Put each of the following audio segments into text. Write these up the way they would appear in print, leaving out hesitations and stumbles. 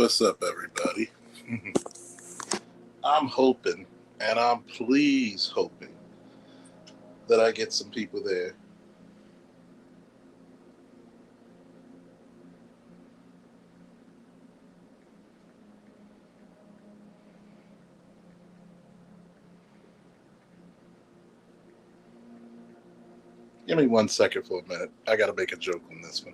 What's up, everybody? I'm hoping, and I'm please hoping, that I get some people there. Give me 1 second for a minute. I got to make a joke on this one.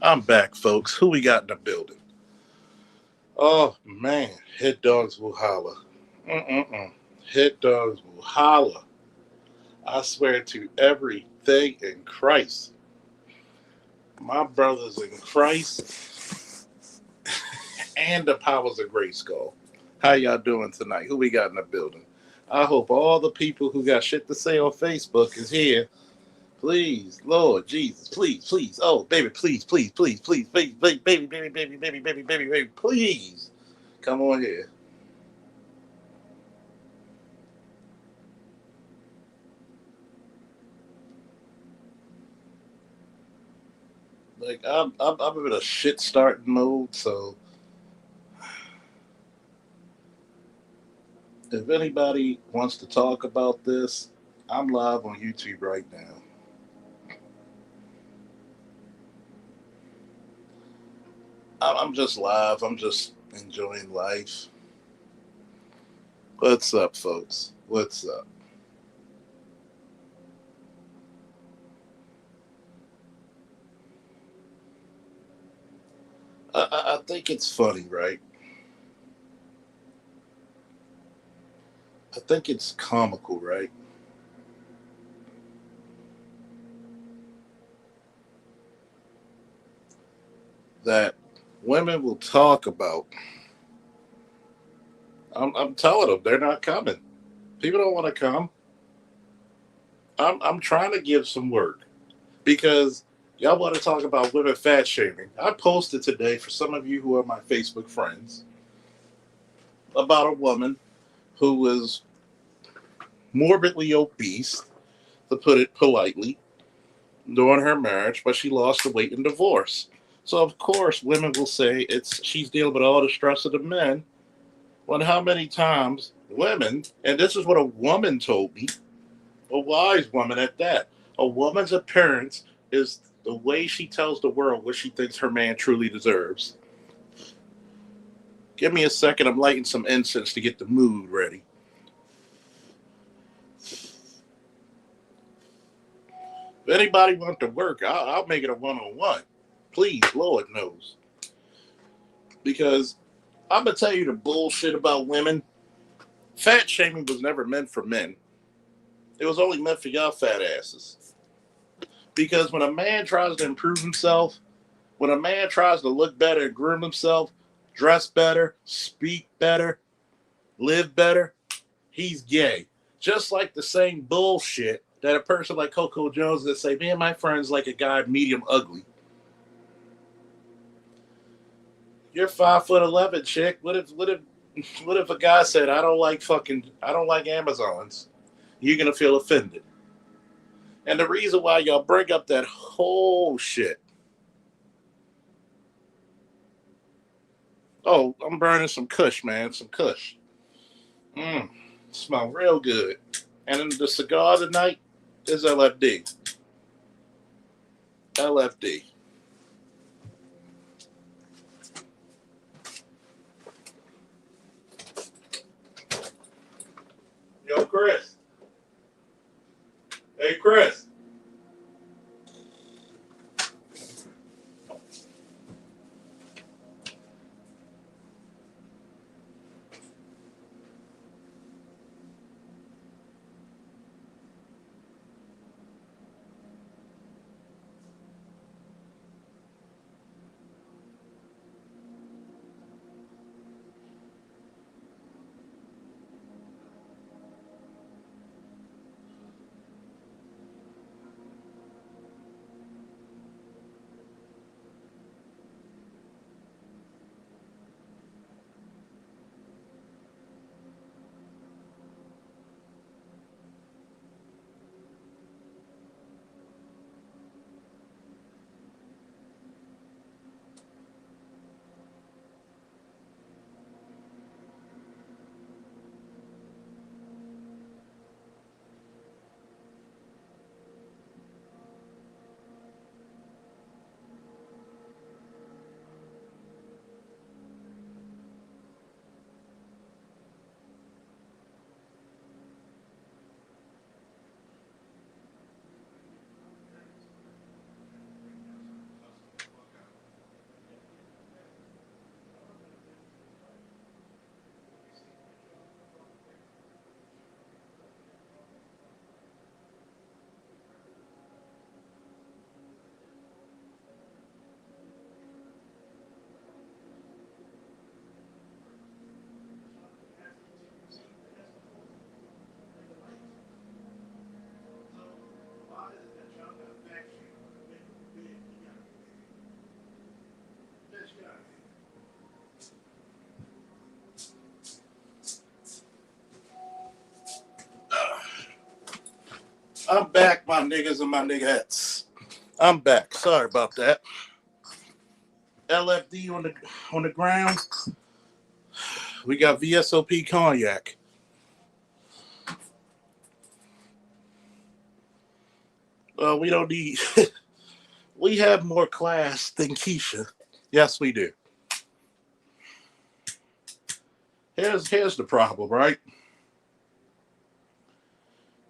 I'm back, folks. Who we got in the building? Oh, man. Hit dogs will holler. Mm-mm-mm. Hit dogs will holler. I swear to everything in Christ. My brothers in Christ and the powers of Grace Skull. How y'all doing tonight? Who we got in the building? I hope all the people who got shit to say on Facebook is here. Please, Lord Jesus, please, please. Oh, baby, please, please, please, please, baby, baby, baby, baby, baby, baby, baby, baby, baby, please. Come on here. Like I'm in a shit starting mode, so if anybody wants to talk about this, I'm live on YouTube right now. I'm just live. I'm just enjoying life. What's up, folks? What's up? I think it's funny, right? I think it's comical, right? That women will talk about. I'm telling them they're not coming. People don't want to come. I'm trying to give some work because y'all want to talk about women fat shaming. I posted today for some of you who are my Facebook friends about a woman who was morbidly obese, to put it politely, during her marriage, but she lost the weight in divorce. So of course, women will say it's she's dealing with all the stress of the men. When how many times women, and this is what a woman told me, a wise woman at that, a woman's appearance is the way she tells the world what she thinks her man truly deserves. Give me a second. I'm lighting some incense to get the mood ready. If anybody want to work, I'll make it a one-on-one. Please, Lord knows. Because I'm going to tell you the bullshit about women. Fat shaming was never meant for men. It was only meant for y'all fat asses. Because when a man tries to improve himself, when a man tries to look better and groom himself, dress better, speak better, live better, he's gay. Just like the same bullshit that a person like Coco Jones that say, me and my friends like a guy medium ugly. You're 5'11", chick. What if a guy said, I don't like Amazons? You're gonna feel offended. And the reason why y'all bring up that whole shit. Oh, I'm burning some Kush, man. Some Kush. Smell real good. And then the cigar tonight is LFD. LFD. Yo, Chris. Hey, Chris. I'm back, my niggas and my niggettes. I'm back. Sorry about that. LFD on the ground. We got VSOP cognac. We don't need. We have more class than Keisha. Yes, we do. Here's the problem, right?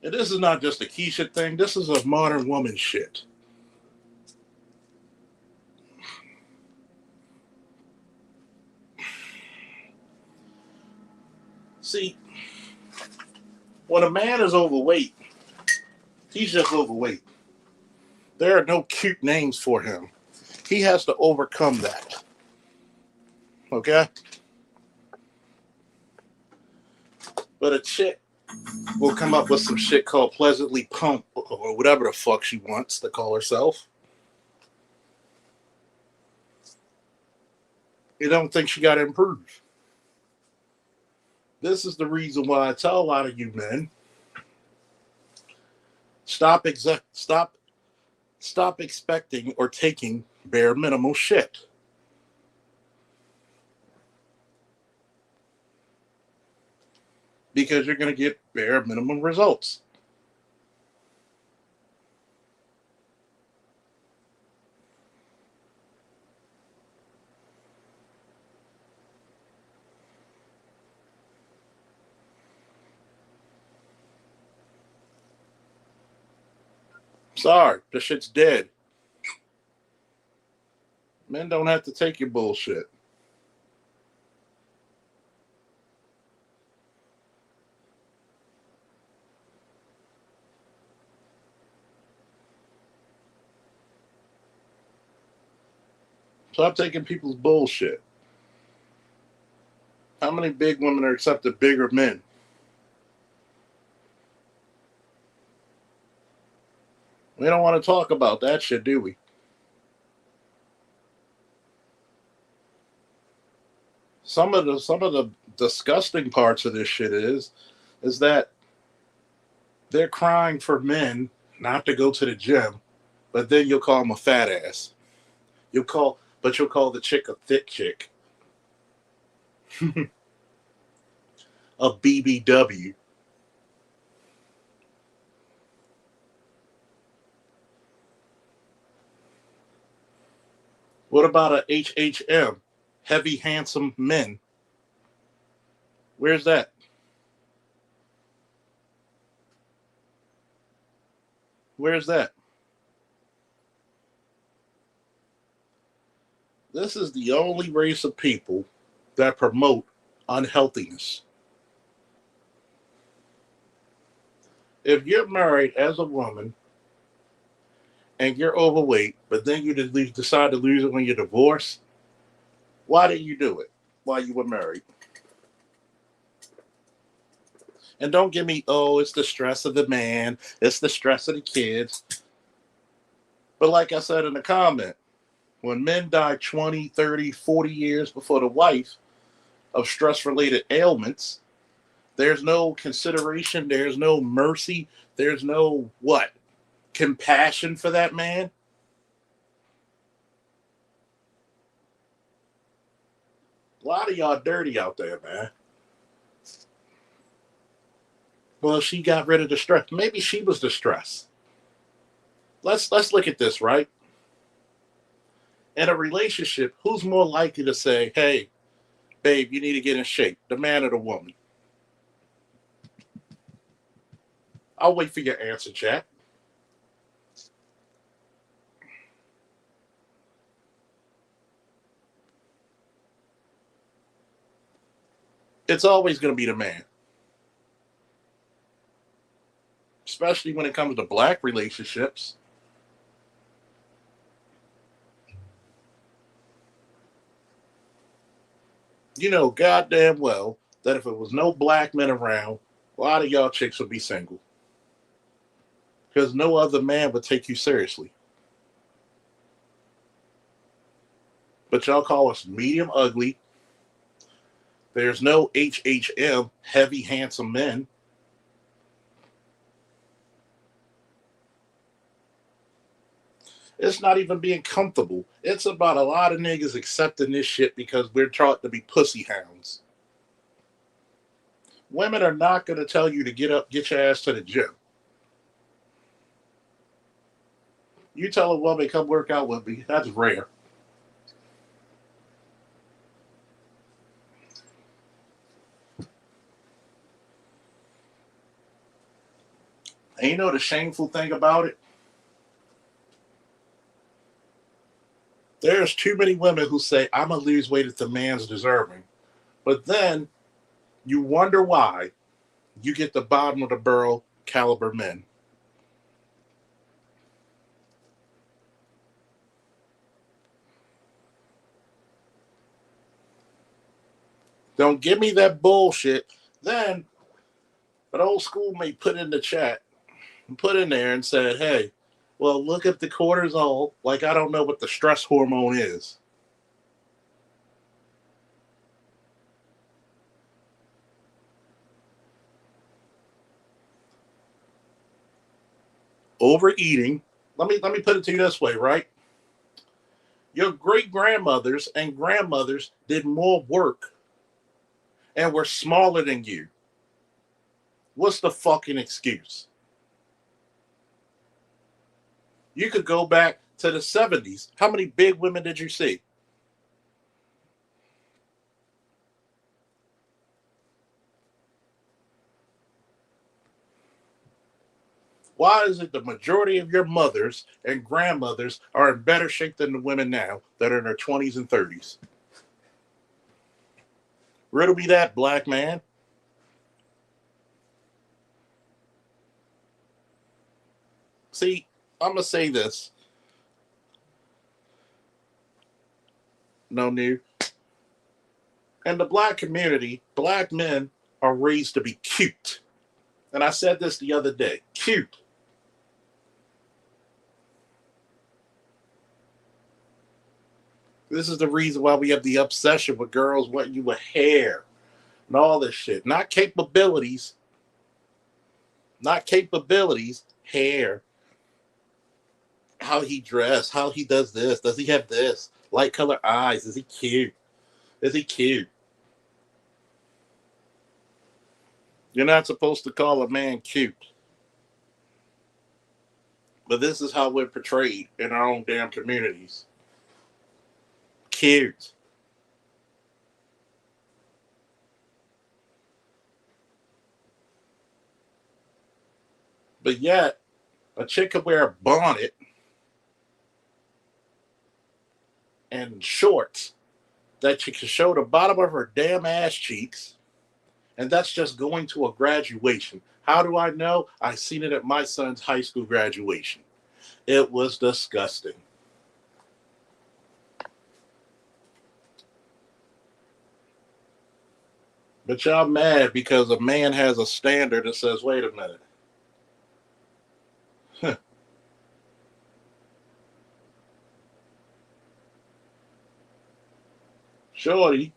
And this is not just a Keisha thing. This is a modern woman shit. See, when a man is overweight, he's just overweight. There are no cute names for him. He has to overcome that. Okay? But a chick will come up with some shit called pleasantly plump or whatever the fuck she wants to call herself. You don't think she got to improve. This is the reason why I tell a lot of you men, stop expecting or taking bare minimal shit. Because you're going to get bare minimum results. Sorry, the shit's dead. Men don't have to take your bullshit. Stop taking people's bullshit. How many big women are accepting bigger men? We don't want to talk about that shit, do we? Some of the disgusting parts of this shit is that they're crying for men not to go to the gym, but then you'll call them a fat ass. You'll call the chick a thick chick, a BBW. What about a HHM, heavy handsome men? Where's that? Where's that? This is the only race of people that promote unhealthiness. If you're married as a woman and you're overweight, but then you decide to lose it when you're divorced, why did you do it while you were married? And don't give me, oh, it's the stress of the man, it's the stress of the kids. But like I said in the comment, when men die 20, 30, 40 years before the wife of stress related ailments, there's no consideration, there's no mercy, there's no what? Compassion for that man. A lot of y'all dirty out there, man. Well, she got rid of the stress. Maybe she was the stress. Let's look at this, right? In a relationship, who's more likely to say, "Hey, babe, you need to get in shape"? The man or the woman? I'll wait for your answer, chat. It's always going to be the man, especially when it comes to black relationships. You know goddamn well that if it was no black men around, a lot of y'all chicks would be single because no other man would take you seriously. But y'all call us medium ugly. There's no HHM, heavy, handsome men. It's not even being comfortable. It's about a lot of niggas accepting this shit because we're taught to be pussy hounds. Women are not going to tell you to get up, get your ass to the gym. You tell a woman, come work out with me, that's rare. And you know the shameful thing about it? There's too many women who say, I'm going to lose weight if the man's deserving. But then you wonder why you get the bottom of the barrel caliber men. Don't give me that bullshit. Then an old schoolmate put in the chat, put in there and said, hey, well, look at the cortisol. Like, I don't know what the stress hormone is. Overeating. Let me put it to you this way, right? Your great grandmothers and grandmothers did more work and were smaller than you. What's the fucking excuse? You could go back to the 70s. How many big women did you see? Why is it the majority of your mothers and grandmothers are in better shape than the women now that are in their 20s and 30s? Riddle me that, black man. See, I'm going to say this. No new. In the black community, black men are raised to be cute. And I said this the other day, cute. This is the reason why we have the obsession with girls wanting you with hair and all this shit. Not capabilities, hair. How he dressed, how he does this. Does he have this? Light color eyes. Is he cute? Is he cute? You're not supposed to call a man cute. But this is how we're portrayed in our own damn communities. Cute. But yet, a chick could wear a bonnet and shorts that she can show the bottom of her damn ass cheeks. And that's just going to a graduation. How do I know? I seen it at my son's high school graduation. It was disgusting. But y'all mad because a man has a standard that says, wait a minute. Shorty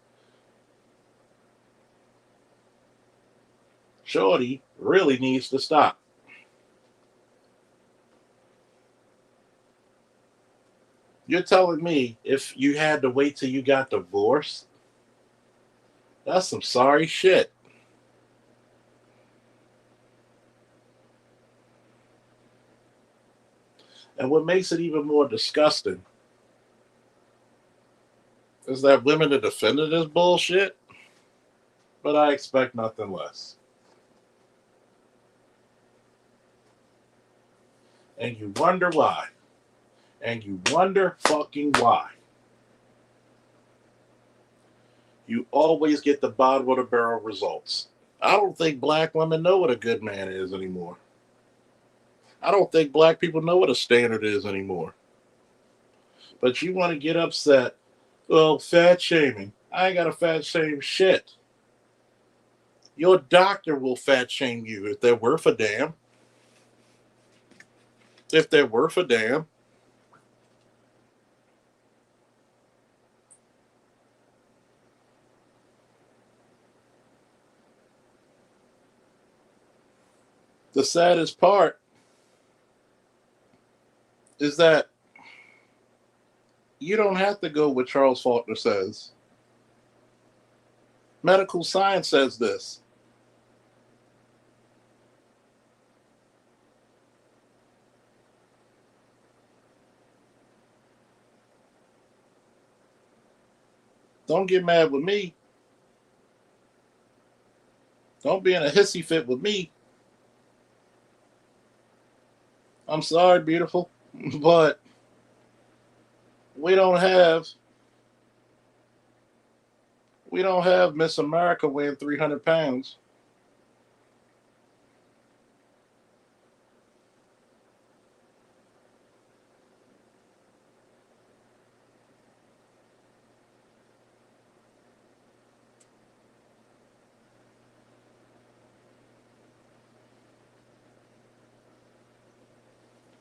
really needs to stop. You're telling me if you had to wait till you got divorced, that's some sorry shit. And what makes it even more disgusting is that women are defending this bullshit, but I expect nothing less. And you wonder why. And you wonder fucking why. You always get the bottom of the barrel results. I don't think black women know what a good man is anymore. I don't think black people know what a standard is anymore. But you want to get upset. Well, fat shaming. I ain't got to fat shame shit. Your doctor will fat shame you if they're worth a damn. If they're worth a damn. The saddest part is that you don't have to go what Charles Faulkner says. Medical science says this. Don't get mad with me. Don't be in a hissy fit with me. I'm sorry, beautiful, but we don't have Miss America weighing 300 pounds.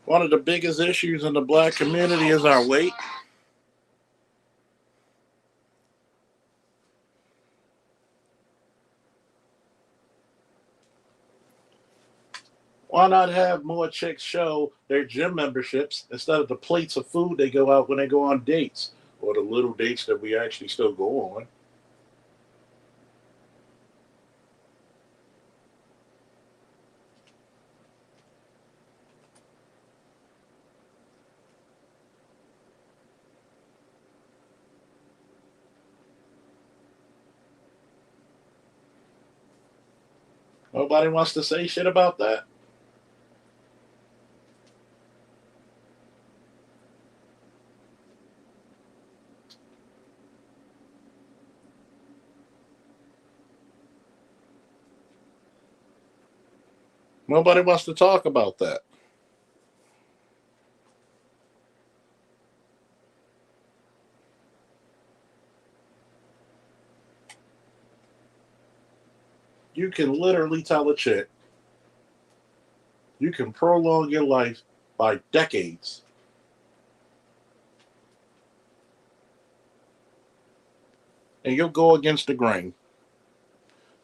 One of the biggest issues in the black community is our weight. Why not have more chicks show their gym memberships instead of the plates of food they go out when they go on dates or the little dates that we actually still go on? Nobody wants to say shit about that. Nobody wants to talk about that. You can literally tell a chick you can prolong your life by decades, and you'll go against the grain.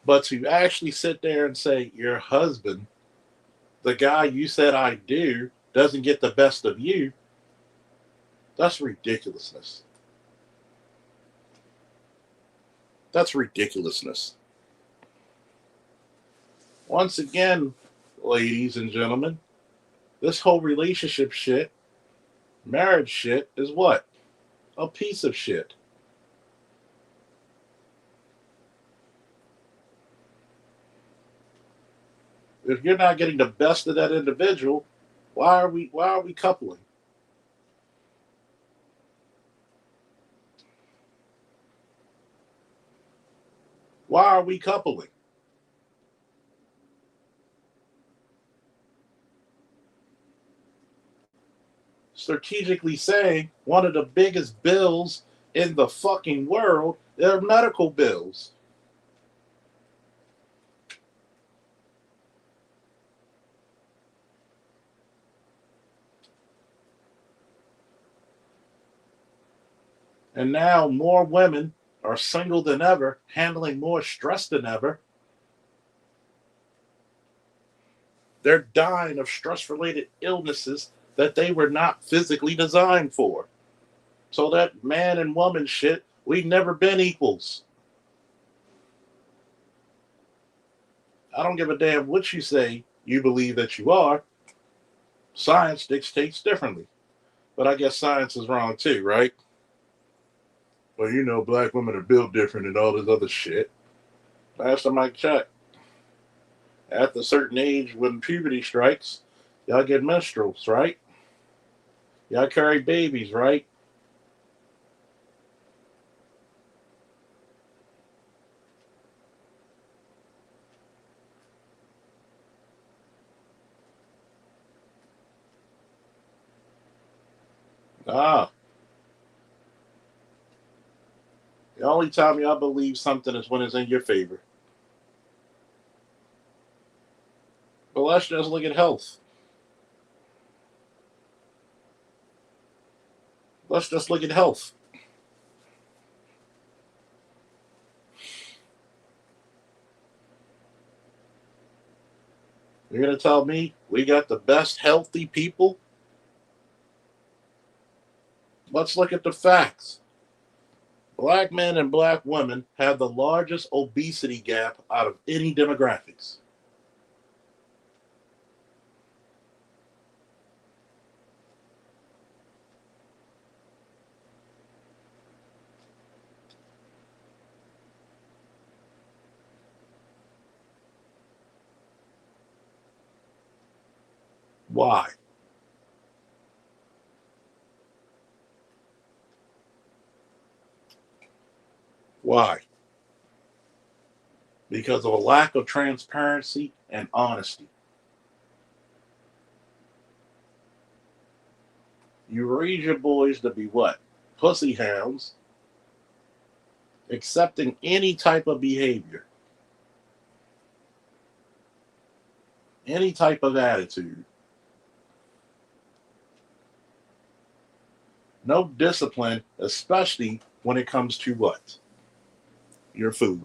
But to actually sit there and say your husband, the guy you said I do, doesn't get the best of you, that's ridiculousness. That's ridiculousness. Once again, ladies and gentlemen, this whole relationship shit, marriage shit is what? A piece of shit. If you're not getting the best of that individual, why are we coupling? Why are we coupling? Strategically saying one of the biggest bills in the fucking world are medical bills. And now more women are single than ever, handling more stress than ever. They're dying of stress related illnesses that they were not physically designed for. So that man and woman shit, we've never been equals. I don't give a damn what you say you believe that you are. Science dictates differently. But I guess science is wrong too, right? Well, black women are built different and all this other shit. Last time I checked, after a certain age, when puberty strikes, y'all get menstruals, right? Y'all carry babies, right? Ah, the only time y'all believe something is when it's in your favor. But let's just look at health. Let's just look at health. You're going to tell me we got the best healthy people? Let's look at the facts. Black men and black women have the largest obesity gap out of any demographics. Why? Why? Because of a lack of transparency and honesty. You raise your boys to be what? Pussy hounds, accepting any type of behavior, any type of attitude. No discipline, especially when it comes to what? Your food,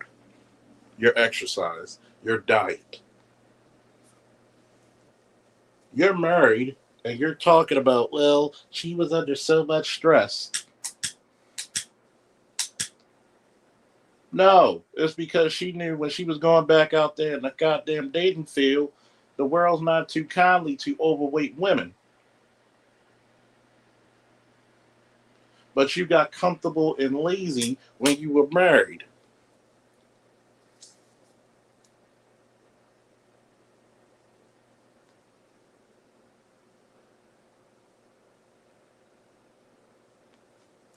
your exercise, your diet. You're married and you're talking about, well, she was under so much stress. No, it's because she knew when she was going back out there in the goddamn dating field, the world's not too kindly to overweight women. But you got comfortable and lazy when you were married.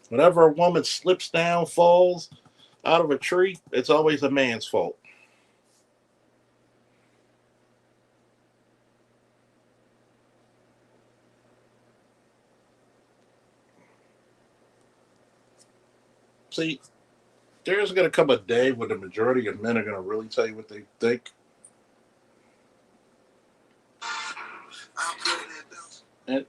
Whenever a woman slips down, falls out of a tree, it's always a man's fault. See, there's going to come a day when the majority of men are going to really tell you what they think. And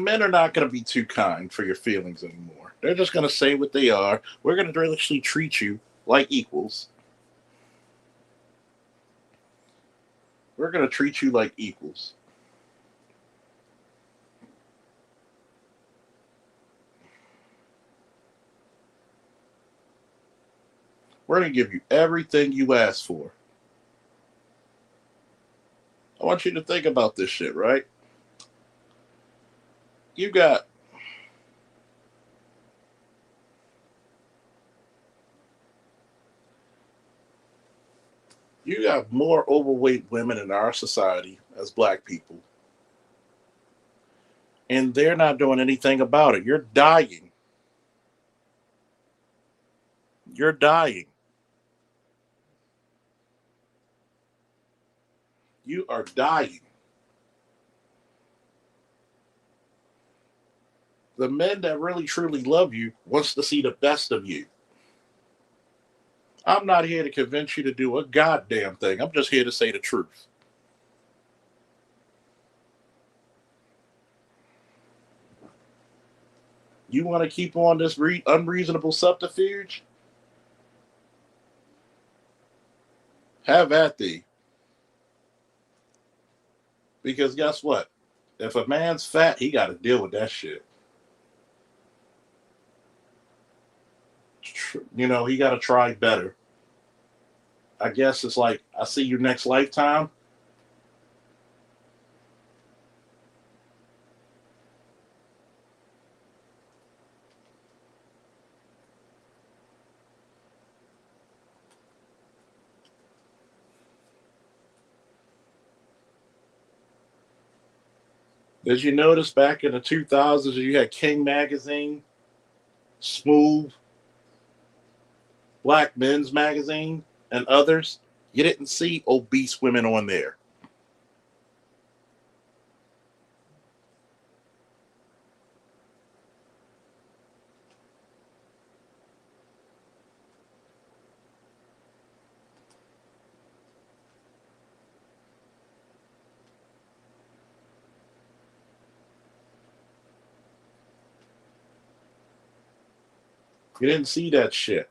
men are not going to be too kind for your feelings anymore. They're just going to say what they are. We're going to really treat you like equals. We're going to treat you like equals. We're going to give you everything you ask for. I want you to think about this shit, right? You got you got more overweight women in our society as black people, and they're not doing anything about it. You're dying. You're dying. You are dying. The men that really truly love you wants to see the best of you. I'm not here to convince you to do a goddamn thing. I'm just here to say the truth. You want to keep on this unreasonable subterfuge? Have at thee. Because guess what? If a man's fat, he got to deal with that shit. He got to try better. I guess it's like, I see you next lifetime. Did you notice back in the 2000s you had King Magazine, Smooth, Black Men's Magazine, and others? You didn't see obese women on there. You didn't see that shit.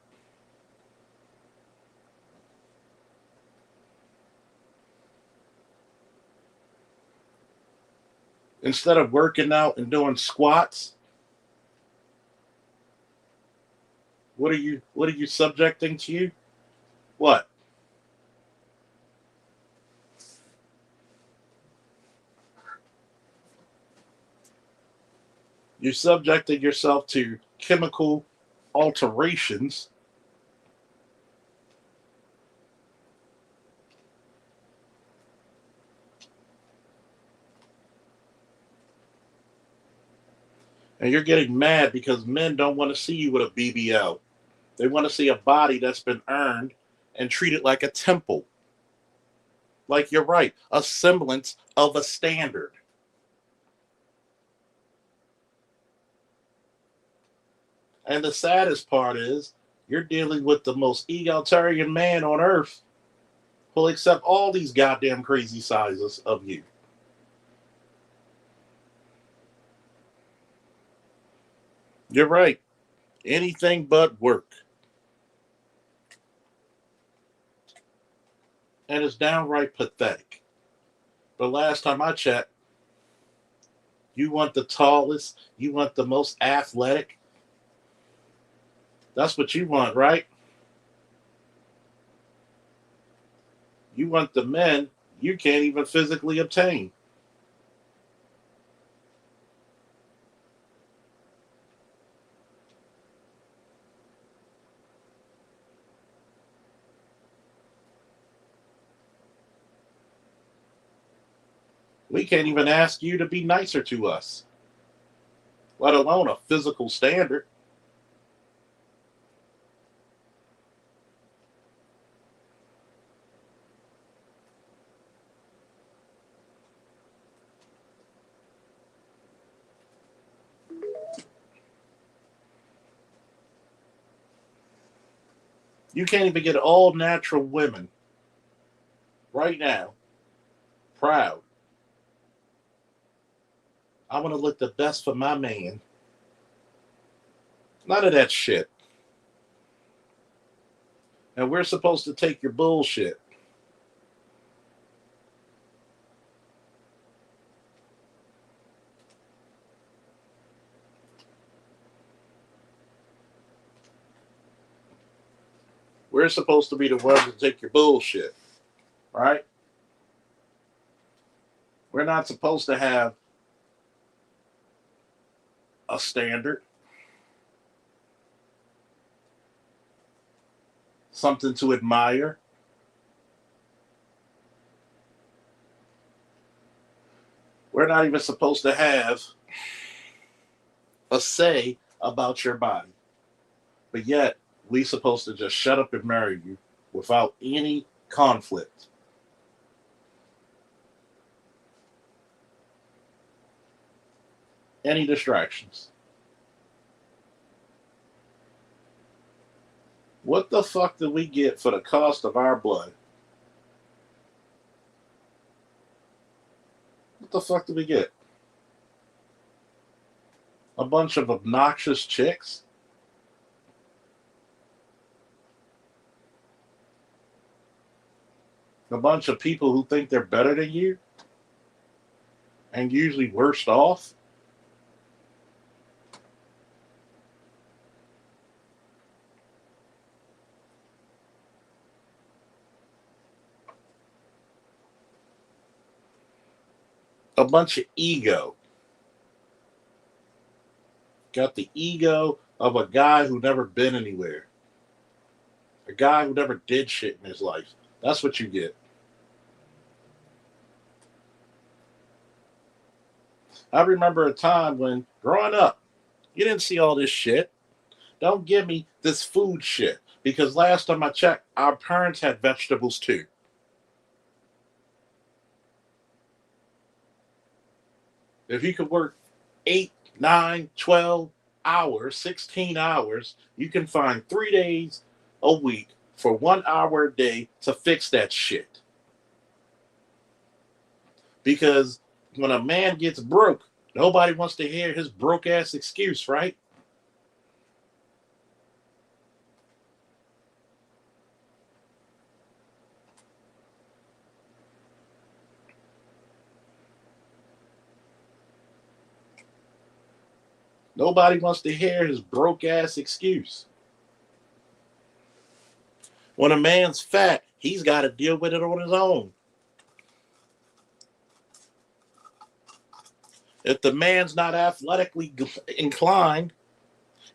Instead of working out and doing squats, what are you subjecting to you? What? You're subjecting yourself to chemical alterations, and you're getting mad because men don't want to see you with a BBL. They want to see a body that's been earned and treated like a temple. Like, you're right, a semblance of a standard. And the saddest part is you're dealing with the most egalitarian man on earth who'll accept all these goddamn crazy sizes of you. You're right. Anything but work. And it's downright pathetic. But last time I checked, you want the tallest, you want the most athletic. That's what you want, right? You want the men you can't even physically obtain. We can't even ask you to be nicer to us, let alone a physical standard. You can't even get all natural women right now proud. I want to look the best for my man. None of that shit. And we're supposed to take your bullshit. We're supposed to be the ones to take your bullshit, right? We're not supposed to have a standard, something to admire. We're not even supposed to have a say about your body. But yet, we supposed to just shut up and marry you without any conflict. Any distractions. What the fuck do we get for the cost of our blood? What the fuck do we get? A bunch of obnoxious chicks? A bunch of people who think they're better than you? And usually worst off? A bunch of ego. Got the ego of a guy who never been anywhere. A guy who never did shit in his life. That's what you get. I remember a time when growing up, you didn't see all this shit. Don't give me this food shit. Because last time I checked, our parents had vegetables too. If you could work 8, 9, 12 hours, 16 hours, you can find 3 days a week for 1 hour a day to fix that shit. Because when a man gets broke, nobody wants to hear his broke ass excuse, right? Nobody wants to hear his broke ass excuse. When a man's fat, he's got to deal with it on his own. If the man's not athletically inclined,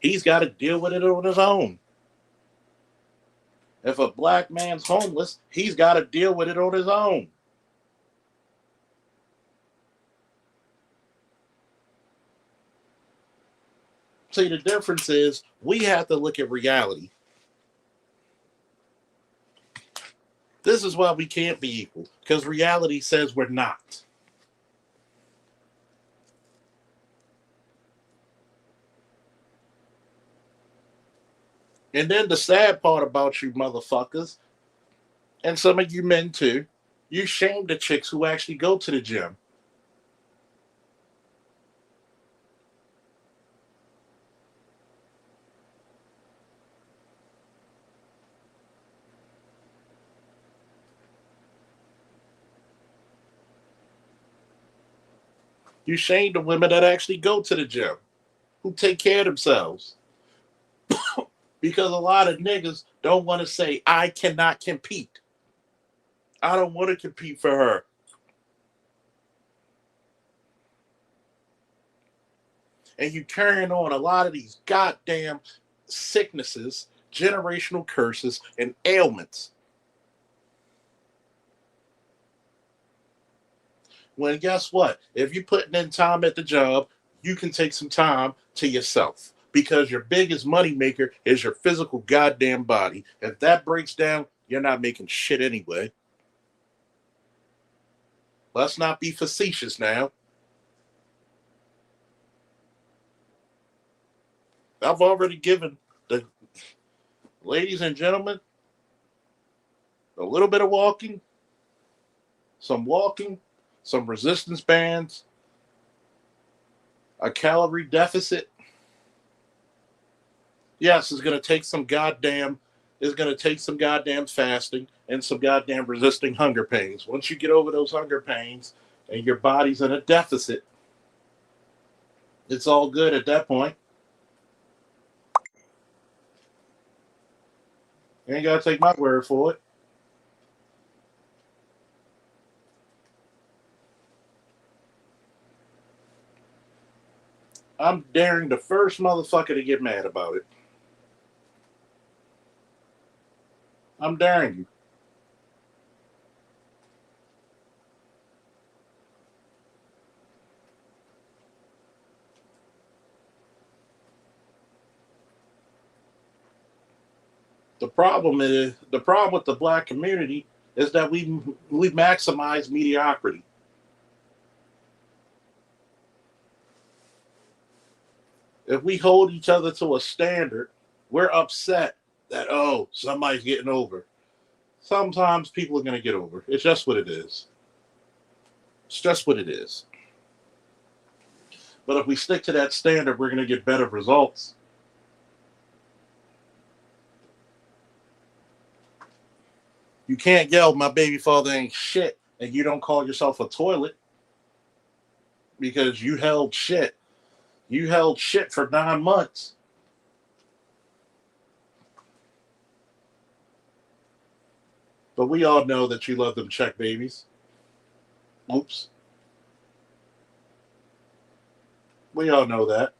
he's got to deal with it on his own. If a black man's homeless, he's got to deal with it on his own. See, the difference is we have to look at reality. This is why we can't be equal, because reality says we're not. And then the sad part about you motherfuckers, and some of you men too, you shame the chicks who actually go to the gym. You shame the women that actually go to the gym, who take care of themselves. Because a lot of niggas don't want to say, I cannot compete. I don't want to compete for her. And you carrying on a lot of these goddamn sicknesses, generational curses, and ailments. When guess what? If you're putting in time at the job, you can take some time to yourself. Because your biggest money maker is your physical goddamn body. If that breaks down, you're not making shit anyway. Let's not be facetious now. I've already given the Ladies and gentlemen, a little bit of walking, some resistance bands, a calorie deficit. Yes, it's going to take some goddamn fasting and some goddamn resisting hunger pains. Once you get over those hunger pains and your body's in a deficit, it's all good at that point. You ain't got to take my word for it. I'm daring the first motherfucker to get mad about it. I'm daring you. The problem with the black community is that we maximize mediocrity. If we hold each other to a standard, we're upset that somebody's getting over. Sometimes people are going to get over. It's just what it is. It's just what it is. But if we stick to that standard, we're going to get better results. You can't yell, "My baby father ain't shit," and you don't call yourself a toilet because you held shit. You held shit for 9 months. But we all know that you love them check babies. Oops. We all know that.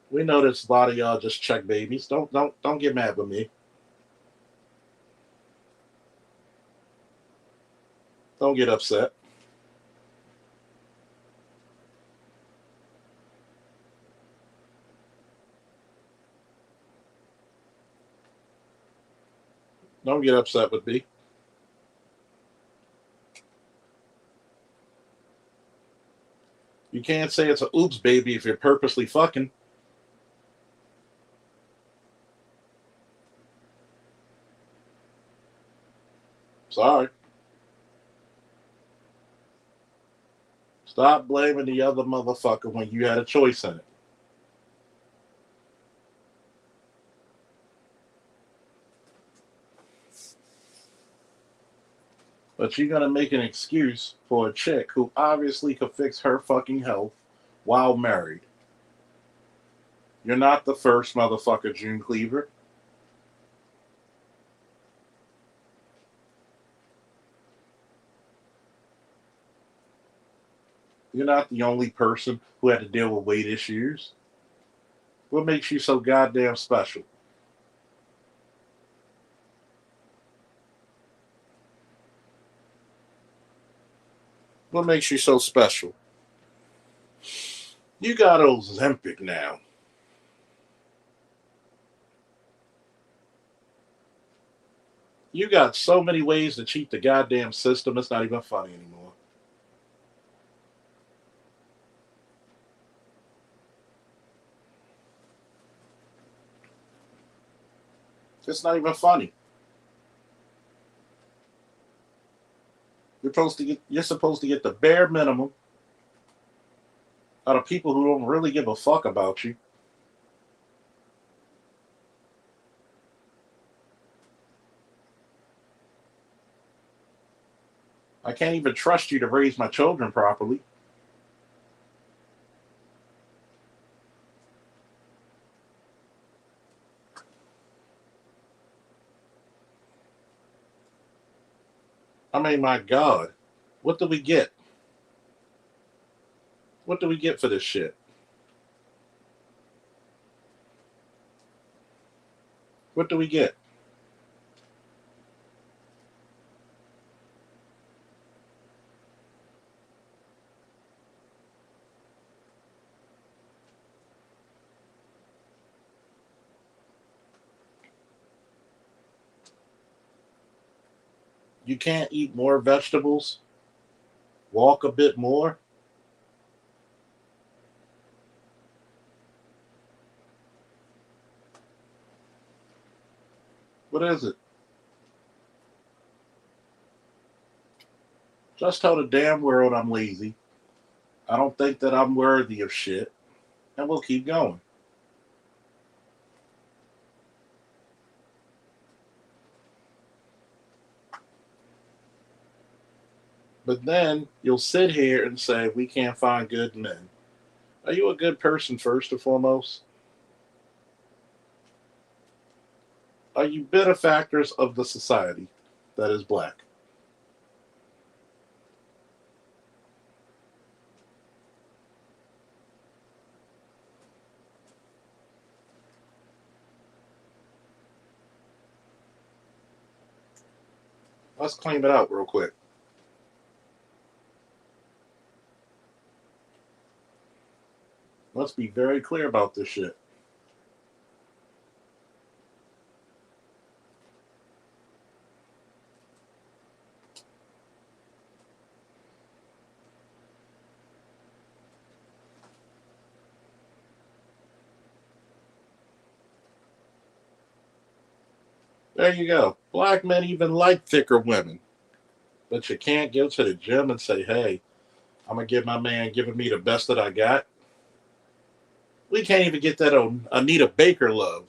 We know there's a lot of y'all just check babies. Don't get mad with me. Don't get upset. Don't get upset with me. You can't say it's a oops baby if you're purposely fucking. Sorry. Stop blaming the other motherfucker when you had a choice in it. But you're gonna make an excuse for a chick who obviously could fix her fucking health while married. You're not the first motherfucker, June Cleaver. You're not the only person who had to deal with weight issues. What makes you so goddamn special? What makes you so special? You got Ozempic now. You got so many ways to cheat the goddamn system, it's not even funny anymore. It's not even funny. You're supposed to get the bare minimum out of people who don't really give a fuck about you. I can't even trust you to raise my children properly. I mean, my God, what do we get? What do we get for this shit? What do we get? You can't eat more vegetables. walk a bit more. What is it? Just tell the damn world I'm lazy. I don't think that I'm worthy of shit. And we'll keep going. But then you'll sit here and say, we can't find good men. Are you a good person, first and foremost? Are you benefactors of the society that is black? Let's claim it out real quick. Let's be very clear about this shit. There you go. Black men even like thicker women. But you can't go to the gym and say, hey, I'm going to give my man giving me the best that I got. We can't even get that on Anita Baker love.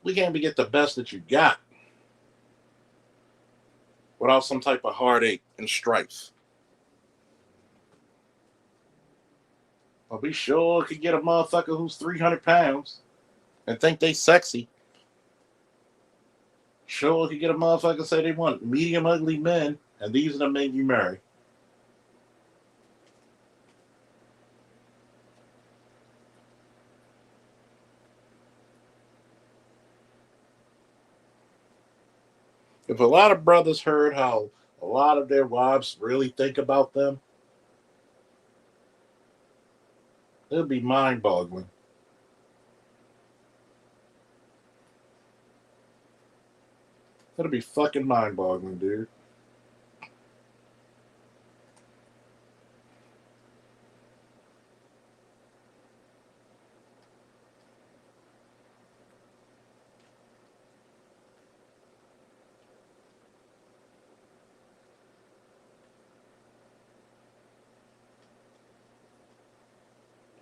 We can't even get the best that you got without some type of heartache and strife. But we sure could get a motherfucker who's 300 pounds and think they sexy. Sure could get a motherfucker say they want medium ugly men, and these are the men you marry. If a lot of brothers heard how a lot of their wives really think about them, it would be mind boggling. It'll be fucking mind boggling, dude.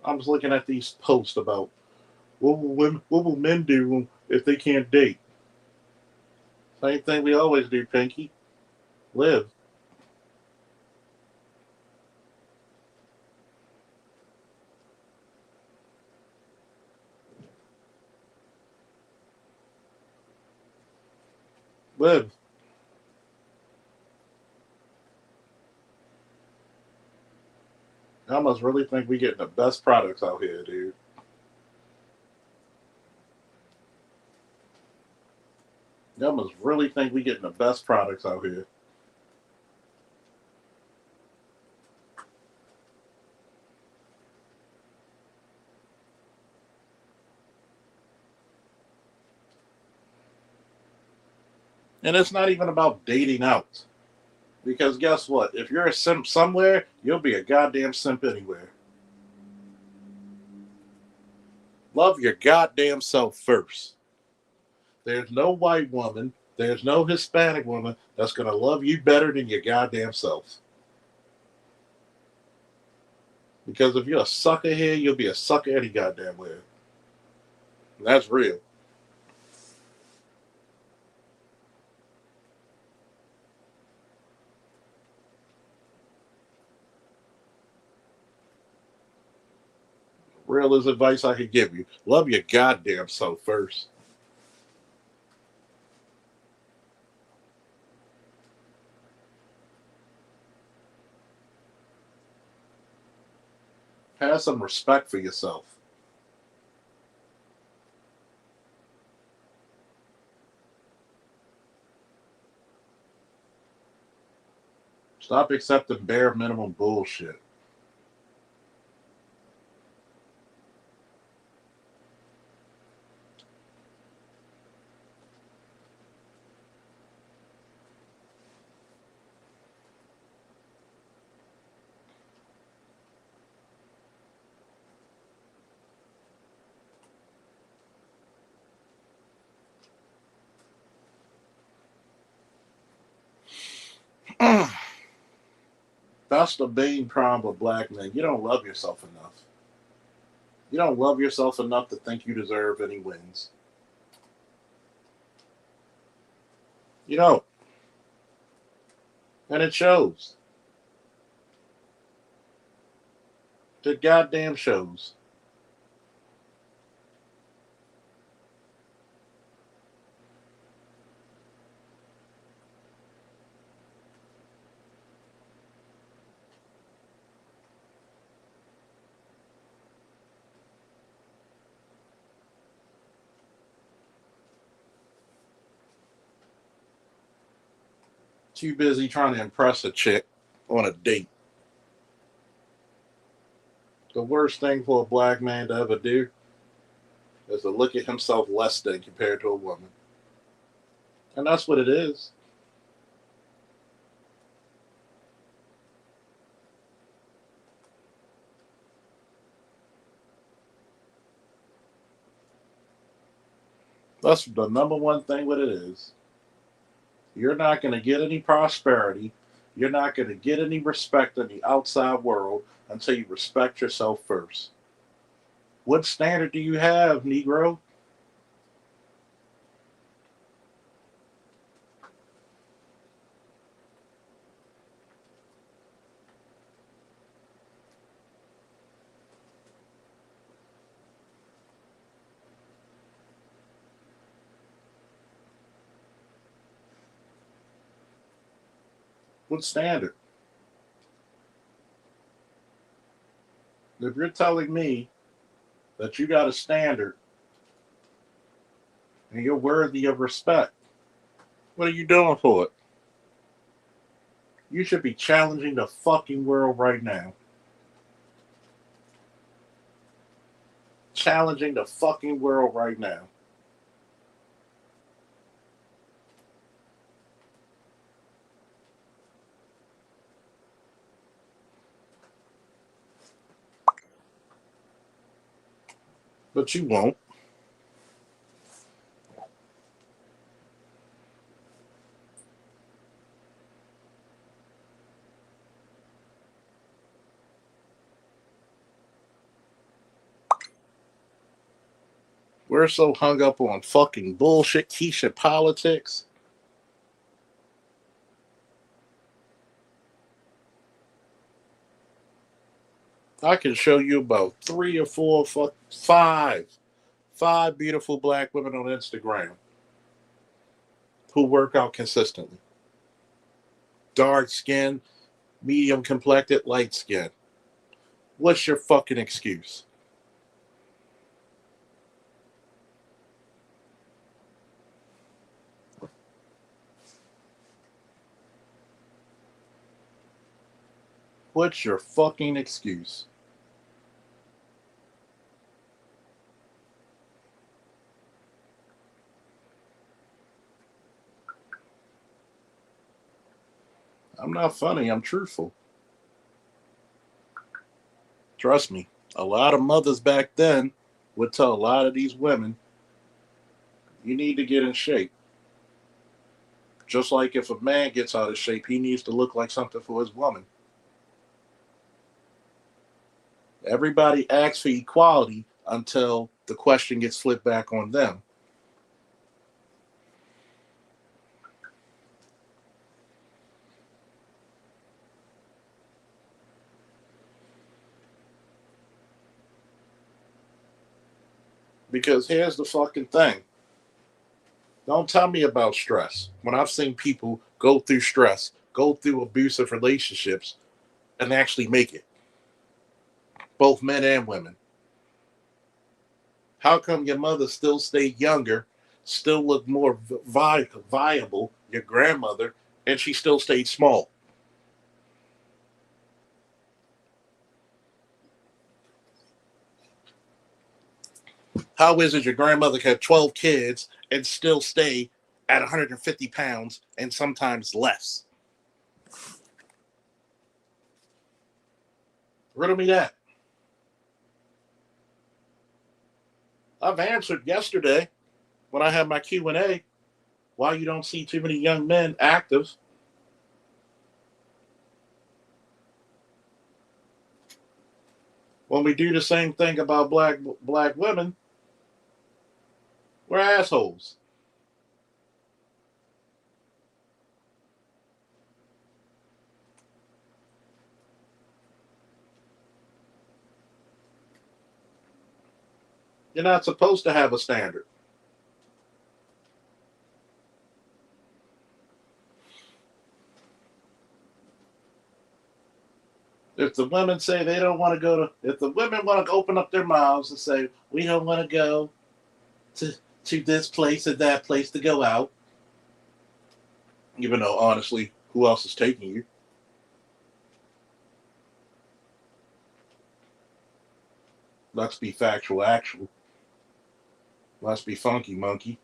I'm just looking at these posts about what will men do if they can't date? Same thing we always do, Pinky. Live. Live. I must really think we getting the best products out here, dude. Y'all must really think we getting the best products out here. And it's not even about dating out. Because guess what? If you're a simp somewhere, you'll be a goddamn simp anywhere. Love your goddamn self first. There's no white woman, there's no Hispanic woman that's going to love you better than your goddamn self. Because if you're a sucker here, you'll be a sucker any goddamn where. And that's real. Realest advice I could give you. Love your goddamn self first. Have some respect for yourself. Stop accepting bare minimum bullshit. That's the main problem with black men. You don't love yourself enough. You don't love yourself enough to think you deserve any wins. You don't. And it shows. It goddamn shows. Too busy trying to impress a chick on a date. The worst thing for a black man to ever do is to look at himself less than compared to a woman. And that's what it is. That's the number one thing what it is. You're not going to get any prosperity. You're not going to get any respect in the outside world until you respect yourself first. What standard do you have, Negro? What standard? If you're telling me that you got a standard and you're worthy of respect, what are you doing for it? You should be challenging the fucking world right now. Challenging the fucking world right now. But you won't. We're so hung up on fucking bullshit, Keisha politics. I can show you about three or four, five beautiful black women on Instagram who work out consistently. Dark skin, medium complected, light skin. What's your fucking excuse? What's your fucking excuse? I'm not funny, I'm truthful. Trust me, a lot of mothers back then would tell a lot of these women, you need to get in shape. Just like if a man gets out of shape, he needs to look like something for his woman. Everybody asks for equality until the question gets flipped back on them. Because here's the fucking thing. Don't tell me about stress. When I've seen people go through stress, go through abusive relationships, and actually make it, both men and women. How come your mother still stayed younger, still looked more viable, your grandmother, and she still stayed small? How is it your grandmother had 12 kids and still stay at 150 pounds and sometimes less? Riddle me that. I've answered yesterday when I had my Q&A why you don't see too many young men active. When we do the same thing about black women, we're assholes. You're not supposed to have a standard. If the women say they don't want to go to, if the women want to open up their mouths and say we don't want to go to this place or that place to go out, even though honestly, who else is taking you? Let's be factual, actual. Let's be funky, monkey.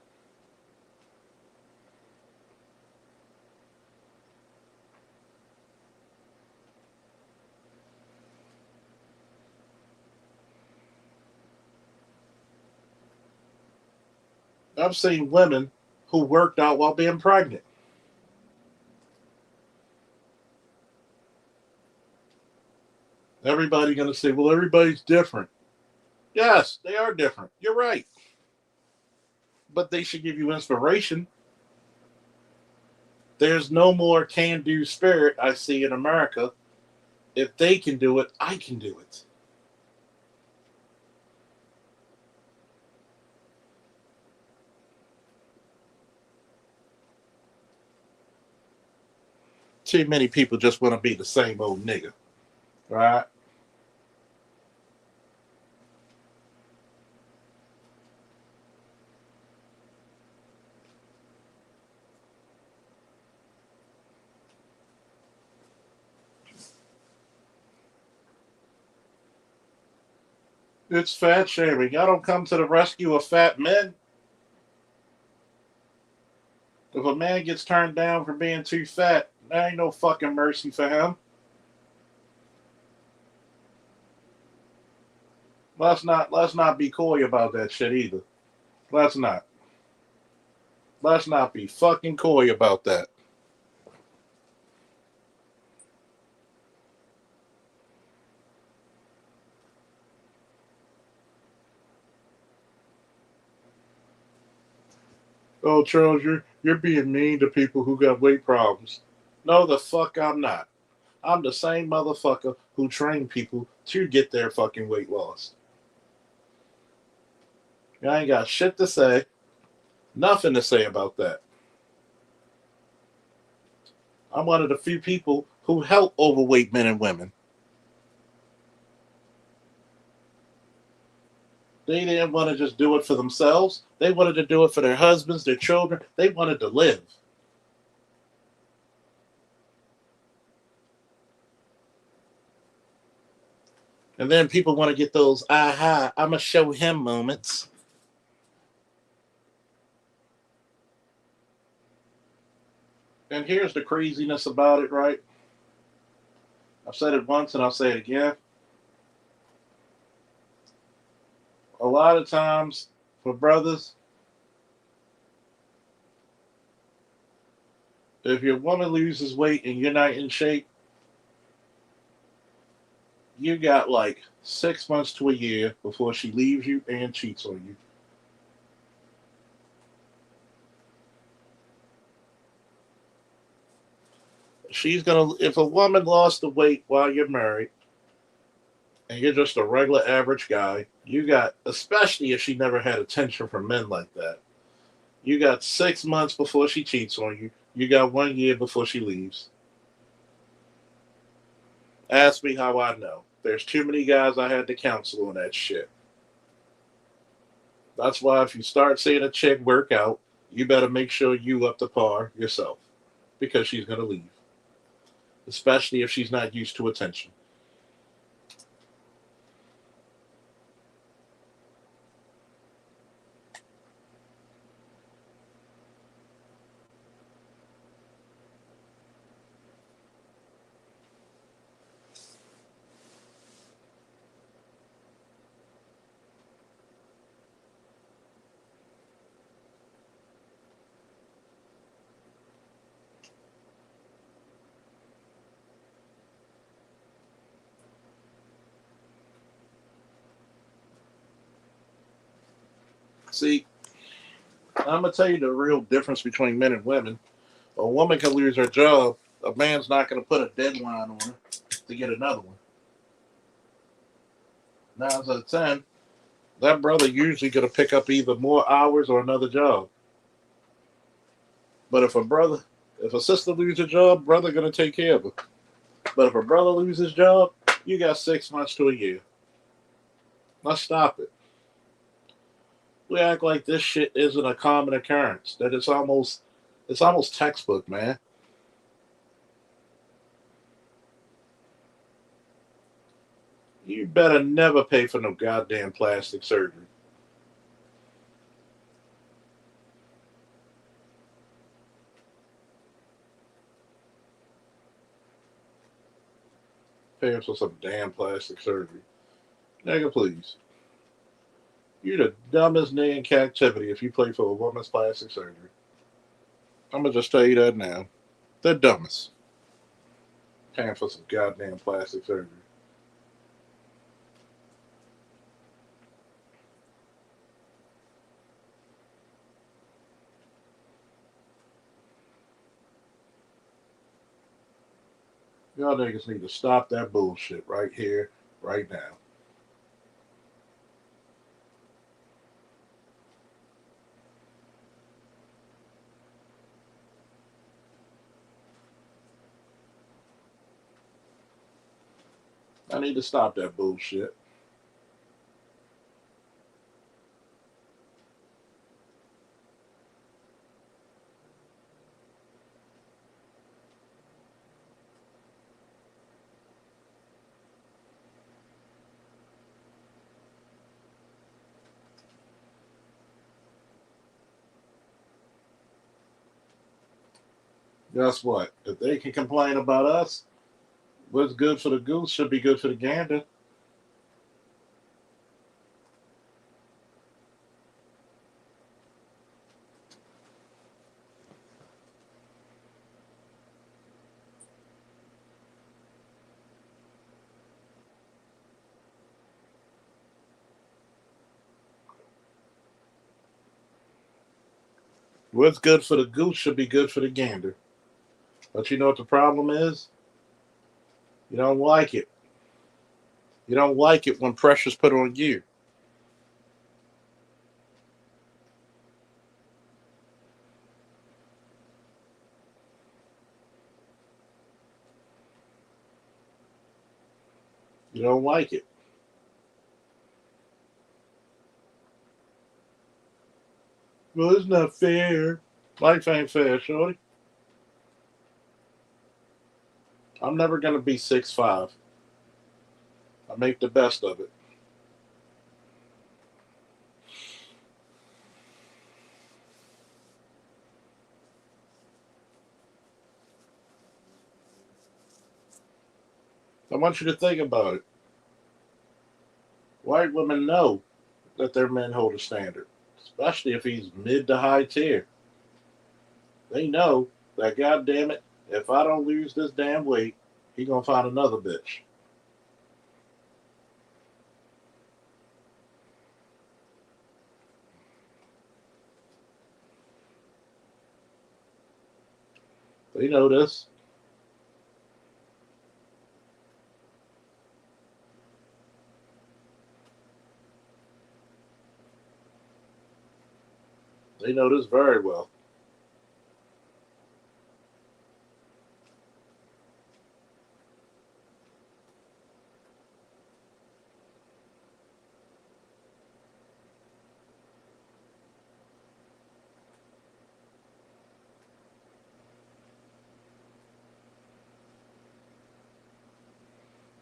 I've seen women who worked out while being pregnant. Everybody gonna say, well, everybody's different. Yes, they are different. You're right. But they should give you inspiration. There's no more can do spirit I see in America. If they can do it, I can do it. Too many people just want to be the same old nigga, right? It's fat shaming. I don't come to the rescue of fat men. If a man gets turned down for being too fat, there ain't no fucking mercy for him. Let's not be coy about that shit either. Let's not. Let's not be fucking coy about that. Oh, Charles, you're being mean to people who got weight problems. No, the fuck I'm not. I'm the same motherfucker who trained people to get their fucking weight loss. I ain't got shit to say, nothing to say about that. I'm one of the few people who help overweight men and women. They didn't want to just do it for themselves. They wanted to do it for their husbands, their children. They wanted to live. And then people want to get those aha, I'ma show him moments. And here's the craziness about it, right? I've said it once and I'll say it again. A lot of times for brothers, if your woman loses weight and you're not in shape, you got like 6 months to a year before she leaves you and cheats on you. She's gonna, if a woman lost the weight while you're married and you're just a regular average guy, you got, especially if she never had attention from men like that, you got 6 months before she cheats on you. You got 1 year before she leaves. Ask me how I know. There's too many guys I had to counsel on that shit. That's why if you start seeing a chick work out, you better make sure you up to par yourself because she's gonna leave, especially if she's not used to attention. See, I'm gonna tell you the real difference between men and women. A woman can lose her job. A man's not gonna put a deadline on her to get another one. 9 out of 10, that brother usually gonna pick up either more hours or another job. But if a sister loses a job, brother gonna take care of her. But if a brother loses his job, you got 6 months to a year. Let's stop it. We act like this shit isn't a common occurrence. That it's almost textbook, man. You better never pay for no goddamn plastic surgery. Paying for some damn plastic surgery. Nigga, please. You're the dumbest nigga in captivity if you pay for a woman's plastic surgery. I'm gonna just tell you that now. The dumbest. Paying for some goddamn plastic surgery. Y'all niggas need to stop that bullshit right here, right now. I need to stop that bullshit. Guess what? If they can complain about us, what's good for the goose should be good for the gander. What's good for the goose should be good for the gander. But you know what the problem is? You don't like it. You don't like it when pressure's put on you. You don't like it. Well, it's not fair. Life ain't fair, shorty. I'm never gonna be 6'5". I make the best of it. I want you to think about it. White women know that their men hold a standard, especially if he's mid to high tier. They know that, goddamn it, if I don't lose this damn weight, he gonna find another bitch. They know this. They know this very well.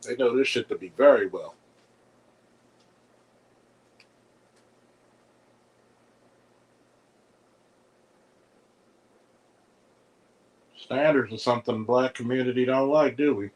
They know this shit to be very well. Standards is something the black community don't like, do we?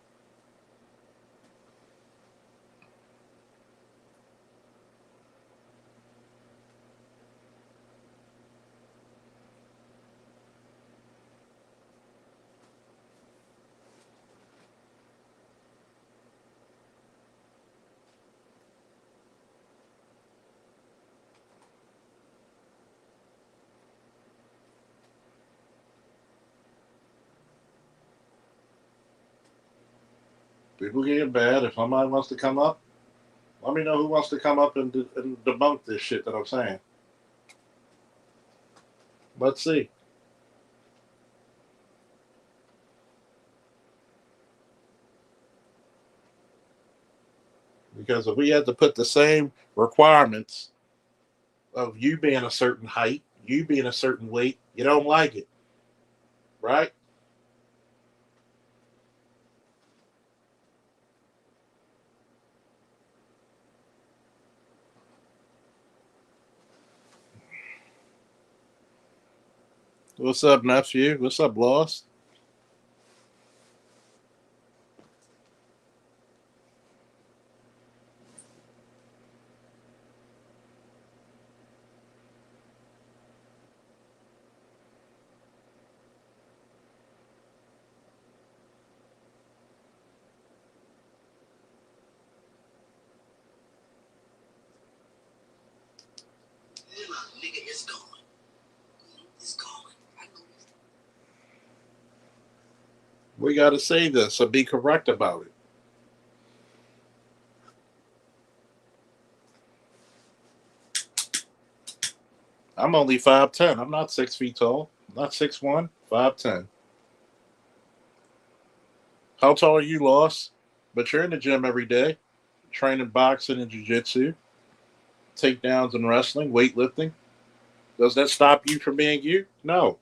People getting bad. If somebody wants to come up, let me know who wants to come up and debunk this shit that I'm saying. Let's see. Because if we had to put the same requirements of you being a certain height, you being a certain weight, you don't like it, right? What's up, nephew? What's up, Lost? We got to say this and be correct about it. I'm only 5'10". I'm not 6 feet tall. I'm not 6'1", 5'10". How tall are you, Lost? But you're in the gym every day, training boxing and jiu-jitsu, takedowns and wrestling, weightlifting. Does that stop you from being you? No.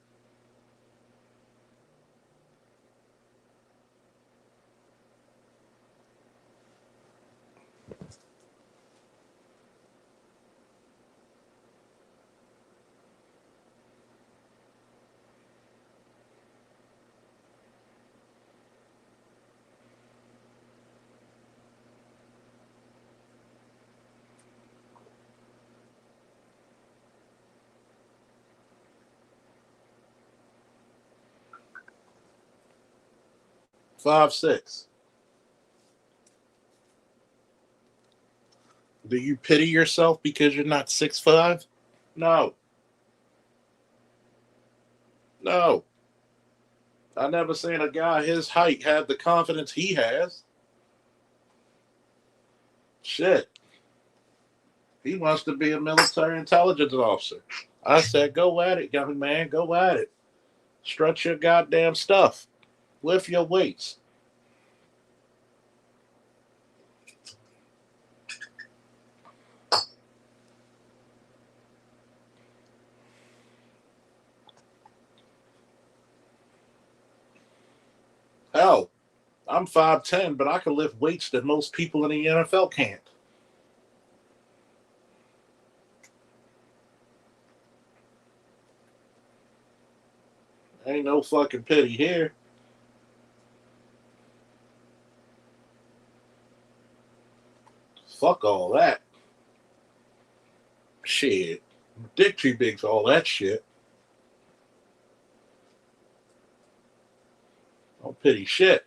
Five six. Do you pity yourself because you're not 6'5"? No. No. I never seen a guy his height have the confidence he has. Shit. He wants to be a military intelligence officer. I said, go at it, young man. Go at it. Stretch your goddamn stuff. Lift your weights. Hell, I'm 5'10", but I can lift weights that most people in the NFL can't. Ain't no fucking pity here. Fuck all that. Shit. Dick too big for all that shit. Don't pity shit.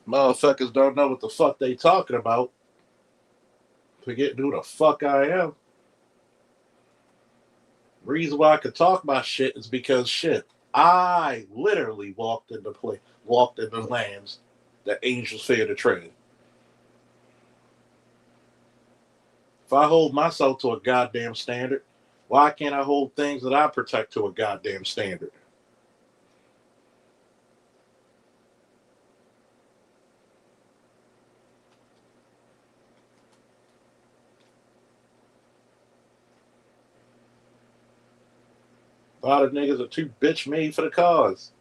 Motherfuckers don't know what the fuck they talking about. Forgetting who the fuck I am. Reason why I could talk my shit is because shit. I literally walked in the lands that angels fear to tread. If I hold myself to a goddamn standard, why can't I hold things that I protect to a goddamn standard? A lot of niggas are too bitch made for the cause.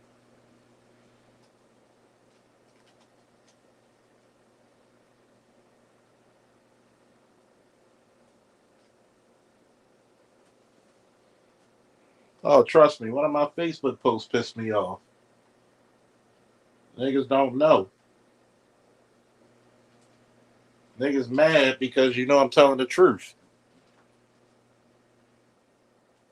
Oh, trust me, one of my Facebook posts pissed me off. Niggas don't know. Niggas mad because you know I'm telling the truth.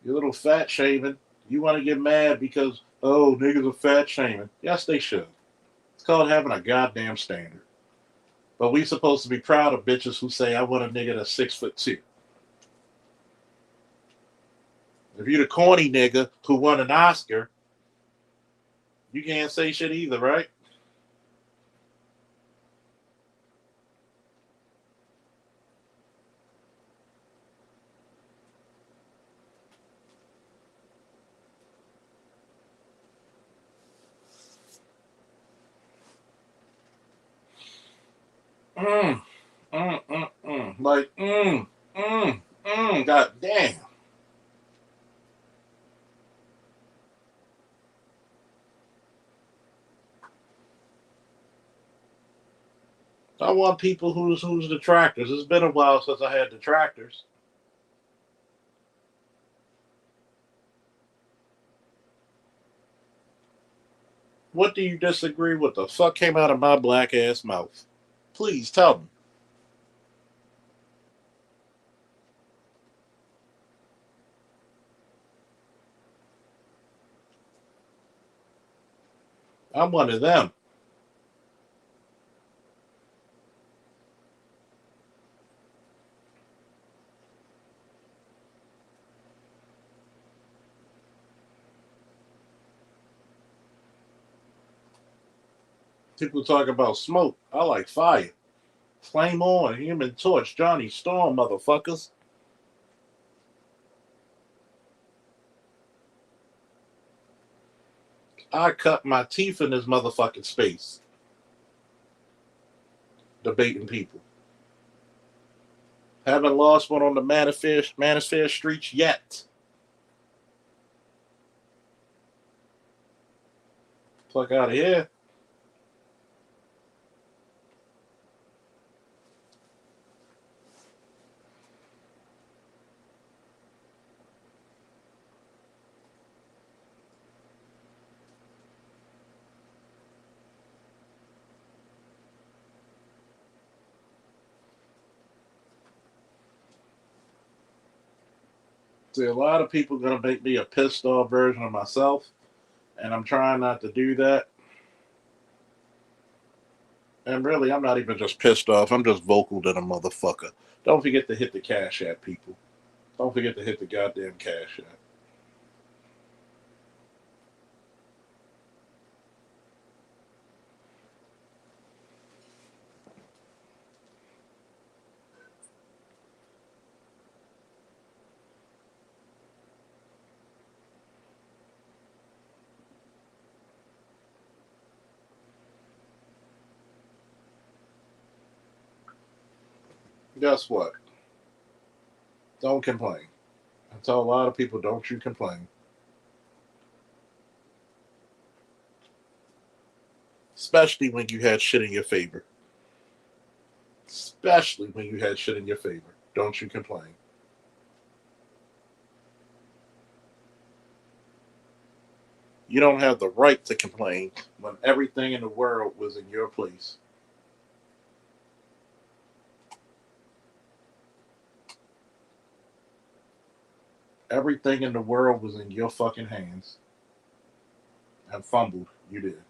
You little fat shaming. You want to get mad because, oh, niggas are fat shaming. Yes, they should. It's called having a goddamn standard. But we supposed to be proud of bitches who say, I want a nigga that's 6'2". If you the corny nigga who won an Oscar, you can't say shit either, right? Mm, Like, god damn. I want people who's detractors. It's been a while since I had detractors. What do you disagree with? The fuck came out of my black ass mouth? Please tell me. I'm one of them. People talk about smoke. I like fire. Flame on, Human Torch, Johnny Storm, motherfuckers. I cut my teeth in this motherfucking space. Debating people. Haven't lost one on the Manosphere streets yet. Fuck out of here. See, a lot of people are gonna make me a pissed off version of myself, and I'm trying not to do that. And really, I'm not even just pissed off. I'm just vocal than a motherfucker. Don't forget to hit the cash app, people. Don't forget to hit the goddamn cash app. Guess what? Don't complain. I tell a lot of people, don't you complain. Especially when you had shit in your favor. Especially when you had shit in your favor. Don't you complain. You don't have the right to complain when everything in the world was in your place. Everything in the world was in your fucking hands. And fumbled. You did.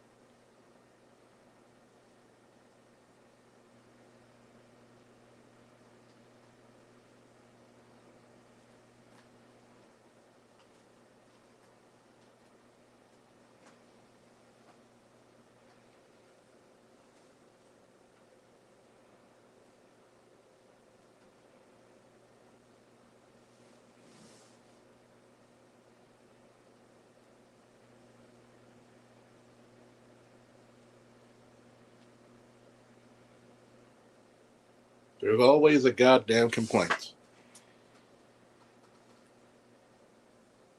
There's always a goddamn complaint.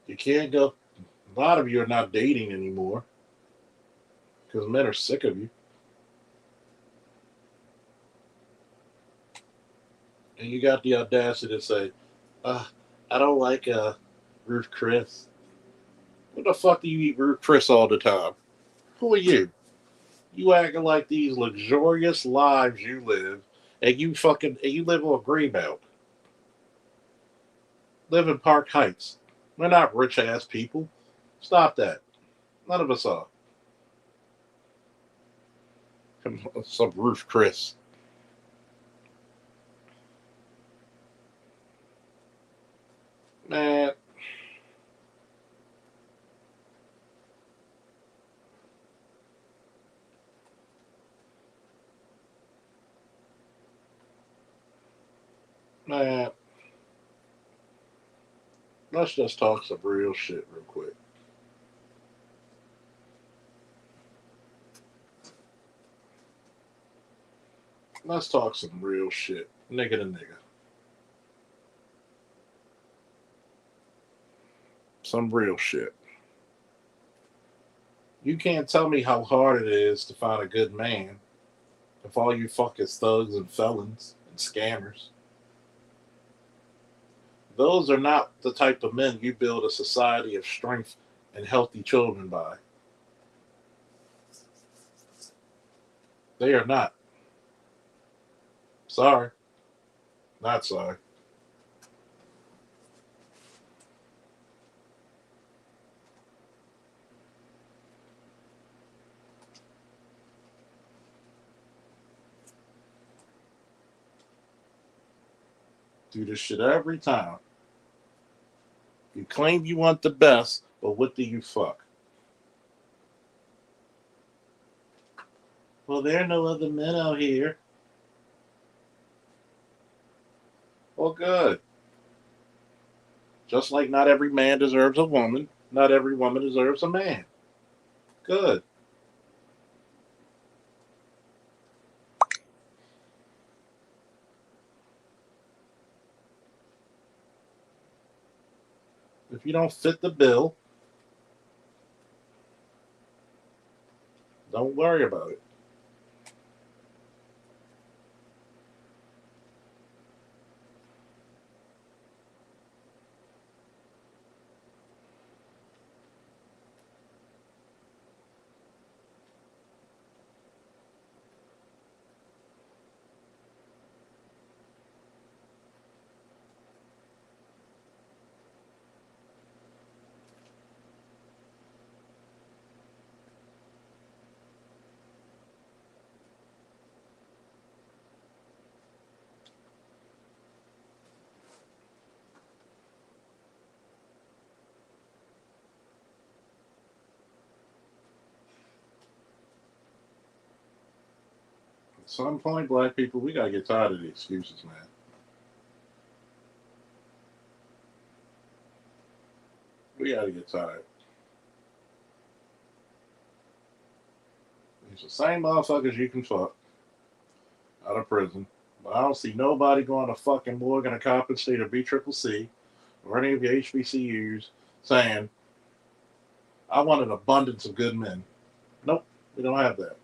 You can't go. A lot of you are not dating anymore because men are sick of you. And you got the audacity to say, I don't like Ruth Chris. What the fuck do you eat Ruth Chris all the time? Who are you? You acting like these luxurious lives you live, and you live on Greenbelt, live in Park Heights. We're not rich ass people. Stop that. None of us are. Some Ruth Chris. Man, man, let's just talk some real shit real quick. Let's talk some real shit. Nigga to nigga. Some real shit. You can't tell me how hard it is to find a good man if all you fuck is thugs and felons and scammers. Those are not the type of men you build a society of strength and healthy children by. They are not. Sorry. Not sorry. Do this shit every time. You claim you want the best, but what do you fuck? Well, there are no other men out here. Well, good. Just like not every man deserves a woman, not every woman deserves a man. Good. If you don't fit the bill, don't worry about it. At some point, black people, we gotta get tired of the excuses, man. We gotta get tired. It's the same motherfuckers you can fuck out of prison. But I don't see nobody going to fucking Morgan or Coppin State or BCCC or any of your HBCUs saying, I want an abundance of good men. Nope, we don't have that.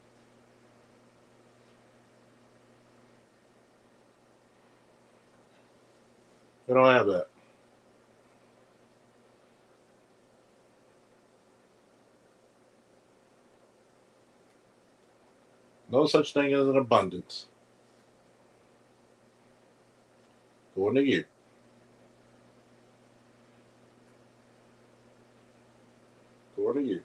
We don't have that. No such thing as an abundance. According to you. According to you.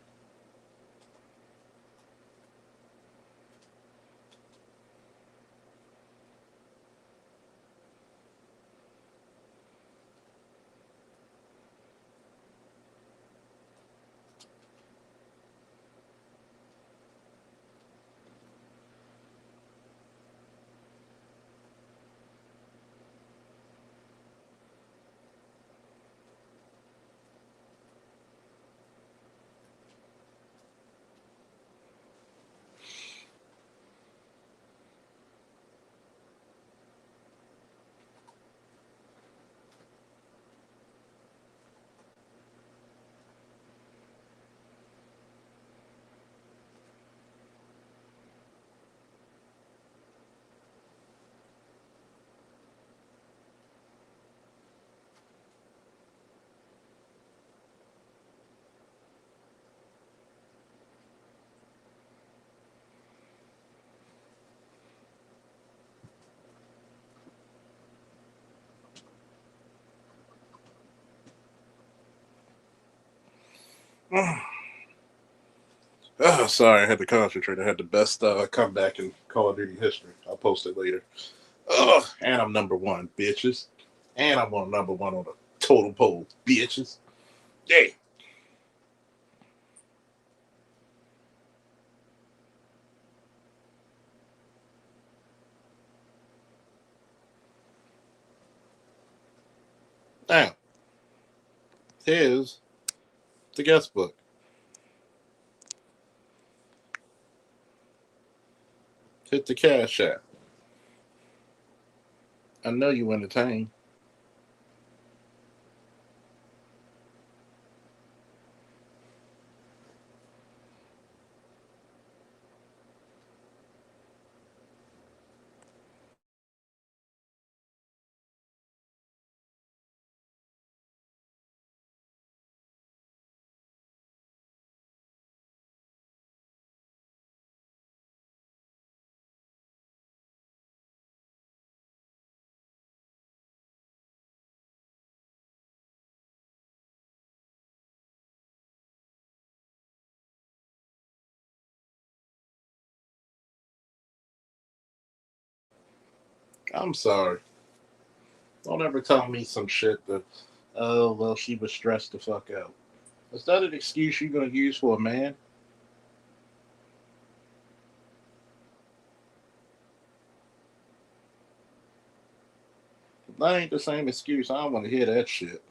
Oh, sorry, I had to concentrate. I had the best comeback in Call of Duty history. I'll post it later. Oh, and I'm number one, bitches. And I'm on number one on the total poll, bitches. Yeah. Now, here's the guest book. Hit the cash app. I know you entertain. I'm sorry. Don't ever tell me some shit that, oh, well, she was stressed the fuck out. Is that an excuse you're going to use for a man? That ain't the same excuse. I don't want to hear that shit.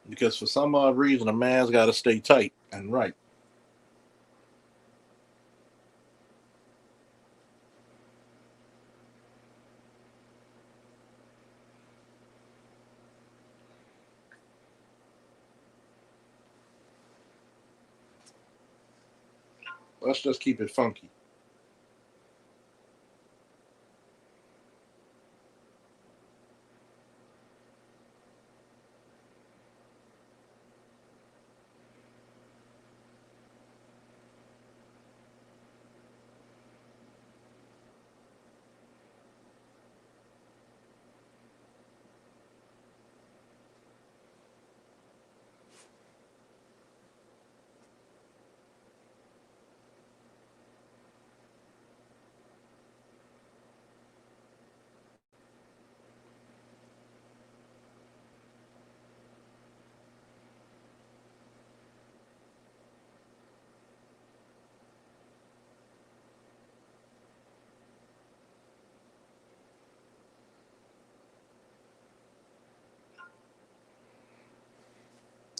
Because for some odd reason, a man's got to stay tight and right. Let's just keep it funky.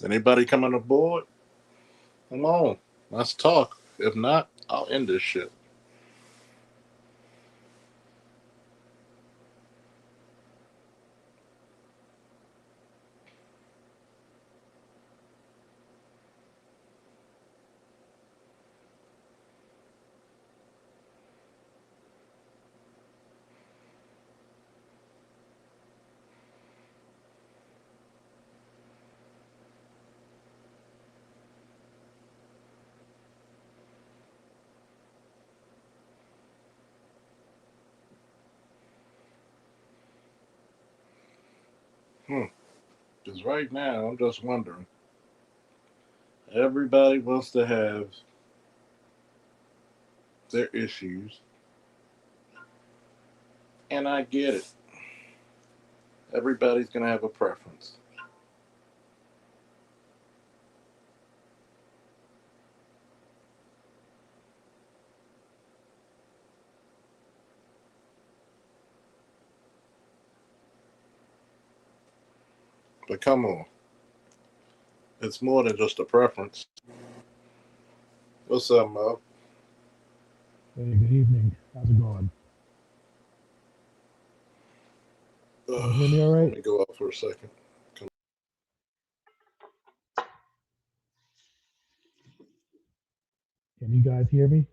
Anybody coming aboard? Come on. Let's talk. If not, I'll end this shit. Because right now, I'm just wondering. Everybody wants to have their issues, and I get it. Everybody's going to have a preference. But come on. It's more than just a preference. What's up, Mo? Hey, good evening. How's it going? Can you hear me all Let right? me go out for a second. Can you guys hear me?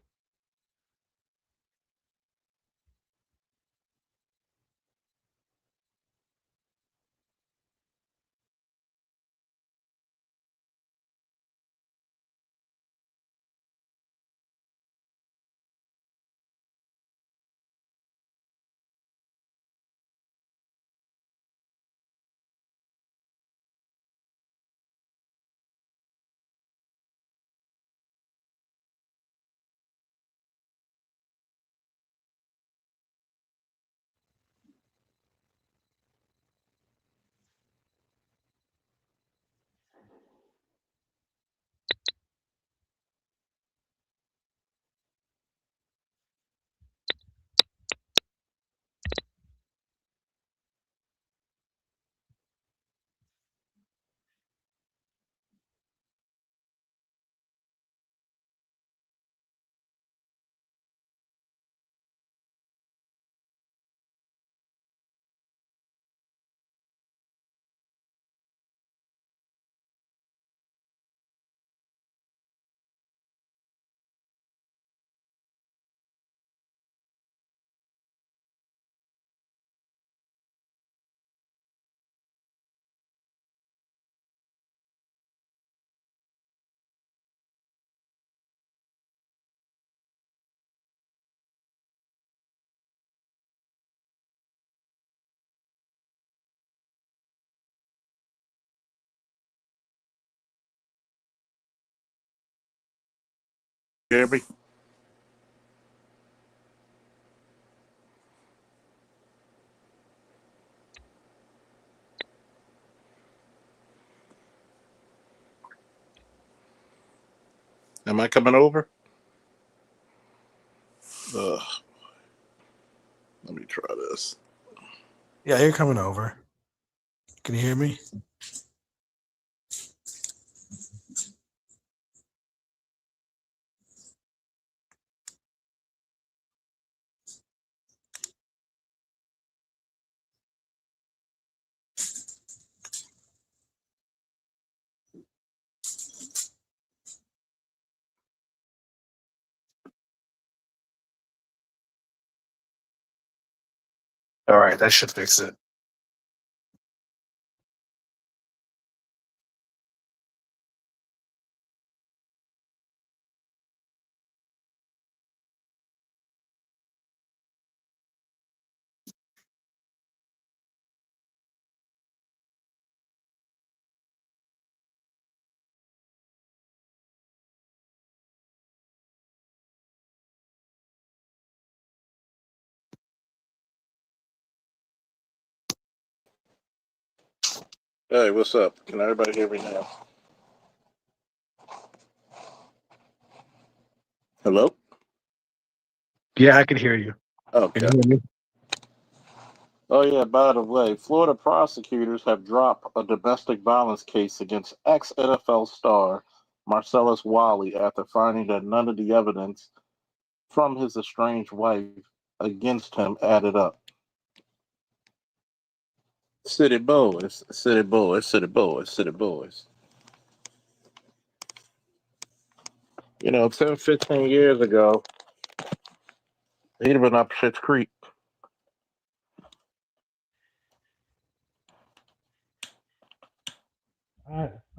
Hear me? Am I coming over? Ugh, let me try this. Yeah, you're coming over. Can you hear me? All right, that should fix it. Hey, what's up? Can everybody hear me now? Hello? Yeah, I can hear you. Can Okay. you hear me? Oh, yeah, by the way, Florida prosecutors have dropped a domestic violence case against ex NFL star Marcellus Wiley after finding that none of the evidence from his estranged wife against him added up. City boys, city boys, city boys, city boys. 10, 15 years ago, he'd have been up Shit's Creek.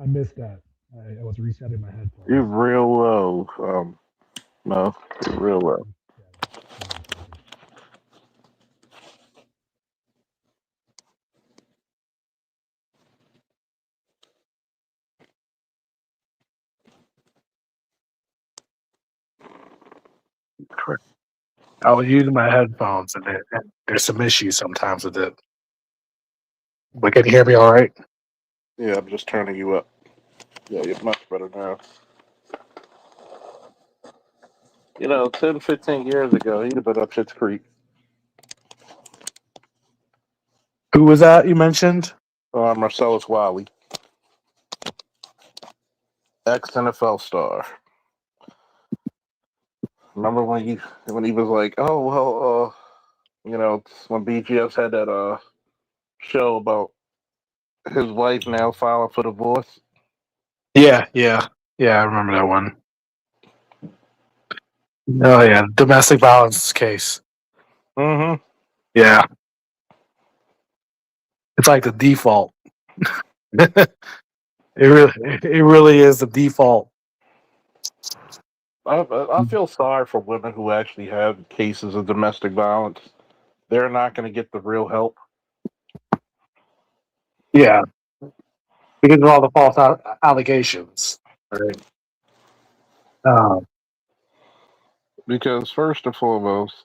I missed that. I was resetting my You're headphones. real low. No, you're real low. Yeah, give me a second. Correct. I was using my headphones, and there's some issues sometimes with it. But can you hear me all right? Yeah, I'm just turning you up. Yeah, you're much better now. 10, 15 years ago, he'd have been up Shit's Creek. Who was that you mentioned? Marcellus Wiley, ex NFL star. Remember when he was like, oh well, when BGS had that show about his wife now filing for divorce. Yeah, I remember that one. Oh yeah, domestic violence case. Mm-hmm. Yeah, it's like the default. It really is the default. I feel sorry for women who actually have cases of domestic violence. They're not going to get the real help Yeah, because of all the false allegations. Right. Um, because first and foremost,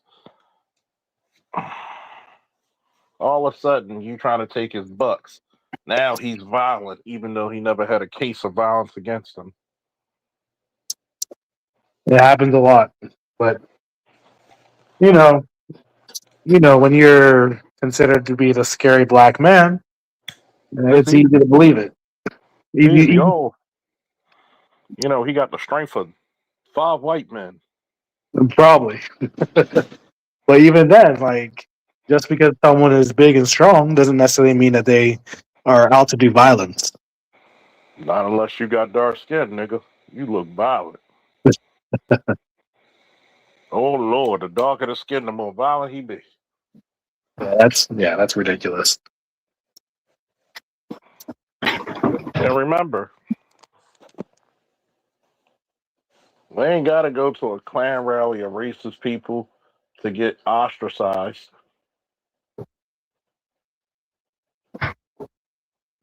all of a sudden you trying to take his bucks. Now he's violent, even though he never had a case of violence against him. it happens a lot, but you know, when you're considered to be the scary black man, It's it's easy to believe it. Easy, easy. easy, Oh, he got the strength of 5 white men. probably. But even then, like, just because someone is big and strong doesn't necessarily mean that they are out to do violence. Not unless you got dark skin, nigga. You look violent. Oh Lord, the darker the skin, the more violent he be. That's ridiculous. And remember, we ain't gotta go to a Klan rally of racist people to get ostracized.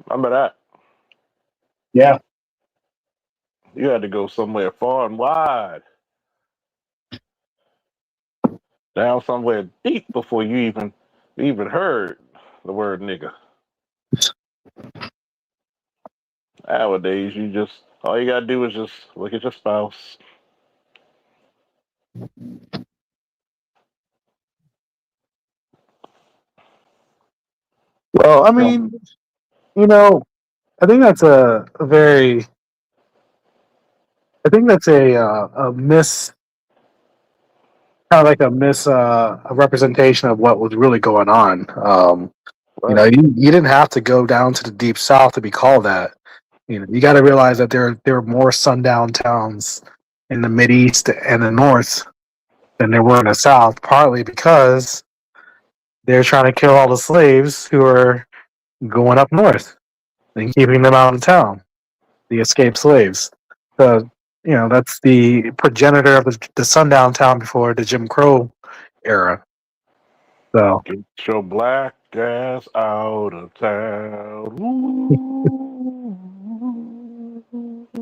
Remember that. Yeah, You had to go somewhere far and wide down somewhere deep before you even heard the word nigga. Nowadays, you just all you gotta do is just look at your spouse. Well, I No. mean, you know, I think that's a very, I think that's a miss, kind of like a miss, a representation of what was really going on. Right. You didn't have to go down to the deep south to be called that. You got to realize that there are more sundown towns in the mid east and the north than there were in the south, partly because they're trying to kill all the slaves who are going up north and keeping them out of town, the escaped slaves. So, that's the progenitor of the sundown town before the Jim Crow era. So, Get your black ass out of town.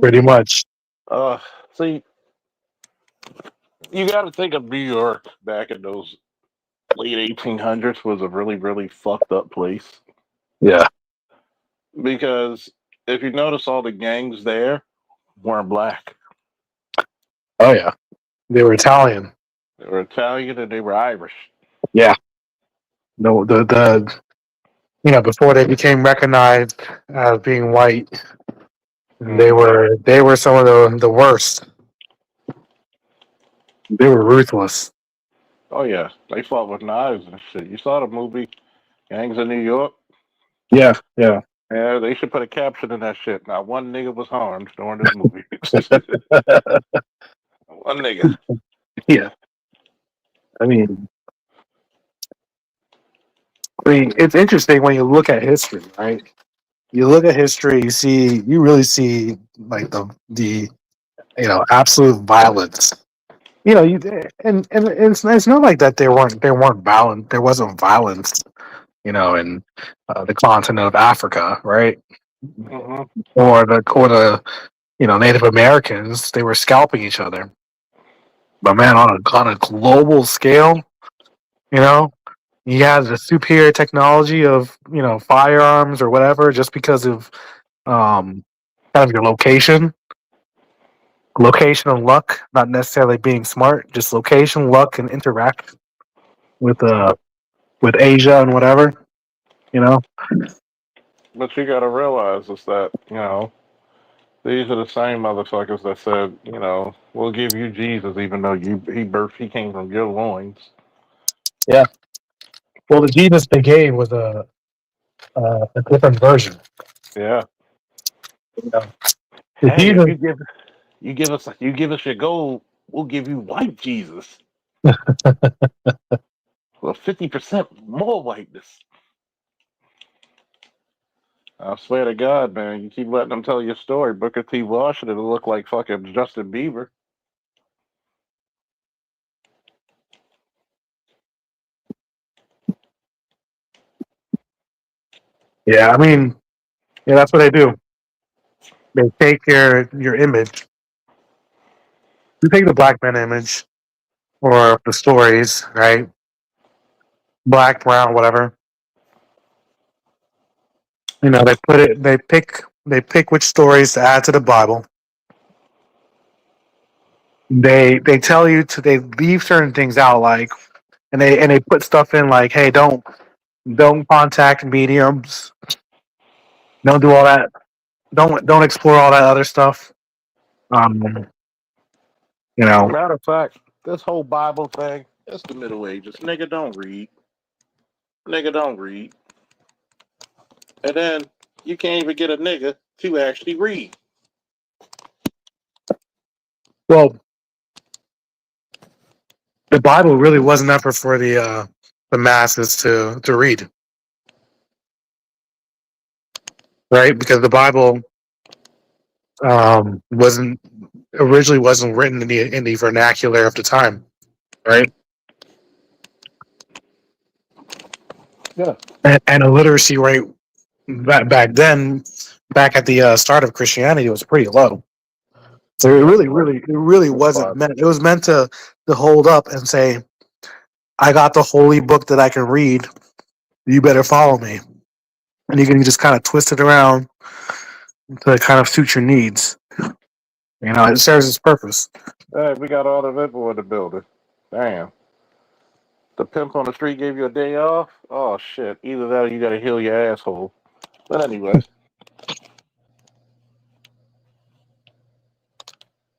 pretty Ooh. much. Uh, see, you got to think of New York back in those late 1800s was a really, really fucked up place Yeah. because if you notice, all the gangs there weren't black. Oh, yeah. They were Italian. They were Italian and they were Irish. Yeah. No, before they became recognized as being white, Hmm. they were some of the worst. They were ruthless. Oh yeah, they fought with knives and shit. You saw the movie Gangs of New York? Yeah, yeah. Yeah, they should put a caption in that shit. Not one nigga was harmed during this movie. One nigga. Yeah. I mean, it's interesting when you look at history, right? You look at history, you really see like the absolute violence. You and it's not like that there weren't violent there wasn't violence, in the continent of Africa, right? Hmm. Or the Native Americans, they were scalping each other. But man, on a global scale, you know, you have the superior technology of firearms or whatever, just because of um, kind of your location and luck, not necessarily being smart, just location, luck, and interact with with Asia and whatever. You know, But you gotta realize is that, these are the same motherfuckers that said, we'll give you Jesus even though he came from your loins. yeah. Well, the Jesus they gave was a different version. Yeah. You know, the Hey, if Jesus, you give us your gold, we'll give you white Jesus. Well, 50% more whiteness. I swear to God, man, you keep letting them tell your story. Booker T. Washington will look like fucking Justin Bieber. yeah. I mean, yeah, that's what they do. They take your image. You take the black man image or the stories, right? Black, brown, whatever. They put it. They pick which stories to add to the Bible. They tell you to they leave certain things out, like, and they put stuff in like, hey, don't contact mediums. Don't do all that. Don't explore all that other stuff. Um, you know. Matter of fact, this whole Bible thing, it's the Middle Ages. Nigga don't read. Nigga don't read. And then you can't even get a nigga to actually read. Well, the Bible really wasn't ever for the masses to read, right? Because the Bible wasn't written in the vernacular of the time, right? Yeah. And a literacy rate back then, back at the start of Christianity, was pretty low. So That's right. it really That's wasn't Bible. meant. It was meant to hold up and say, I got the holy book that I can read. You better follow me. And you can just kind of twist it around to kind of suit your needs. You know, it serves its purpose. Hey, we got all the people in the building. Damn. The pimp on the street gave you a day off? Oh, shit. Either that or you gotta heal your asshole. But anyway.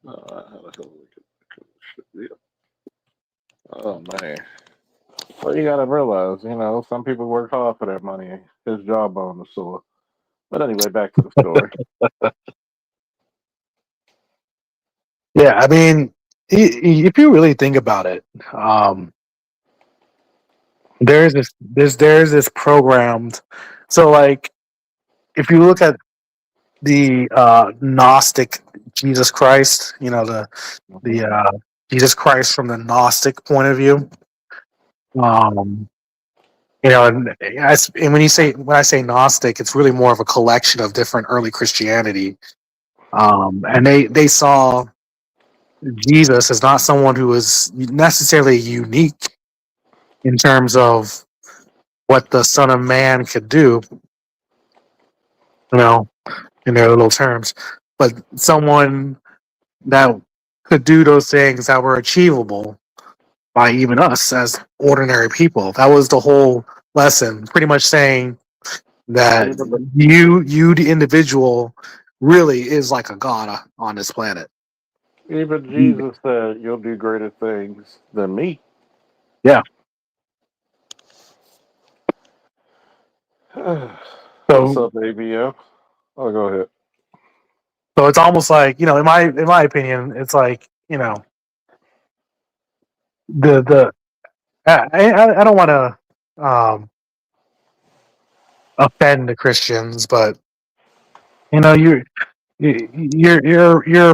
How the hell we could- Oh, man. Well, you gotta realize, some people work hard for that money. His jawbone is sore. But anyway, back to the story. Yeah, I mean, if you really think about it, um, there's this programmed. So, like, if you look at the Gnostic Jesus Christ, the Jesus Christ from the Gnostic point of view, um, and when I say Gnostic, it's really more of a collection of different early Christianity, and they saw Jesus as not someone who was necessarily unique in terms of what the Son of Man could do, you know, in their little terms, but someone that could do those things that were achievable by even us as ordinary people. That was the whole lesson, pretty much saying that Even, you the individual, really is like a god on this planet. even Jesus said, "You'll do greater things than me." Yeah. What's So up, ABM? Oh, go ahead. so it's almost like, in my opinion, it's like, the I don't want to offend the Christians, but you're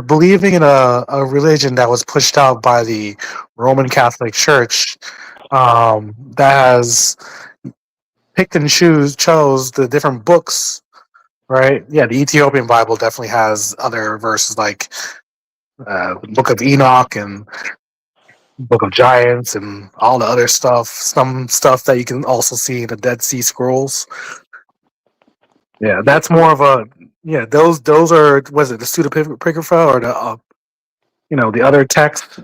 believing in a religion that was pushed out by the Roman Catholic Church, that has picked and chose the different books, right? Yeah, the Ethiopian Bible definitely has other verses like the Book of Enoch and Book of Giants and all the other stuff. Some stuff that you can also see in the Dead Sea Scrolls. Yeah, that's more of a yeah. Those are, was it the pseudepigrapha or the other texts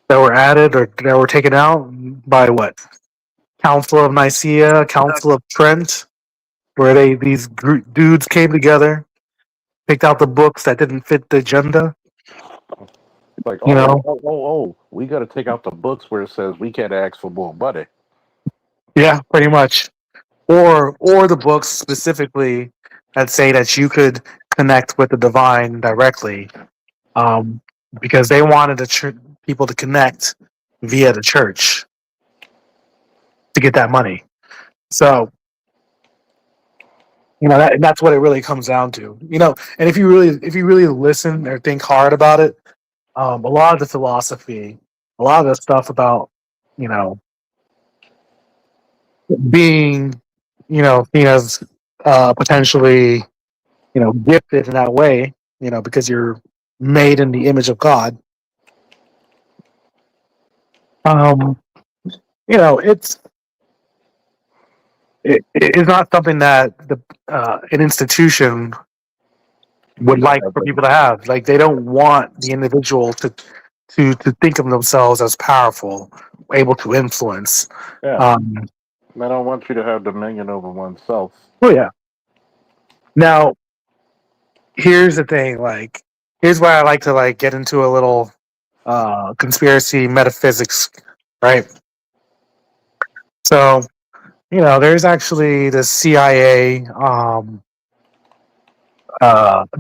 that were added or that were taken out by what, Council of Nicaea, Council of Trent, where these dudes came together, picked out the books that didn't fit the agenda. Like, You know, we got to take out the books where it says we can't ask for more money. yeah, pretty much. Or the books specifically that say that you could connect with the divine directly, um, because they wanted people to connect via the church to get that money. So that's what it really comes down to. And if you really listen or think hard about it, a lot of the philosophy, a lot of the stuff about you know being seen as potentially gifted in that way, because you're made in the image of God. Um, it's it's not something that an institution would You gotta like have for them. people to have. Like, they don't want the individual to think of themselves as powerful, able to influence. Yeah, Um, they don't want you to have dominion over oneself. oh yeah. Now, here's the thing. Like, here's why I like to get into a little conspiracy metaphysics, right? So, there's actually the CIA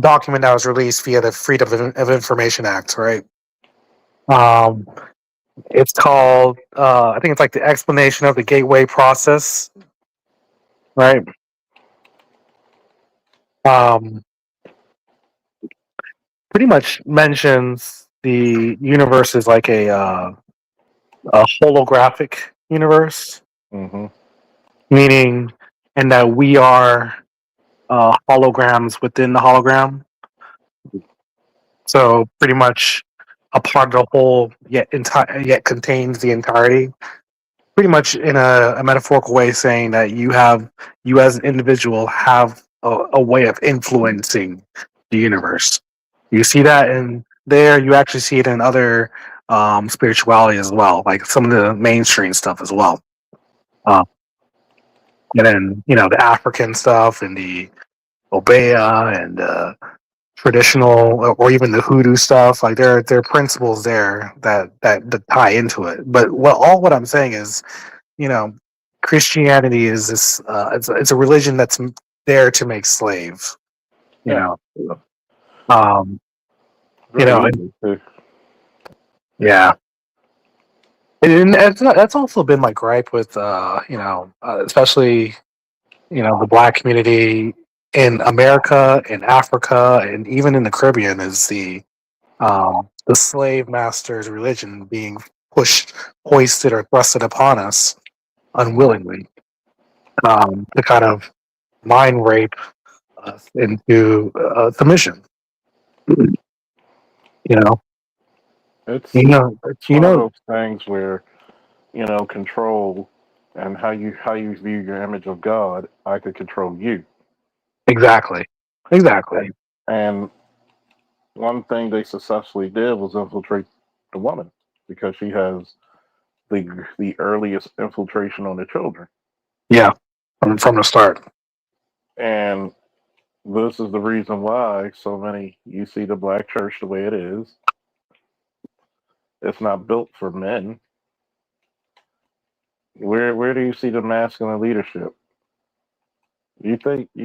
document that was released via the Freedom of Information Act, right? Um, it's called, I think it's like the explanation of the gateway process, right? Um, Pretty much mentions the universe is like a holographic universe, Mm-hmm. meaning, and that we are holograms within the hologram. So pretty much a part of the whole, yet contains the entirety. pretty much in a metaphorical way saying that you as an individual have a way of influencing the universe. You see that in there. You actually see it in other spirituality as well, like some of the mainstream stuff as well. Um, and then the African stuff and the Obeah and traditional or even the hoodoo stuff. Like there are principles there that tie into it. But what I'm saying is, you know, Christianity is this. It's a religion that's there to make slaves. You Yeah, know, um, very and easy. To, yeah, and that's also been my gripe with especially the black community in America, in Africa, and even in the Caribbean is the slave master's religion being pushed, hoisted, or thrusted upon us unwillingly to kind of mind rape us into submission. You know, it's you know, it's you one of know those things where control and how you view your image of God. I could control you, exactly, exactly. and one thing they successfully did was infiltrate the woman because she has the earliest infiltration on the children. Yeah, from the start. And this is the reason why so many you see the black church the way it is. It's not built for men. Where do you see the masculine leadership? You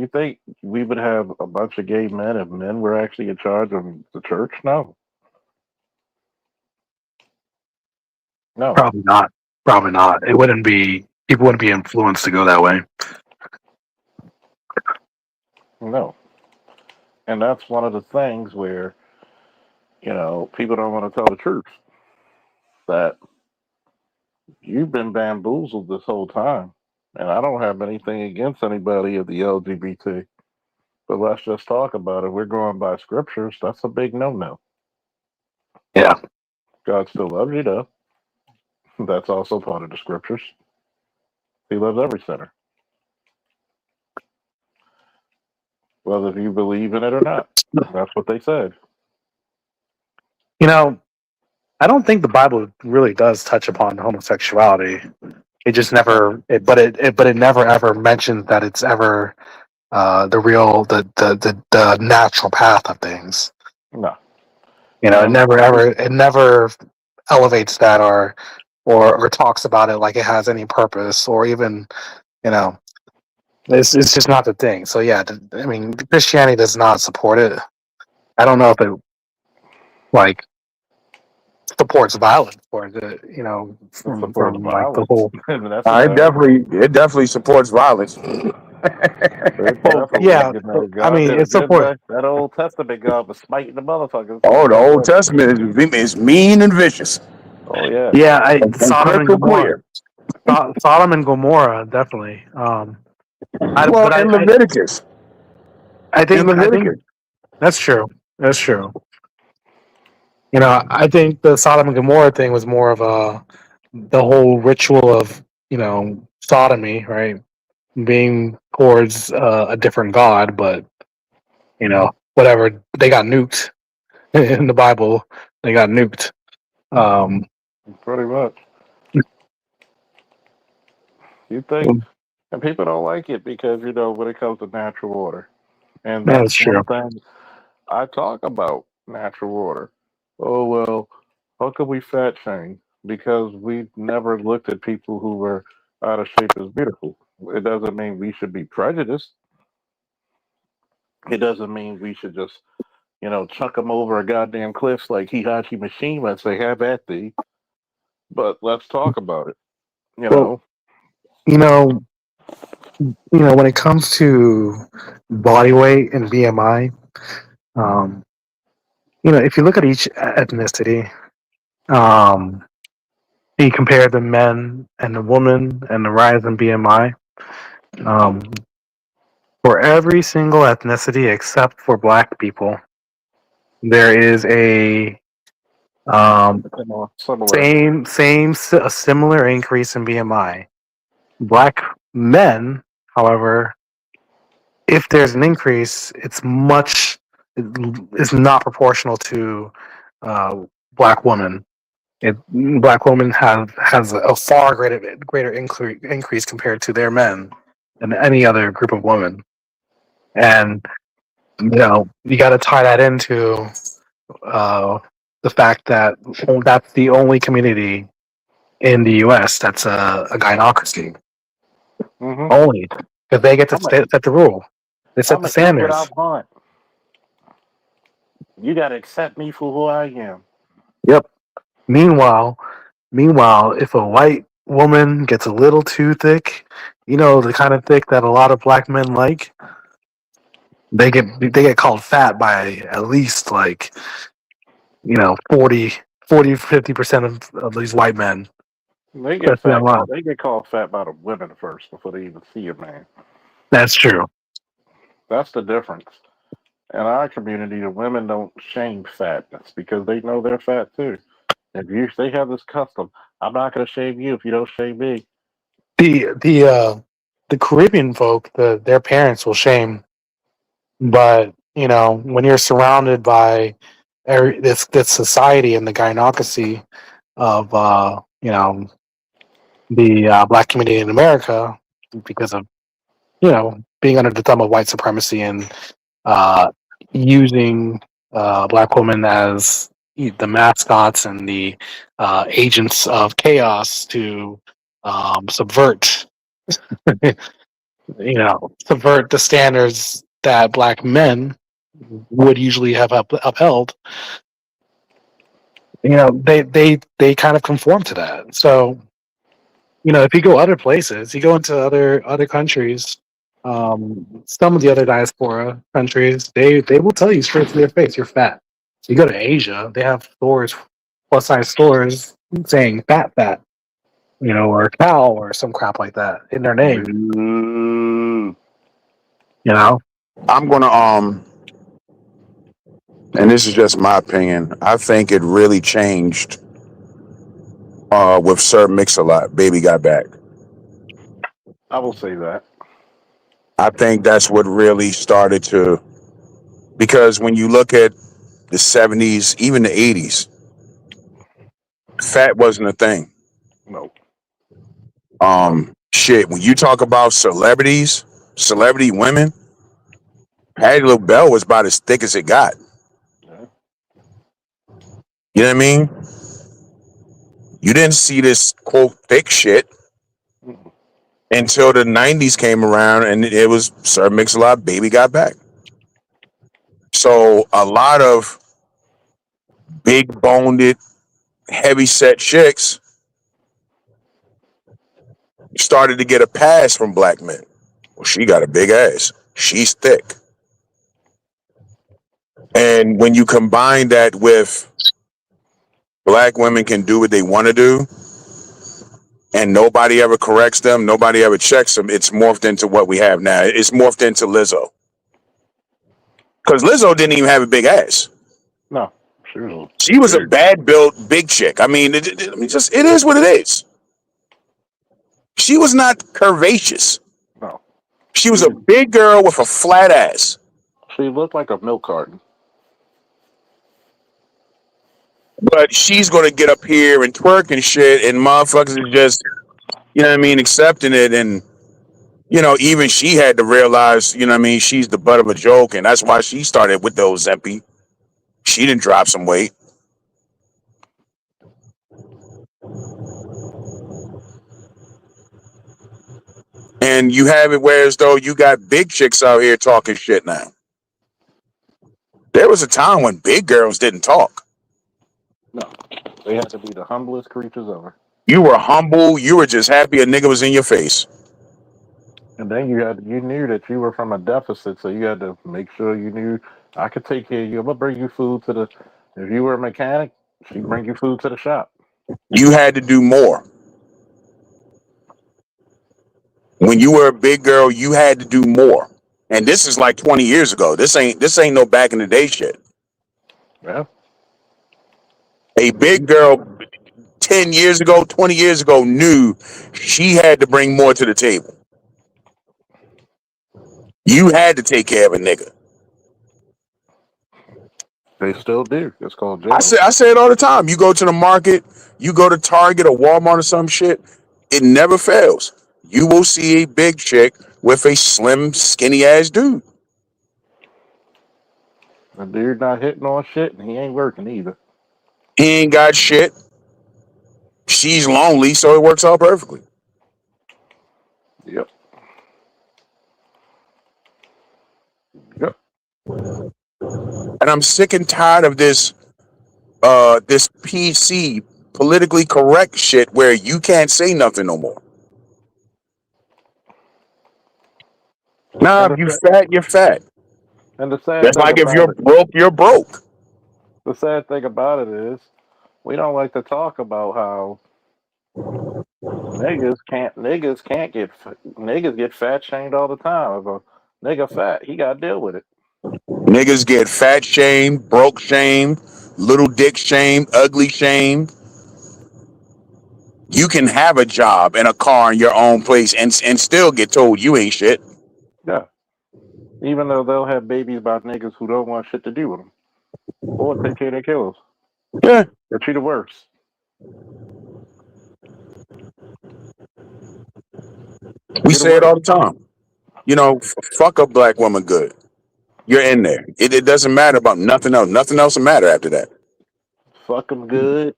think we would have a bunch of gay men if men were actually in charge of the church? No. No. Probably not. Probably not. It wouldn't be. People wouldn't be influenced to go that way. No. And that's one of the things where, people don't want to tell the truth. That you've been bamboozled this whole time. And I don't have anything against anybody of the LGBT. But let's just talk about it. We're going by scriptures. That's a big no no. Yeah. God still loves you, though. That's also part of the scriptures. He loves every sinner, whether you believe in it or not. That's what they said. You know, I don't think the Bible really does touch upon homosexuality. It just No, never. But it never ever mentions that it's ever the real the natural path of things. no. It And never ever it never elevates that or talks about it like it has any purpose or even you know it's just not the thing. So yeah, I mean Christianity does not support it. I don't know if it like supports violence or the it supports from like the violence. whole. And that's It sad. definitely supports violence. It Well, definitely, yeah, I God mean did a it good support. way. That Old Testament God was smiting the motherfuckers. Oh, the Tell you Old what. Testament is mean and vicious Oh, yeah. Yeah, and Sodom and crystal Gomorrah. clear. Sodom and Gomorrah, definitely. I Well, but in Leviticus, I think that's true. That's true. I think the Sodom and Gomorrah thing was more of the whole ritual of sodomy, right? Being towards a different god, but whatever. They got nuked in the Bible. They got nuked. Um, Pretty much. You think, and people don't like it because, when it comes to natural order. And yeah, that's that's one true. thing I talk about natural order. Oh, well, how can we fat shame? Because we never looked at people who were out of shape as beautiful. It doesn't mean we should be prejudiced. It doesn't mean we should just, chuck them over a goddamn cliff like Hihachi Mishima and say, have at thee. But let's talk about it. You Well, know, you know, when it comes to body weight and BMI, um, if you look at each ethnicity, um, you compare the men and the women and the rise in BMI. Um, for every single ethnicity except for black people, there is Um, Similar. a similar increase in BMI. Black men, however, if there's an increase, it's not proportional to uh, black women. Black women has a far greater increase compared to their men than any other group of women, and you got to tie that into the fact that that's the only community in the U.S. that's a gynocracy Mm-hmm. only because they get to I'm set the rule. They set the gonna eat what I standards. want. You gotta accept me for who I am. Yep. Meanwhile, if a white woman gets a little too thick, the kind of thick that a lot of black men like, they get called fat by at least like 50% of these white men, They get especially fat online. called. They get called fat by the women first before they even see a man. That's true. That's the difference. In our community, the women don't shame fatness because they know they're fat too. They have this custom, I'm not gonna shame you if you don't shame me. The Caribbean folk, their parents will shame, but when you're surrounded by this society and the gynocracy of the black community in America because of being under the thumb of white supremacy and uh, using black women as the mascots and the agents of chaos to subvert subvert the standards that black men would usually have upheld. They kind of conform to that. So if you go other places, you go into other countries, some of the other diaspora countries, they will tell you straight to their face, you're fat. So you go to Asia, they have stores, plus size stores saying fat, or cow or some crap like that in their name. Boo. You know, I'm gonna and this is just my opinion. I think it really changed with Sir Mix-a-Lot. Baby got back. I will say that. I think that's what really started to, because when you look at the 70s, even the 80s, fat wasn't a thing. No. Shit, when you talk about celebrities, celebrity women, Patty LaBelle was about as thick as it got. Yeah. You know what I mean? You didn't see this quote thick shit Mm-mm. until the 90s came around, and it was Sir Mix-a-Lot, Baby got back. So a lot of big boned, heavy set chicks started to get a pass from black men. Well, she got a big ass. She's thick. And when you combine that with black women can do what they want to do and nobody ever corrects them, nobody ever checks them, it's morphed into what we have now. It's morphed into Lizzo. Because Lizzo didn't even have a big ass. No. She was She was a big. bad built big chick. I mean, it is what it is. She was not curvaceous. No. She was She a big girl with a flat ass. she looked like a milk carton. But she's gonna get up here and twerk and shit, and motherfuckers is just, accepting it. And even she had to realize, she's the butt of a joke, and that's why she started with the Ozempic. She didn't drop some weight. And you have it where as though you got big chicks out here talking shit now. There was a time when big girls didn't talk. No. They had to be the humblest creatures ever. You were humble. You were just happy a nigga was in your face. And then you knew that you were from a deficit, so you had to make sure you knew I could take care of you. I'm gonna bring you food to the. If you were a mechanic, she'd bring you food to the shop. You had to do more. When you were a big girl, you had to do more. And this is like 20 years ago. This ain't no back in the day shit. Yeah. A big girl 10 years ago, 20 years ago knew she had to bring more to the table. You had to take care of a nigga. They still do. It's called I jail. say it all the time. You go to the market, you go to Target or Walmart or some shit, it never fails. You will see a big chick with a slim, skinny ass dude. The dude not hitting on shit, and he ain't working either. He ain't got shit. She's lonely, so it works out perfectly. Yep. Yep. And I'm sick and tired of this PC politically correct shit where you can't say nothing no more. Nah, And if you the fat, you're fat. and the sad That's thing like if about you're it, broke, you're broke. the sad thing about it is, we don't like to talk about how niggas get fat shamed all the time. If a nigga fat, he got to deal with it. Niggas get fat shamed, broke shamed, little dick shamed, ugly shamed. You can have a job and a car in your own place and still get told you ain't shit. Yeah. Even though they'll have babies by niggas who don't want shit to do with them or take care of their kills. Yeah, They're treated worse. we Treated say it worse. all the time. You know, fuck a black woman good. You're in there. It doesn't matter about nothing else. Nothing else will matter after that. Fuck them good.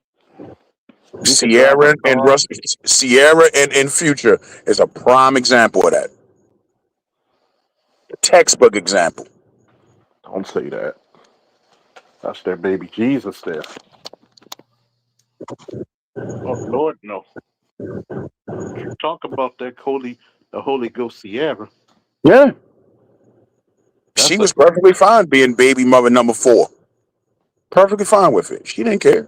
You can drive a Sierra and car. Future is a prime example of that. Textbook example. Don't say that. That's their baby Jesus there. Oh Lord, no. You talk about the Holy Ghost Sierra. Yeah. She That's a was perfectly fine being baby mother number 4. Perfectly fine with it. She didn't care.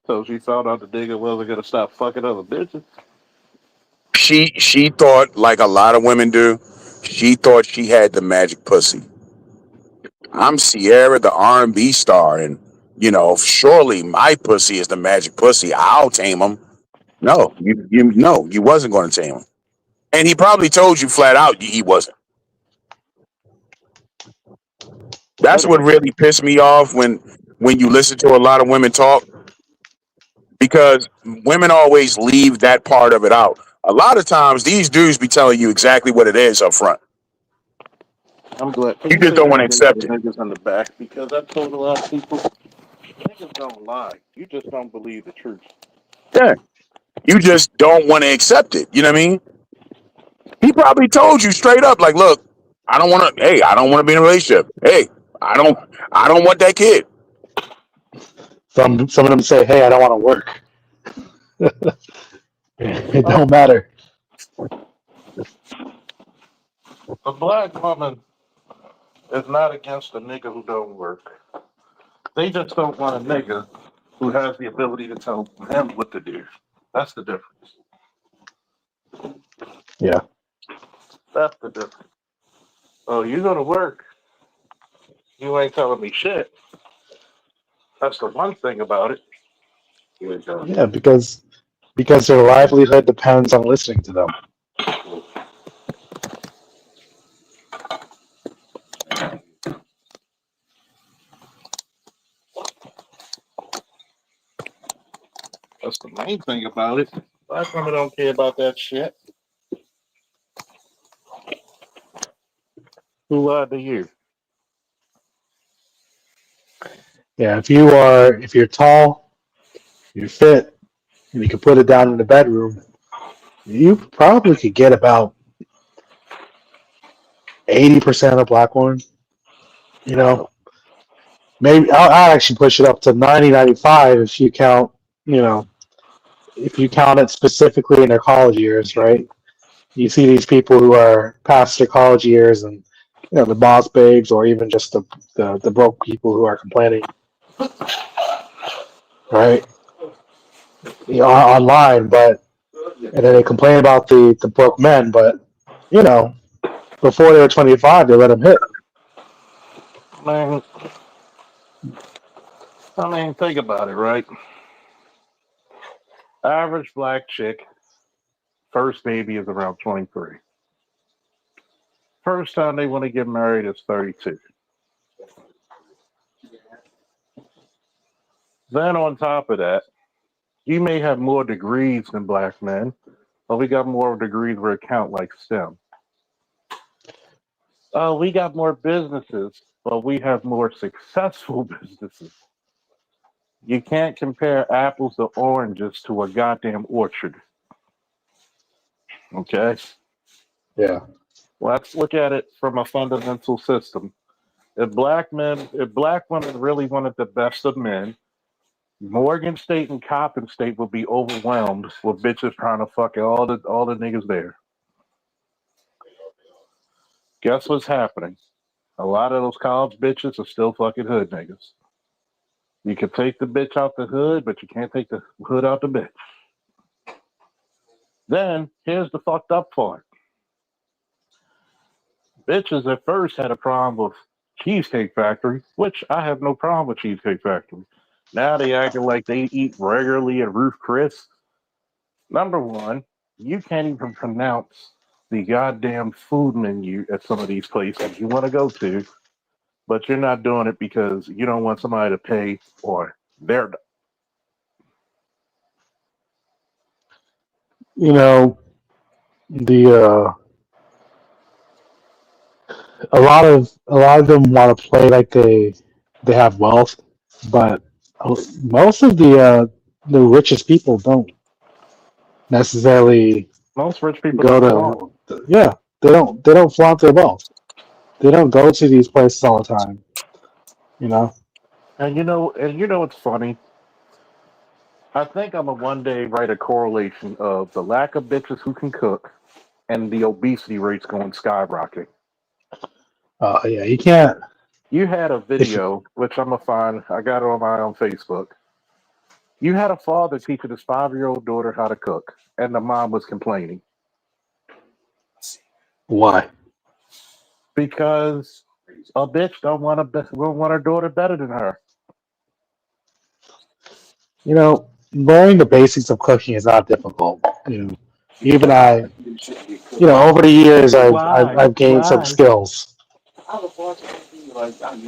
so she found out the nigga wasn't gonna stop fucking other bitches. She thought, like a lot of women do, she thought she had the magic pussy. I'm Sierra, the R&B star, and surely my pussy is the magic pussy. I'll tame him. No, you wasn't going to tame him, and he probably told you flat out he wasn't. That's what Literally. really pissed me off when you listen to a lot of women talk, because women always leave that part of it out. A lot of times, these dudes be telling you exactly what it is up front. I'm glad. Can You you just say don't that want to again for the accept it. niggas in the back? Because I told a lot of people, niggas don't lie. You just don't believe the truth. Yeah, you just don't want to accept it. You know what I mean? He probably told you straight up, like, look, I don't want to. Hey, I don't want to be in a relationship. Hey, I don't. I don't want that kid. Some of them say, "Hey, I don't want to work." It Uh, don't matter. a black woman is not against a nigga who don't work. They just don't want a nigga who has the ability to tell them what to do. That's the difference. Yeah. That's the difference. Oh, you go to work. You ain't telling me shit. That's the one thing about it. You ain't telling me. Yeah, because their livelihood depends on listening to them. That's the main thing about it. Black women don't care about that shit. Who lied to you? Yeah, if you're tall, you're fit, and you can put it down in the bedroom, you probably could get about 80% of black women. You know, maybe I'll actually push it up to 90, 95 if you count. You know, if you count it specifically in their college years, right? You see these people who are past their college years, and the boss babes, or even just the broke people who are complaining, right? Online, but and then they complain about the broke men, but you know, before they were 25, they let them hit. Man, I mean, think about it, right? Average black chick, first baby is around 23. First time they want to get married is 32. Then on top of that, you may have more degrees than black men, but we got more degrees where it count like STEM. We got more businesses, but we have more successful businesses. You can't compare apples to oranges to a goddamn orchard. Okay? Yeah. Let's look at it from a fundamental system. If black women really wanted the best of men, Morgan State and Coppin State would be overwhelmed with bitches trying to fuck all the niggas there. Guess what's happening? A lot of those college bitches are still fucking hood niggas. You can take the bitch out the hood, but you can't take the hood out the bitch. Then here's the fucked up part. Bitches at first had a problem with Cheesecake Factory, which I have no problem with Cheesecake Factory. Now they acting like they eat regularly at Ruth Chris. Number one, you can't even pronounce the goddamn food menu at some of these places you want to go to, but you're not doing it because you don't want somebody to pay for their. You know, the a lot of them want to play like they have wealth, but most of the richest people don't necessarily Most rich people go don't flaunt. to. Yeah, they don't flaunt their wealth. They don't go to these places all the time. You know. And you know what's funny? I think I'm gonna one day write a correlation of the lack of bitches who can cook and the obesity rates going skyrocketing. Yeah, you can't. You had a If video, which I'm gonna find. I got it on my own Facebook. You had a father teaching his 5-year-old daughter how to cook, and the mom was complaining why? because a bitch don't want her daughter better than her. Learning the basics of cooking is not difficult. Even over the years, Why? I've gained some Why? skills.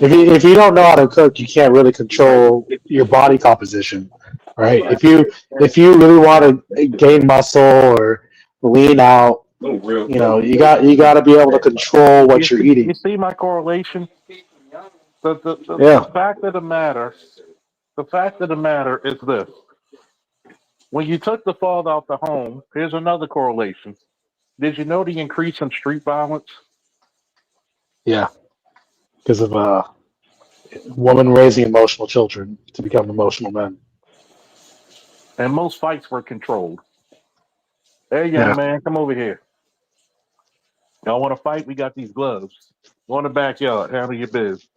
If you don't know how to cook, you can't really control your body composition, right? If you really want to gain muscle or lean out, you got to be able to control what you're You eating. see my correlation? The Yeah, fact of the matter, is this: when you took the father out the home, here's another correlation. Did you know the increase in street violence? yeah, because of women raising emotional children to become emotional men. And most fights were controlled. Hey, young Yeah. man, come over here. Y'all want to fight? We got these gloves. Go in the backyard. Handle your biz.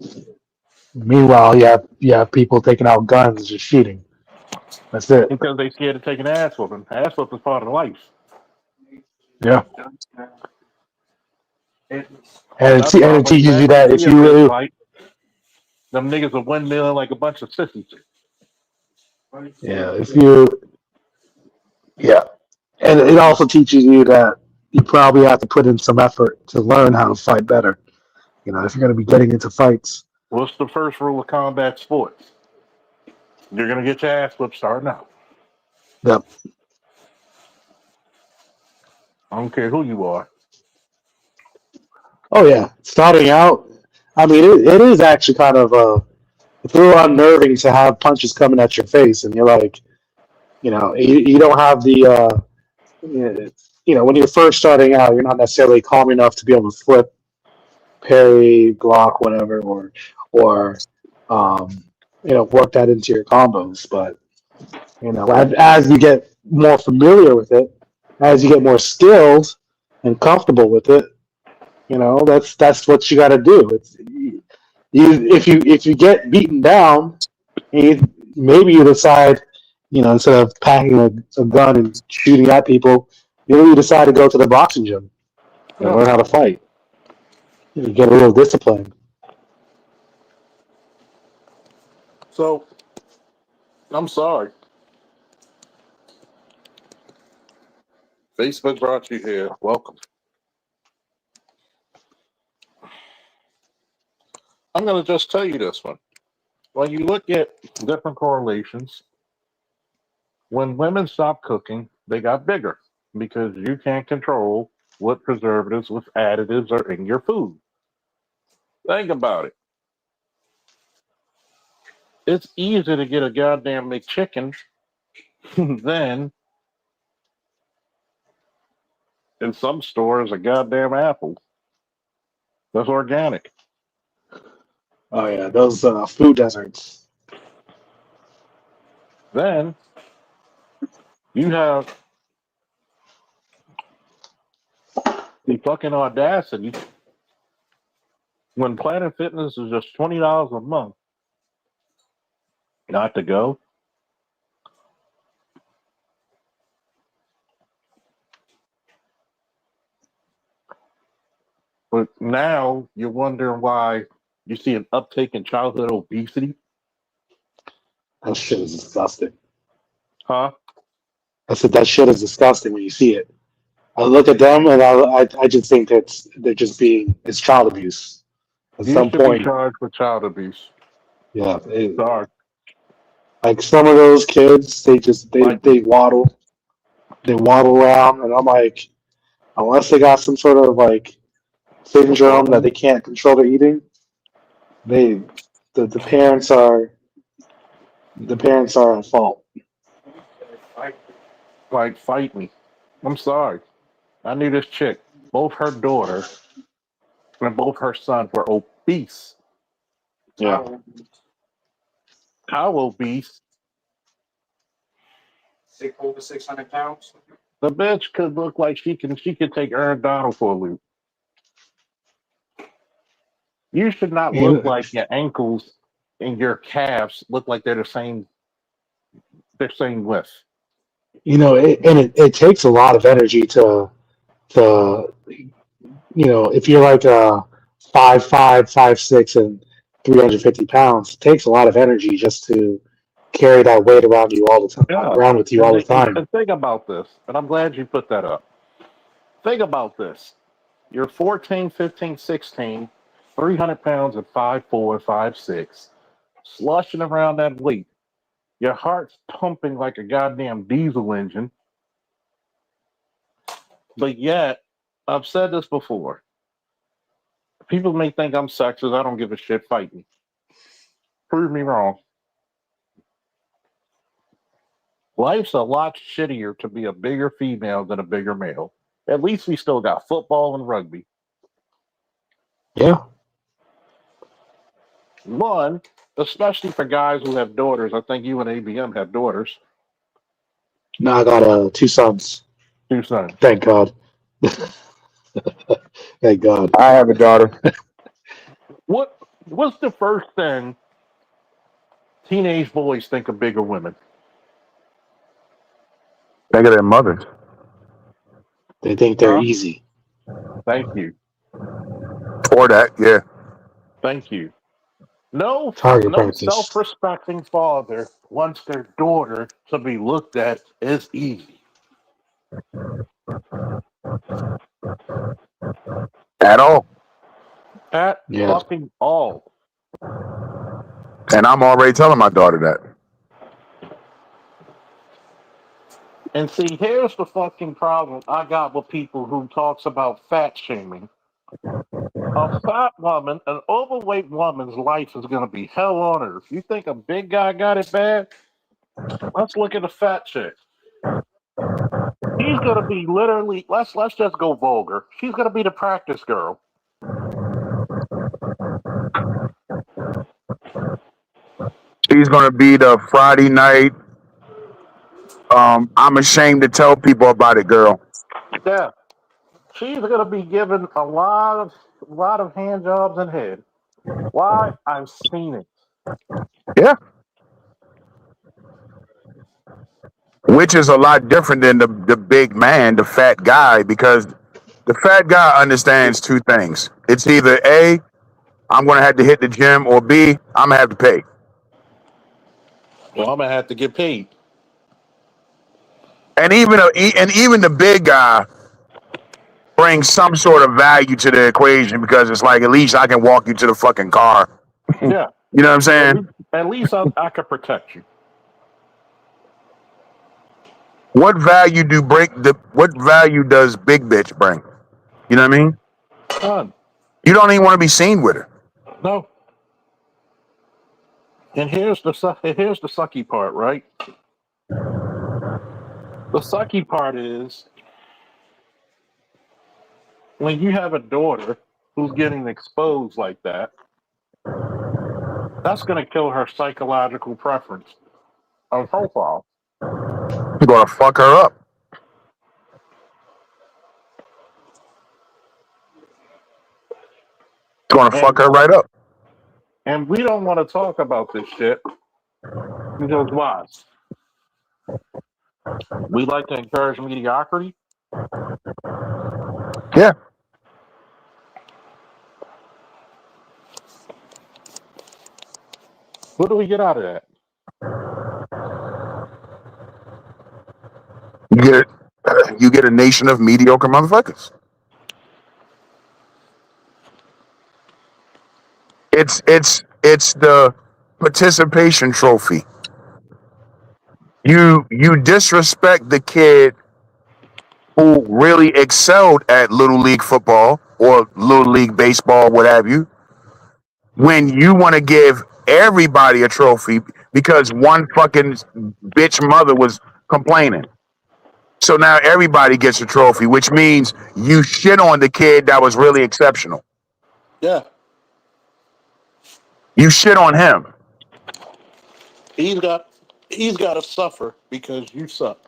Meanwhile, you have people taking out guns and just shooting. That's it. Because they scared of taking ass whooping. Ass whooping is part of life. Yeah, And and that's why it when you teaches you actually that see if a you fist really, fight, them niggas are windmilling like a bunch of sissies. yeah, if you, yeah, and it also teaches you that you probably have to put in some effort to learn how to fight better. If you're going to be getting into fights. What's the first rule of combat sports? You're going to get your ass whipped starting out. Yep. I don't care who you are. Oh yeah, starting out. I mean, it is actually kind of it's a little unnerving to have punches coming at your face, and you're like, you don't have the when you're first starting out, you're not necessarily calm enough to be able to flip, parry, block, whatever, or work that into your combos. But as you get more familiar with it, as you get more skilled and comfortable with it, that's what you got to do. It's if you get beaten down, maybe you decide, instead of packing a gun and shooting at people, maybe you decide to go to the boxing gym and Yeah. learn how to fight. You get a little discipline. So I'm sorry. Facebook brought you here. Welcome. I'm going to just tell you this one. When you look at different correlations, when women stopped cooking, they got bigger because you can't control what preservatives, what additives are in your food. Think about it. It's easier to get a goddamn McChicken than in some stores a goddamn apple that's organic. Oh yeah, those food deserts. Then you have the fucking audacity when Planet Fitness is just $20 a month not to go. But now you're wondering why you see an uptake in childhood obesity, That shit is disgusting. huh? I said that shit is disgusting when you see it. I look at them and I just think they're just being it's child abuse. At You some should be point, charged with child abuse. yeah, Sorry. like some of those kids, they just Like, they waddle around, and I'm like, unless they got some sort of like syndrome that they can't control their eating, they the parents are at fault. like, fight me. I'm sorry. I knew this chick. Both her daughter and both her sons were obese. Yeah, How obese? Over 600 pounds. The bitch could look like she could take Aaron Donald for a loop. You should not look you, like your ankles and your calves look like they're same width. you know, it takes a lot of energy to if you're like a 5'5", 5'6", and 350 pounds, it takes a lot of energy just to carry that weight around you all the time, Yeah. around with you And, all the they, and, time. and think about this, and I'm glad you put that up. Think about this. You're 14, 15, 16, 300 pounds at 5'4", 5'6", slushing around that weight. Your heart's pumping like a goddamn diesel engine. But yet, I've said this before. People may think I'm sexist. I don't give a shit. Fight me. Prove me wrong. Life's a lot shittier to be a bigger female than a bigger male. At least we still got football and rugby. Yeah. One, especially for guys who have daughters. I think you and ABM have daughters. Now I got two sons. Two sons. Thank God. Thank God. I have a daughter. What's the first thing teenage boys think of bigger women? Think of their mothers. They think they're Huh? easy. Thank you. Or that, yeah. Thank you. No, Target no practice. self-respecting father wants their daughter to be looked at as easy. At all. At Yeah. fucking all. And I'm already telling my daughter that. And see, here's the fucking problem I got with people who talks about fat shaming. A fat woman, an overweight woman's life is going to be hell on earth. You think a big guy got it bad? Let's look at a fat chick. She's going to be literally, let's just go vulgar. She's going to be the practice girl. She's gonna be the Friday night. I'm ashamed to tell people about it, girl. Yeah. She's going to be given a lot of hand jobs and head. Why? I've seen it. Yeah. Which is a lot different than the big man, the fat guy, because the fat guy understands two things. It's either A, I'm gonna have to hit the gym, or B, I'm gonna have to pay. Well, I'm gonna have to get paid. And even the big guy brings some sort of value to the equation because it's like at least I can walk you to the fucking car. Yeah. You know what I'm saying? At least I could protect you. What value does big bitch bring? You know what I mean? None. You don't even want to be seen with her. No. And here's the sucky part, right? The sucky part is when you have a daughter who's getting exposed like that, that's going to kill her psychological preference on profile. You're gonna fuck her up. It's gonna fuck And her right up. and we don't want to talk about this shit because why? We like to encourage mediocrity. Yeah. What do we get out of that? You get a nation of mediocre motherfuckers. It's the participation trophy. You disrespect the kid who really excelled at little league football or little league baseball, what have you, when you want to give everybody a trophy because one fucking bitch mother was complaining. So now everybody gets a trophy, which means you shit on the kid that was really exceptional. Yeah, You shit on him. he's got he's got to suffer because you suck.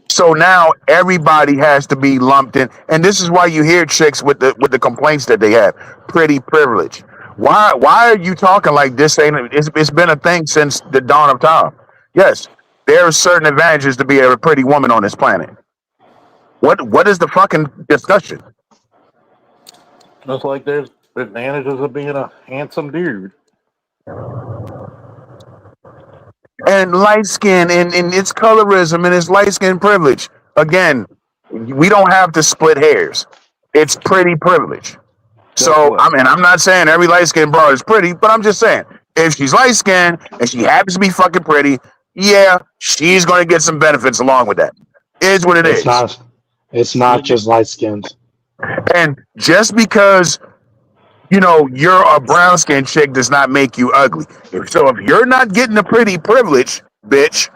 So now everybody has to be lumped in, and this is why you hear chicks with the complaints that they have. Pretty privilege. Why are you talking like this? It's been a thing since the dawn of time. Yes, there are certain advantages to be a pretty woman on this planet. What is the fucking discussion? Just like there's advantages of being a handsome dude. And light skin and its colorism and its light skin privilege. Again, we don't have to split hairs. It's pretty privilege. Guess So what? I'm not saying every light skinned broad is pretty, but I'm just saying if she's light skinned and she happens to be fucking pretty, yeah, she's gonna get some benefits along with that. It is what it It's is. not. It's not just light skins. And just because you're a brown skinned chick does not make you ugly. So if you're not getting the pretty privilege, bitch,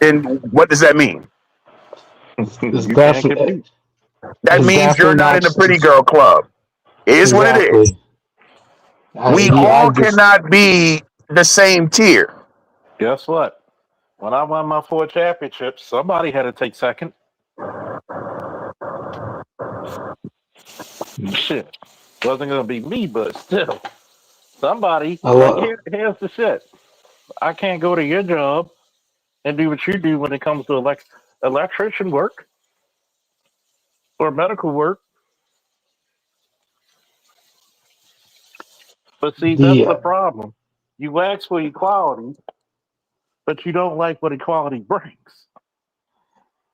then what does that mean? It's You can't definitely. compete. That It's means you're definitely not not in the just pretty girl club. It is what it is. exactly. We I all just cannot be the same tier. Guess what? When I won my 4 championships, somebody had to take second. Shit, wasn't gonna be me, but still, somebody. I Like love. here's the shit. I can't go to your job and do what you do when it comes to electrician work or medical work. But see, that's the the problem. You ask for equality, but you don't like what equality brings.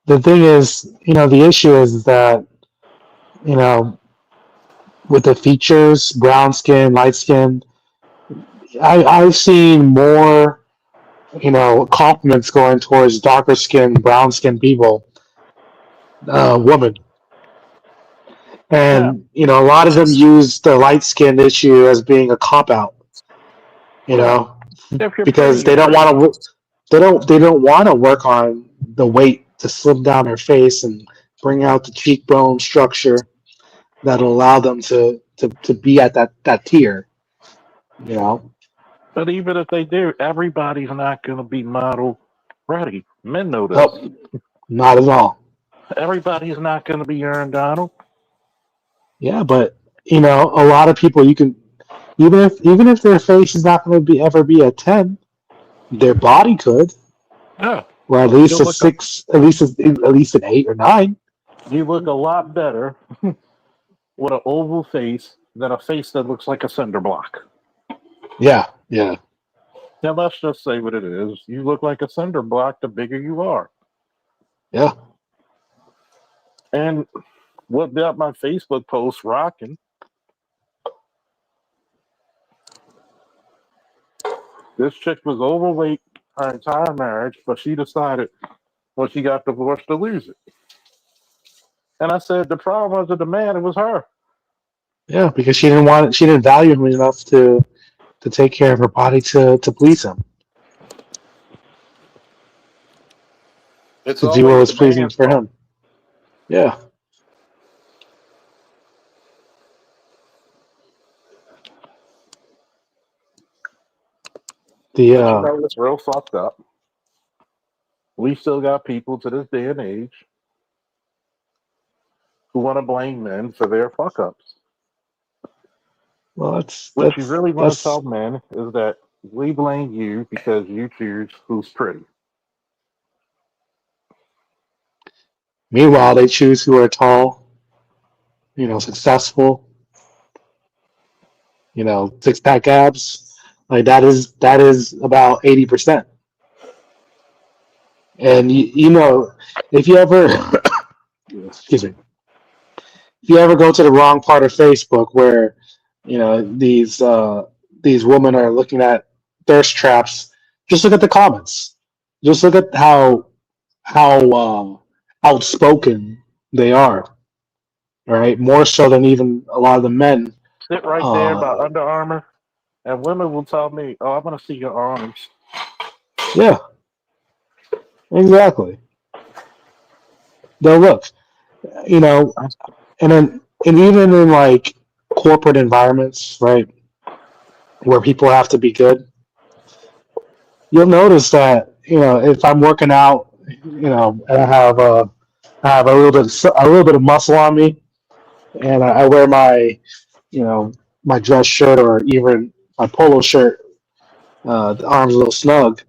the thing is, the issue is that you know with the features, brown skin, light skin, I've seen more compliments going towards darker skin, brown skin people, women. Yeah, And a lot of them use the light skin issue as being a cop out, yeah. If you're pretty, because you're they don't pretty. want to they don't want to work on the weight to slim down their face and bring out the cheekbone structure that'll allow them to be at that tier. You know, But even if they do, everybody's not going to be model ready. Men know this. nope, not at all. Everybody's not going to be Aaron Donald. Yeah, but a lot of people you can even if their face is not going to be ever be a 10, their body could, Yeah, or at you least a look a, 6, at least an 8 or 9. you look a lot better with an oval face than a face that looks like a cinder block. Yeah, yeah. Now let's just say what it is. You look like a cinder block the bigger you are. Yeah. And what got my Facebook post rocking? This chick was overweight her entire marriage, but she decided when she got divorced to lose it. And I said the problem wasn't the man, it was her. Yeah, because she didn't value him enough to take care of her body to please him, It's to do what always the was pleasing man's for fault. him. Yeah. The But you know, it's real fucked up. We still got people to this day and age who want to blame men for their fuck ups. well, What you really want to that's tell men is that we blame you because you choose who's pretty. meanwhile they choose who are tall, successful, 6 pack abs. Like that is about 80%. And if you ever excuse me, if you ever go to the wrong part of Facebook where these women are looking at thirst traps, just look at the comments. Just look at how outspoken they are, right? More so than even a lot of the men. Sit right there by Uh, Under Armour, and women will tell me, "Oh, I want to see your arms." yeah, exactly. They'll look, you know, and even in like corporate environments, right, where people have to be good, you'll notice that if I'm working out, and I have a little bit of muscle on me, and I wear my dress shirt or even my polo shirt, the arms a little snug.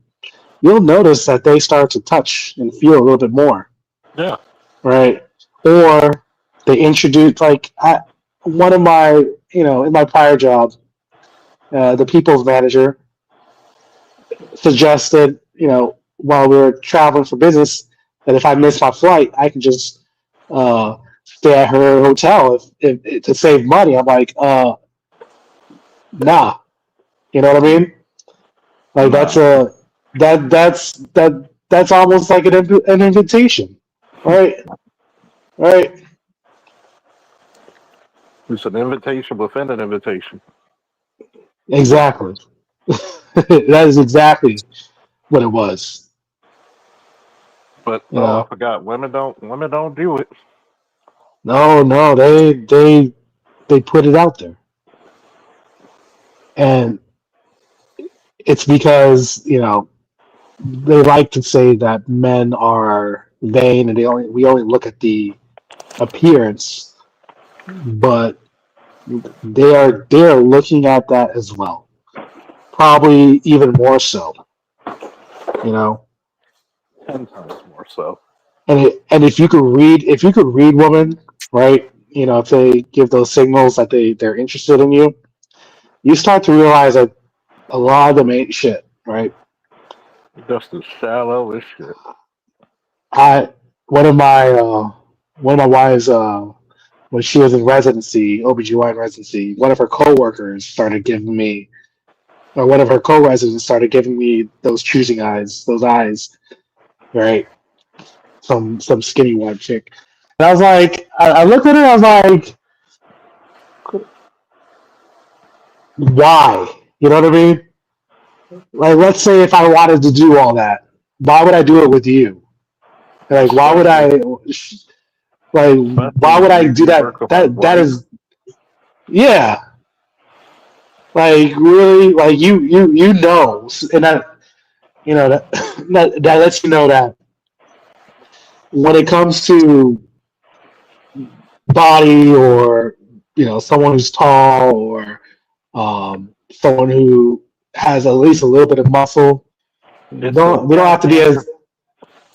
You'll notice that they start to touch and feel a little bit more, Yeah, right? Or they introduce one of my in my prior job, the people's manager suggested, while we were traveling for business, that if I missed my flight, I could just stay at her hotel if to save money. I'm like, nah, you know what I mean? Like nah, that's almost like an invitation, right? Right? it's an invitation within an invitation. Exactly. That is exactly what it was. But You oh, I know, forgot. Women don't do it. no, no, they put it out there, and it's because they like to say that men are vain and we only look at the appearance, but they are looking at that as well, probably even more so. You know, 10 times more so. and if you could read women, right? If they give those signals that they're interested in you, you start to realize that a lot of them ain't shit, right? Just as shallow as shit. I one of my one of my wives, when she was in residency, OBGYN residency, one of her coworkers started giving me, or one of her co-residents started giving me those choosing eyes, those eyes, right? Some skinny white chick, and I was like, I looked at her, I was like, why? You know what I mean? Like, let's say if I wanted to do all that, why would I do it with you? Like, why would Especially, I? Like, why especially would I you, do you that? work with my That wife. is, yeah. Like, really, like you know, and that lets you know that when it comes to body, or someone who's tall, or someone who has at least a little bit of muscle, It's those we don't have to be goddamn, as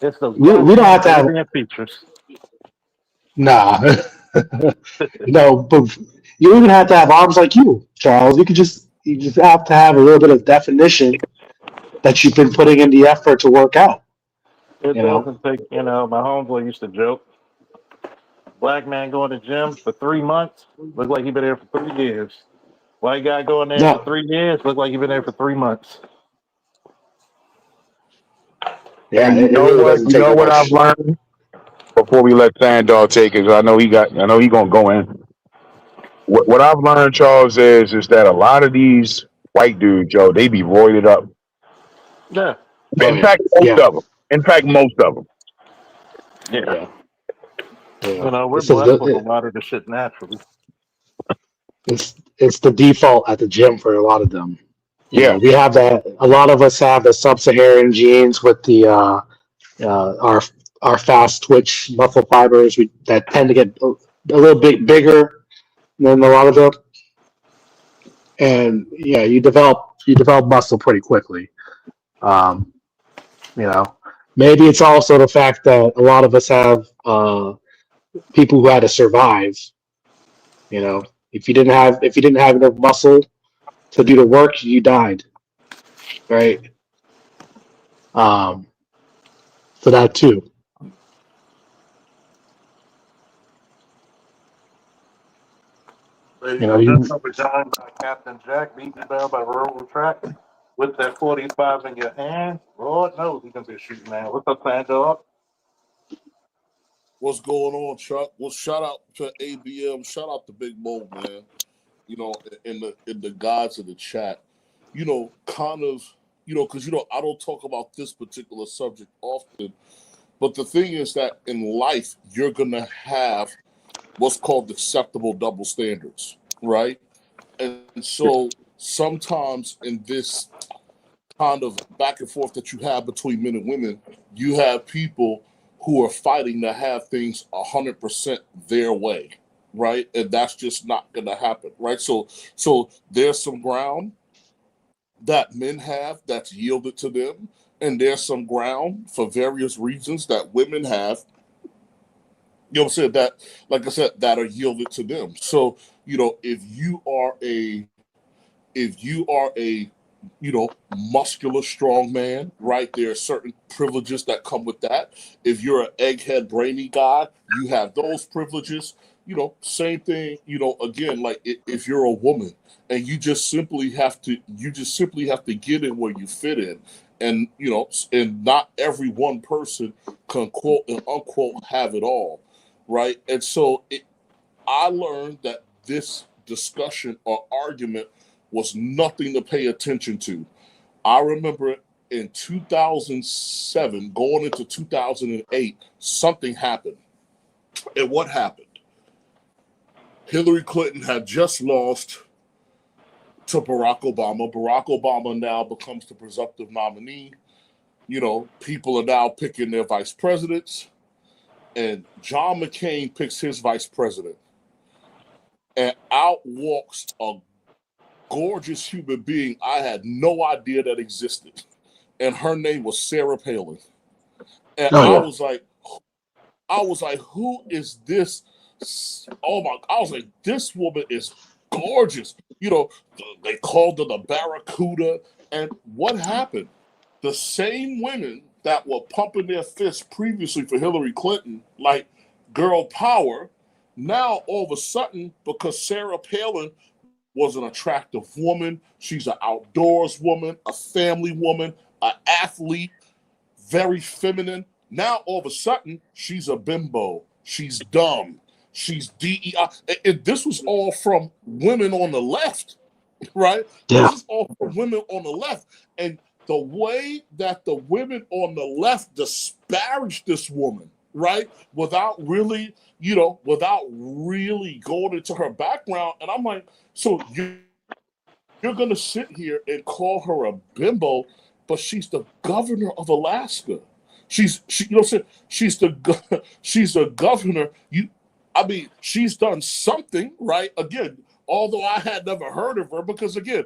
it's those we don't goddamn have to have. Caribbean features. Nah. No, but you don't even have to have arms like you, Charles. You just have to have a little bit of definition, that you've been putting in the effort to work out. It You know, doesn't take, my homeboy used to joke, black man going to gym for 3 months, look like he been there for 3 years. White guy going there for no, 3 years, look like he been there for 3 months. yeah, And it really doesn't you take know what I've much. learned before we let Sandal take it. 'Cause I know he gonna go in. What I've learned, Charles, is that a lot of these white dudes, Joe, they be roided up. Yeah, In Oh yeah, fact, most yeah, of them. In fact, most of them. yeah. yeah, yeah. We're This is blessed with a lot of the shit naturally. it's the default at the gym for a lot of them. Yeah. We have that. A lot of us have the sub-Saharan genes with the our fast twitch muscle fibers. That tend to get a little bit bigger than a lot of them, and yeah, you develop muscle pretty quickly. Um, you know, maybe it's also the fact that a lot of us have people who had to survive. If you didn't have enough muscle to do the work, you died, right? Um, so that too. Ladies You know, and you gentlemen, we're joined by Captain Jack, beaten down by rural track. With that 45 in your hand, Lord knows he's going to be a shooting man. What's up, Sand Dog? What's going on, Chuck? Well, shout out to ABM. Shout out to Big Mo, man. In the guides of the chat. Kind of, because I don't talk about this particular subject often, but the thing is that in life you're gonna have what's called acceptable double standards, right? And so sometimes in this kind of back and forth that you have between men and women, you have people who are fighting to have things 100% their way, right? And that's just not going to happen, right? So there's some ground that men have that's yielded to them, and there's some ground for various reasons that women have. You know what I'm saying? That, like I said, that are yielded to them. So, if you are a muscular, strong man, right? There are certain privileges that come with that. If you're an egghead, brainy guy, you have those privileges. Same thing. Again, like if you're a woman and you just simply have to get in where you fit in, and not every one person can quote and unquote have it all, right? And so I learned that this discussion or argument was nothing to pay attention to. I remember in 2007, going into 2008, something happened. And what happened? Hillary Clinton had just lost to Barack Obama. Barack Obama now becomes the presumptive nominee. People are now picking their vice presidents, and John McCain picks his vice president. And out walks a gorgeous human being I had no idea that existed. And her name was Sarah Palin. And oh yeah, I was like, who is this? Oh my, I was like, this woman is gorgeous. They called her the Barracuda. And what happened? The same women that were pumping their fists previously for Hillary Clinton, like girl power, now all of a sudden, because Sarah Palin was an attractive woman, she's an outdoors woman, a family woman, an athlete, very feminine. Now all of a sudden, she's a bimbo. She's dumb. She's DEI. And this was all from women on the left, right? yeah, This is all from women on the left. And the way that the women on the left disparaged this woman, right? Without really going into her background. And I'm like, so you're going to sit here and call her a bimbo, but she's the governor of Alaska. She's she's the governor. She's done something, right? Again, although I had never heard of her, because again,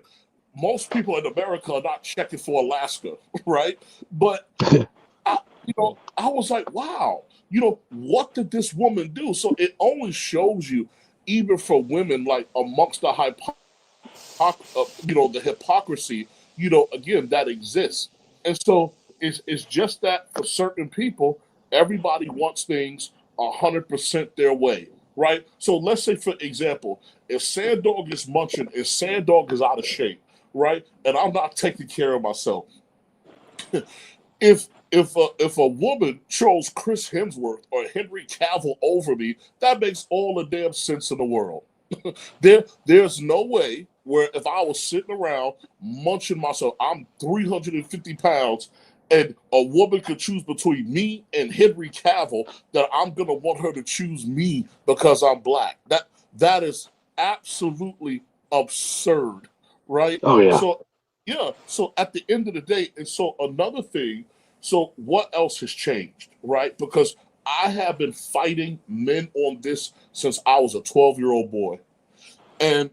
most people in America are not checking for Alaska, right? But I was like, wow, what did this woman do? So it only shows you, even for women, like amongst the hypocrisy, again, that exists. And so it's just that for certain people, everybody wants things 100% their way, right? So let's say, for example, if Sandog is munching, if Sandog is out of shape, right, and I'm not taking care of myself, if a woman chose Chris Hemsworth or Henry Cavill over me, that makes all the damn sense in the world. There's no way where if I was sitting around munching myself, I'm 350 pounds, and a woman could choose between me and Henry Cavill, that I'm gonna want her to choose me because I'm black. That is absolutely absurd, right? Oh yeah. So yeah, so at the end of the day, and so another thing, so what else has changed, right? Because I have been fighting men on this since I was a 12-year-old boy. And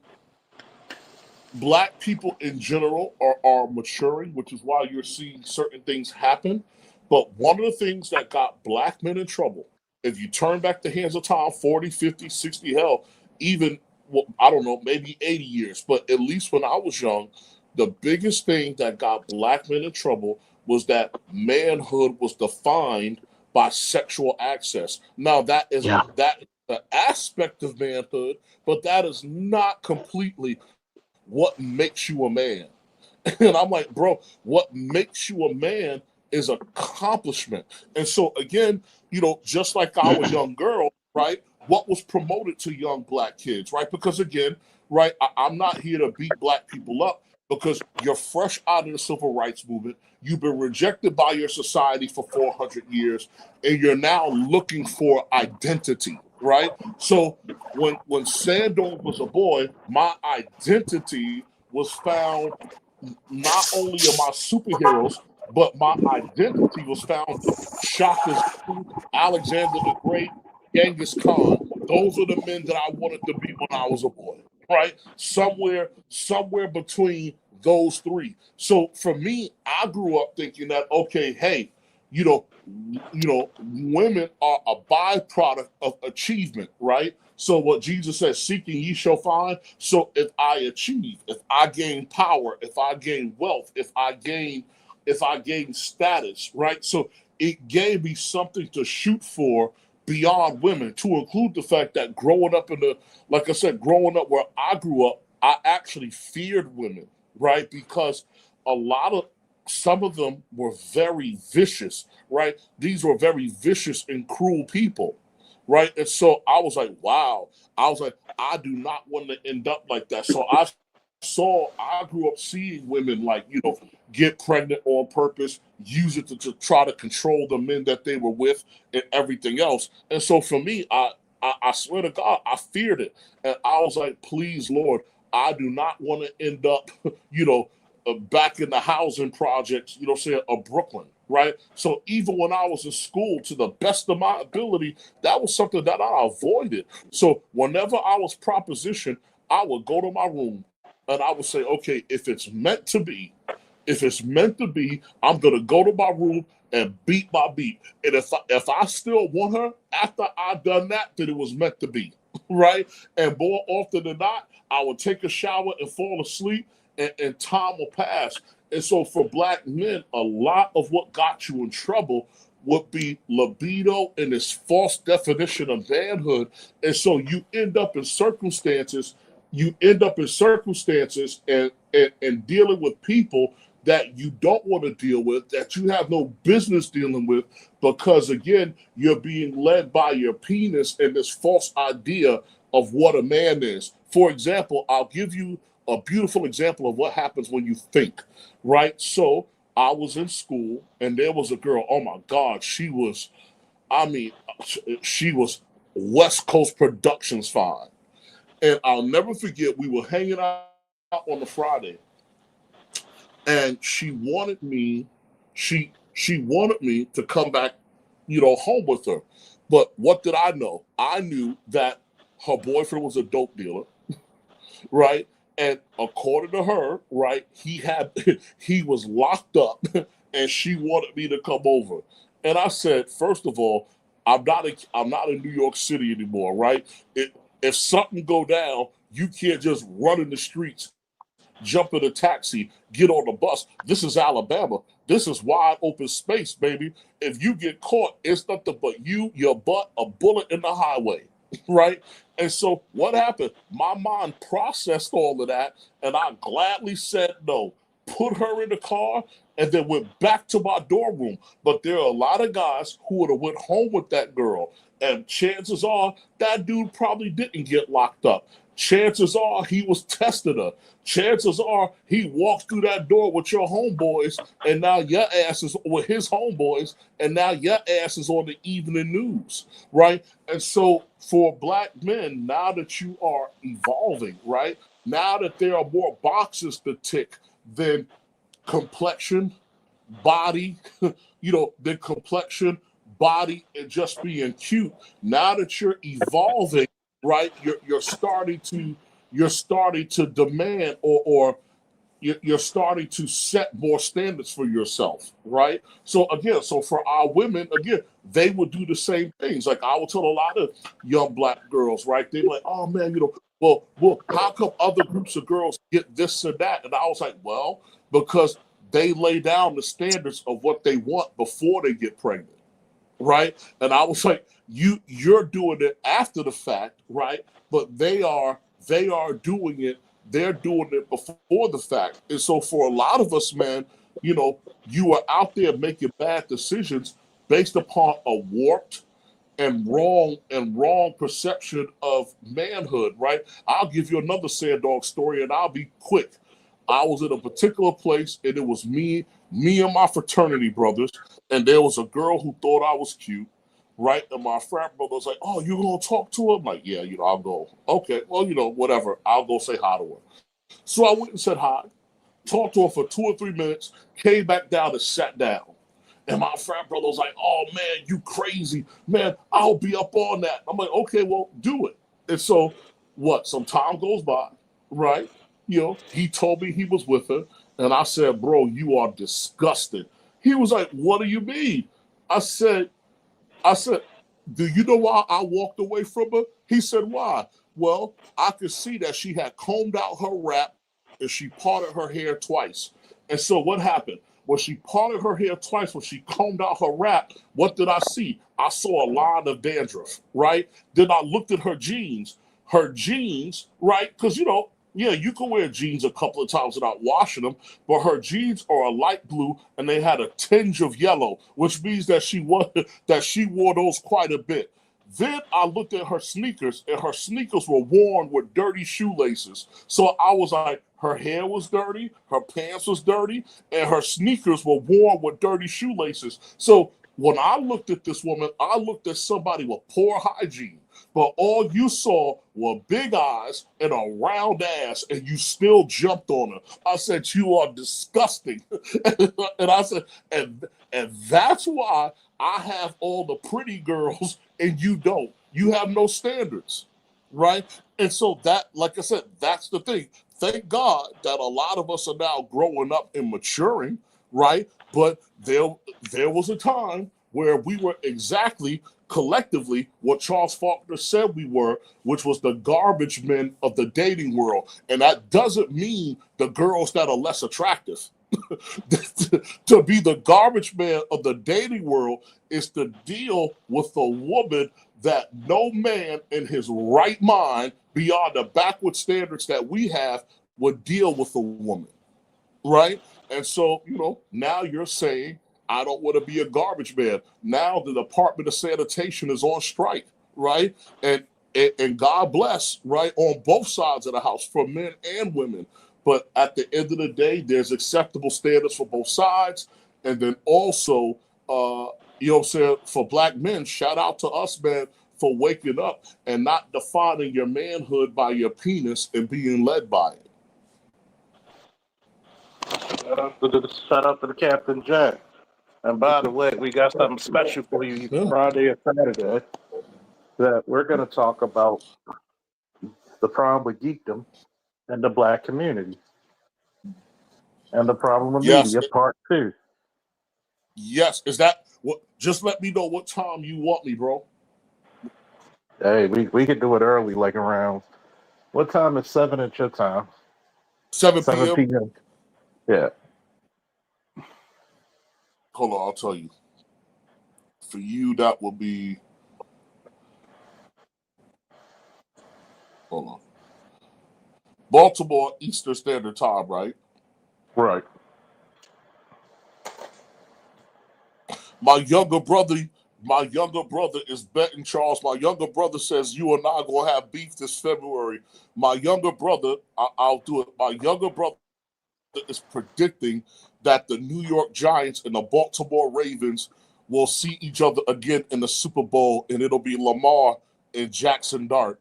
black people in general are maturing, which is why you're seeing certain things happen. But one of the things that got black men in trouble, if you turn back the hands of time 40, 50, 60, hell, even, well, I don't know, maybe 80 years, but at least when I was young, the biggest thing that got black men in trouble was that manhood was defined by sexual access. Now that is Yeah. the aspect of manhood, but that is not completely what makes you a man. And I'm like, bro, what makes you a man is accomplishment. And so again, just like our young girl, right? What was promoted to young black kids, right? Because again, right, I'm not here to beat black people up, because you're fresh out of the civil rights movement. You've been rejected by your society for 400 years, and you're now looking for identity, right? So when Sandor was a boy, my identity was found not only in my superheroes, but my identity was found in Shaka Zulu, Alexander the Great, Genghis Khan. Those are the men that I wanted to be when I was a boy, right? Somewhere between those three. So for me, I grew up thinking that, okay, hey, women are a byproduct of achievement, right? So what Jesus says, seeking ye shall find. So if I achieve, if I gain power, if I gain wealth, if I gain status, right? So it gave me something to shoot for beyond women, to include the fact that growing up like I said, growing up where I grew up, I actually feared women, right? Because a lot of some of them were very vicious, right? These were very vicious and cruel people, right? And so I was like, wow. I was like, I do not want to end up like that. So I grew up seeing women, like, get pregnant on purpose, use it to try to control the men that they were with and everything else. And so for me, I swear to God, I feared it. And I was like, please, Lord, I do not want to end up, back in the housing projects, saying, of Brooklyn, right? So even when I was in school, to the best of my ability, that was something that I avoided. So whenever I was propositioned, I would go to my room and I would say, okay, if it's meant to be, I'm gonna go to my room and beat my beat. And if I still want her after I done that, then it was meant to be, right? And more often than not, I would take a shower and fall asleep, and time will pass. And so for black men, a lot of what got you in trouble would be libido and this false definition of manhood. And so you end up in circumstances and dealing with people that you don't want to deal with, that you have no business dealing with, because again, you're being led by your penis and this false idea of what a man is. For example, I'll give you a beautiful example of what happens when you think, right? So I was in school and there was a girl, oh my God, I mean, she was West Coast Productions fine. And I'll never forget, we were hanging out on a Friday, and she wanted me to come back, home with her. But what did I know? I knew that her boyfriend was a dope dealer, right? And according to her, right, he was locked up, and she wanted me to come over. And I said, first of all, I'm not in New York City anymore, right? If something go down, you can't just run in the streets. jump in a taxi, get on the bus. This is Alabama. This is wide open space, baby. If you get caught, it's nothing but you, your butt, a bullet in the highway, right? And so what happened? My mind processed all of that, and I gladly said no. Put her in the car, and then went back to my dorm room. But there are a lot of guys who would have went home with that girl, and chances are that dude probably didn't get locked up. Chances are he was testing her. Chances are he walked through that door with your homeboys, and now your ass is with his homeboys, and now your ass is on the evening news, right? And so for black men, now that you are evolving, right? Now that there are more boxes to tick than complexion, body, than complexion, body, and just being cute. Now that you're evolving, right? You're starting to demand or you're starting to set more standards for yourself, right? So again, so for our women, again, they would do the same things. Like I would tell a lot of young black girls, right? They're like, oh man, well, how come other groups of girls get this or that? And I was like, well, because they lay down the standards of what they want before they get pregnant, right? And I was like, you're doing it after the fact, right? But they are doing it. They're doing it before the fact. And so for a lot of us, man, you are out there making bad decisions based upon a warped and wrong perception of manhood, right? I'll give you another sad dog story, and I'll be quick. I was in a particular place, and it was me and my fraternity brothers, and there was a girl who thought I was cute, right? And my frat brother was like, "Oh, you gonna talk to her?" I'm like, "Yeah, I'll go." Okay, well, whatever. I'll go say hi to her. So I went and said hi, talked to her for 2 or 3 minutes, came back down and sat down. And my frat brother was like, "Oh man, you crazy. Man, I'll be up on that." I'm like, "Okay, well, do it." And so some time goes by, right? He told me he was with her, and I said, "Bro, you are disgusted." He was like, "What do you mean?" I said, "Do you know why I walked away from her?" He said, "Why?" Well, I could see that she had combed out her wrap and she parted her hair twice. And so what happened? When she parted her hair twice, when she combed out her wrap, what did I see? I saw a line of dandruff, right? Then I looked at her jeans. Her jeans, right? Because, yeah, you can wear jeans a couple of times without washing them, but her jeans are a light blue and they had a tinge of yellow, which means that she wore those quite a bit. Then I looked at her sneakers, and her sneakers were worn with dirty shoelaces. So I was like, her hair was dirty, her pants was dirty, and her sneakers were worn with dirty shoelaces. So when I looked at this woman, I looked at somebody with poor hygiene. But all you saw were big eyes and a round ass, and you still jumped on her. I said, "You are disgusting." And I said, and that's why I have all the pretty girls and you don't. You have no standards, right? And so that, like I said, that's the thing. Thank God that a lot of us are now growing up and maturing, right? But there was a time where we were exactly collectively what Charles Faulkner said we were, which was the garbage men of the dating world. And that doesn't mean the girls that are less attractive. To be the garbage man of the dating world is to deal with a woman that no man in his right mind, beyond the backward standards that we have, would deal with a woman, right? And so, now you're saying, I don't want to be a garbage man. Now the Department of Sanitation is on strike, right? And God bless, right, on both sides of the house, for men and women. But at the end of the day, there's acceptable standards for both sides. And then also, for black men, shout out to us, man, for waking up and not defining your manhood by your penis and being led by it. Shout out to the Captain Jack. And by the way, we got something special for you Friday and Saturday that we're going to talk about the problem with geekdom and the black community and the problem with media, part 2. Yes. Is that what? Just let me know what time you want me, bro. Hey, we could do it early, like around, what time is 7 at your time? 7 7 p.m. p.m. Yeah. Hold on, I'll tell you. For you, that will be. Hold on. Baltimore Eastern Standard Time, right? Right. My younger brother is betting Charles. My younger brother says you and I are gonna have beef this February. My younger brother, I'll do it. My younger brother is predicting that the New York Giants and the Baltimore Ravens will see each other again in the Super Bowl, and it'll be Lamar and Jackson Dart.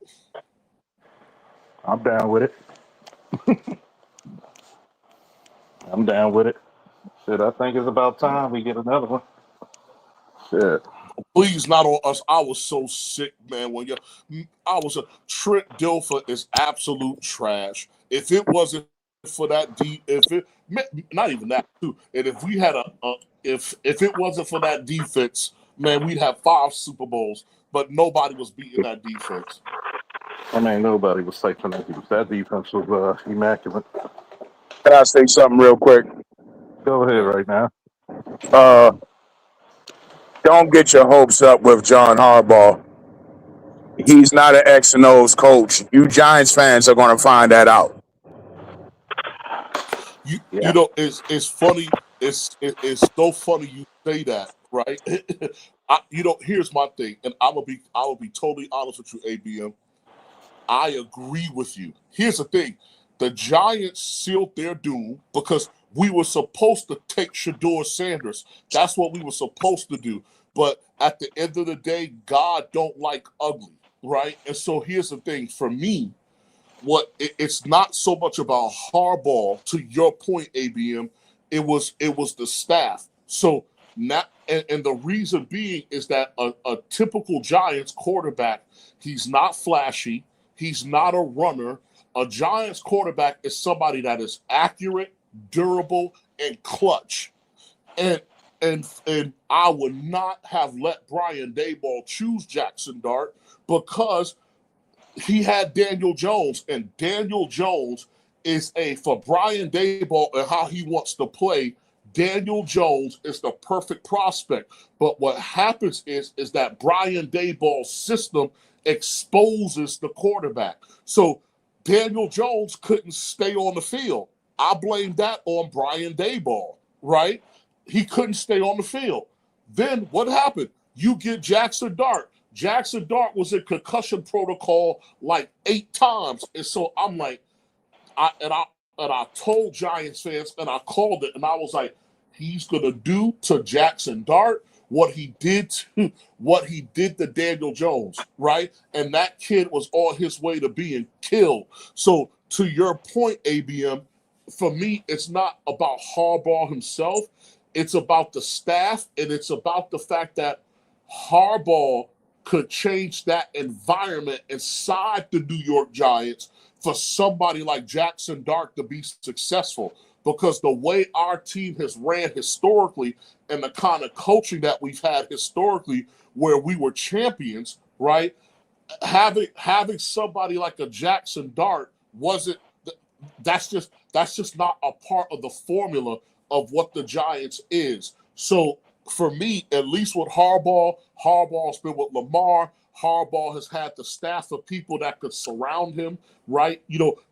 I'm down with it. I'm down with it. Shit, I think it's about time we get another one. Shit. Please, not on us. I was so sick, man. I was a Trent Dilfer is absolute trash. If it wasn't for that if it not even that too, and if we had if it wasn't for that defense, man, we'd have 5 Super Bowls. But nobody was beating that defense. I mean, nobody was safe from that defense. That defense was immaculate. Can I say something real quick? Go ahead right now. Uh, don't get your hopes up with John Harbaugh. He's not an X and O's coach. You Giants fans are going to find that out. You know, it's funny. It's so funny you say that, right? Here's my thing, and I will be totally honest with you, ABM. I agree with you. Here's the thing: the Giants sealed their doom because we were supposed to take Shador Sanders. That's what we were supposed to do. But at the end of the day, God don't like ugly, right? And so here's the thing: for me, it's not so much about Harbaugh. To your point, ABM, it was the staff. So not and the reason being is that a typical Giants quarterback, he's not flashy, he's not a runner. A Giants quarterback is somebody that is accurate, durable, and clutch. And and I would not have let Brian Daboll choose Jackson Dart because he had Daniel Jones, and Daniel Jones is for Brian Daboll and how he wants to play. Daniel Jones is the perfect prospect. But what happens is that Brian Daboll's system exposes the quarterback. So Daniel Jones couldn't stay on the field. I blame that on Brian Daboll, right? He couldn't stay on the field. Then what happened? You get Jackson Dart. Jackson Dart was in concussion protocol like 8 times. And so I'm like, I told Giants fans and I called it and I was like, he's gonna do to Jackson Dart what he did to Daniel Jones, right? And that kid was on his way to being killed. So to your point, ABM, for me, it's not about Harbaugh himself. It's about the staff, and it's about the fact that Harbaugh could change that environment inside the New York Giants for somebody like Jackson Dart to be successful. Because the way our team has ran historically and the kind of coaching that we've had historically where we were champions, right? Having somebody like a Jackson Dart wasn't that's just not a part of the formula of what the Giants is. So for me, at least with Harbaugh's been with Lamar. Harbaugh has had the staff of people that could surround him, right?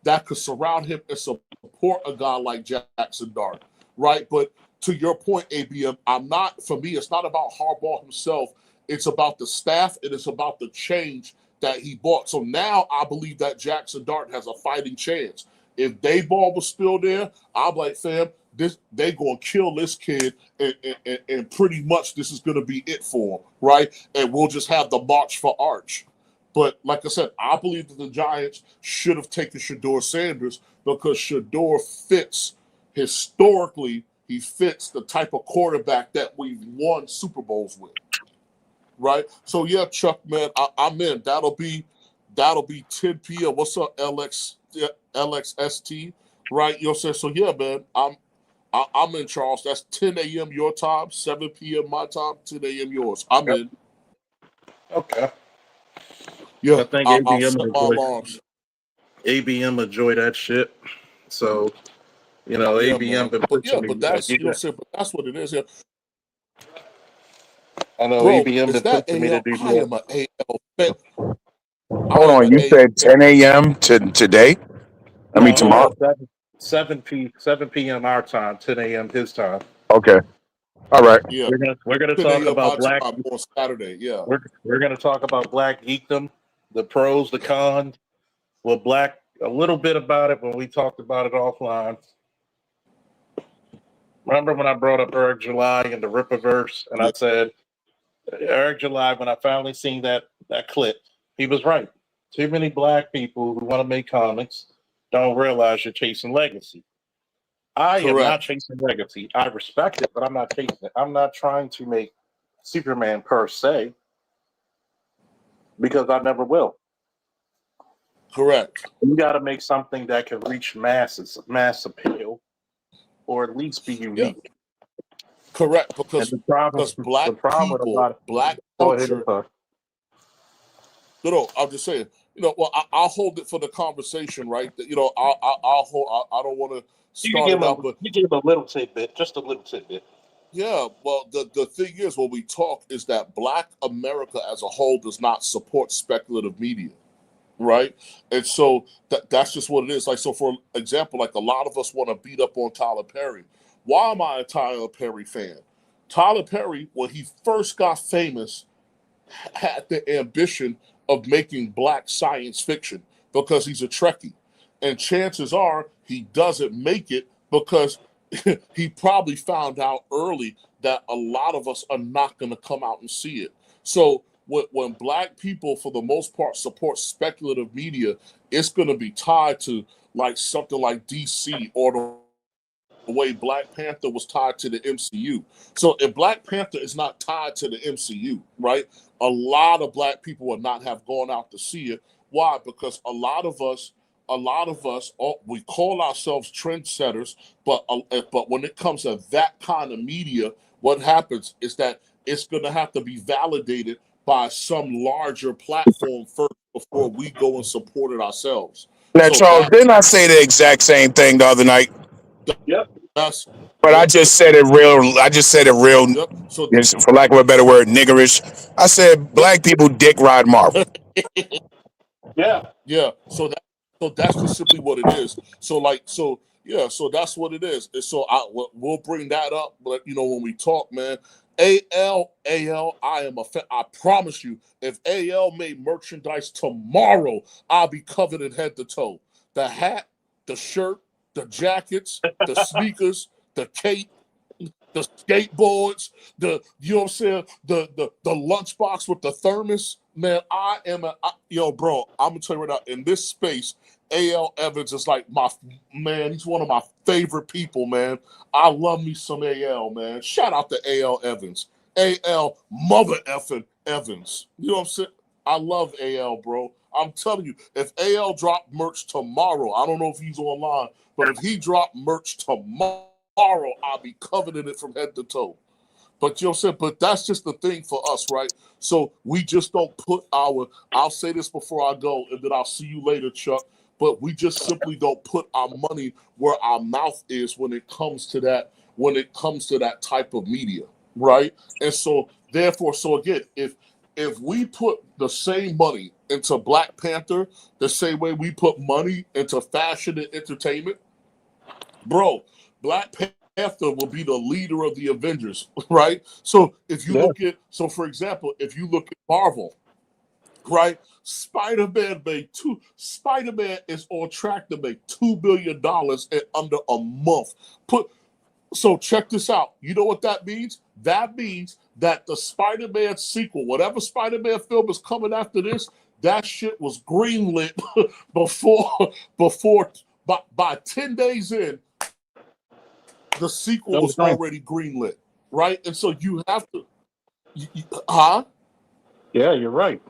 That could surround him and support a guy like Jackson Dart, right? But to your point, ABM, for me, it's not about Harbaugh himself. It's about the staff and it's about the change that he brought. So now I believe that Jackson Dart has a fighting chance. If Dayball was still there, I'm like, fam, they gonna kill this kid, and pretty much this is gonna be it for him, right? And we'll just have the march for Arch. But like I said, I believe that the Giants should have taken Shador Sanders because Shador fits historically. He fits the type of quarterback that we've won Super Bowls with, right? So yeah, Chuck, man, I'm in. That'll be 10 p.m. What's up, LXST? Right? You know what I'm saying? So yeah, man, I'm in, Charles. That's 10 a.m. your time, 7 p.m. my time, 10 a.m. yours. I'm in. Okay. Yeah, I think I'll ABM set my alarms. enjoy that shit. So, you know, Yeah, ABM man. been But yeah, pushing but me. that's but that's what it is. Yeah. I know Bro, ABM is been that pushing me to AL? do I that. am a AL fan. I Hold am on, a you AL said 10 a.m. to today? I mean No, tomorrow. 7 p.m. our time, 10 a.m. his time. Okay, all right. Yeah, We're gonna 10 talk a.m. about my black. time on Saturday. Yeah. We're gonna talk about black geekdom, the pros, the cons. Well, black a little bit about it when we talked about it offline. Remember when I brought up Eric July and the Rippaverse, and I Yeah. said Eric July, when I finally seen that clip, he was right. Too many black people who want to make comics don't realize you're chasing legacy. I am not Correct. chasing legacy. I respect it, but I'm not chasing it. I'm not trying to make Superman per se because I never will. Correct. You got to make something that can reach masses, mass appeal, or at least be Yeah. unique. Correct. And Because the black problem with a people, lot of black go ahead and culture. talk. No, I'm just saying. Well, I'll hold it for the conversation, right? That I'll hold. I don't want to You can start give it him out, a but you give him a little tidbit, just a little tidbit. yeah. Well, the thing is, when we talk, is that Black America as a whole does not support speculative media, right? And so that's just what it is. Like, so for example, like a lot of us want to beat up on Tyler Perry. Why am I a Tyler Perry fan? Tyler Perry, when he first got famous, had the ambition of making black science fiction because he's a Trekkie. And chances are he doesn't make it because he probably found out early that a lot of us are not going to come out and see it. So when black people, for the most part, support speculative media, it's going to be tied to like something like DC or the way Black Panther was tied to the MCU. So if Black Panther is not tied to the MCU, right? A lot of black people would not have gone out to see it. Why? Because a lot of us, we call ourselves trendsetters, but when it comes to that kind of media, what happens is that it's going to have to be validated by some larger platform first before we go and support it ourselves. Now, So Charles, didn't I say the exact same thing the other night? Yep. that's But I yep, just said it real. I just said it real, yep. So for lack of a better word, niggerish. I said yep. black people dick ride Marvel. Yeah. Yeah, so that's just simply what it is. So yeah, so that's what it is. And so we'll bring that up, but when we talk, man, AL, I am a fan. I promise you, if AL made merchandise tomorrow, I'll be covered in head to toe. The hat, the shirt, the jackets, the sneakers, the cape, the skateboards, you know what I'm saying, the lunchbox with the thermos. Man, bro, I'm gonna tell you right now, in this space, AL Evans is like he's one of my favorite people, man. I love me some AL, man. Shout out to AL Evans. AL mother effing Evans. You know what I'm saying? I love AL, bro. I'm telling you, if AL dropped merch tomorrow, I don't know if he's online, but if he dropped merch tomorrow, I'll be covered in it from head to toe. But you know what I'm saying? But that's just the thing for us, right? So we just don't put I'll say this before I go, and then I'll see you later, Chuck. But we just simply don't put our money where our mouth is when it comes to that type of media, right? And so therefore, so again, if we put the same money into Black Panther the same way we put money into fashion and entertainment, bro, Black Panther will be the leader of the Avengers, right? So if you Yeah. look at, so for example, if you look at Marvel, right? Spider-Man is on track to make $2 billion in under a month. So check this out. You know what that means? That means that the Spider-Man sequel, whatever Spider-Man film is coming after this, that shit was greenlit before by 10 days in, the sequel No, was already greenlit, right? And so you have to, huh? yeah, you're right.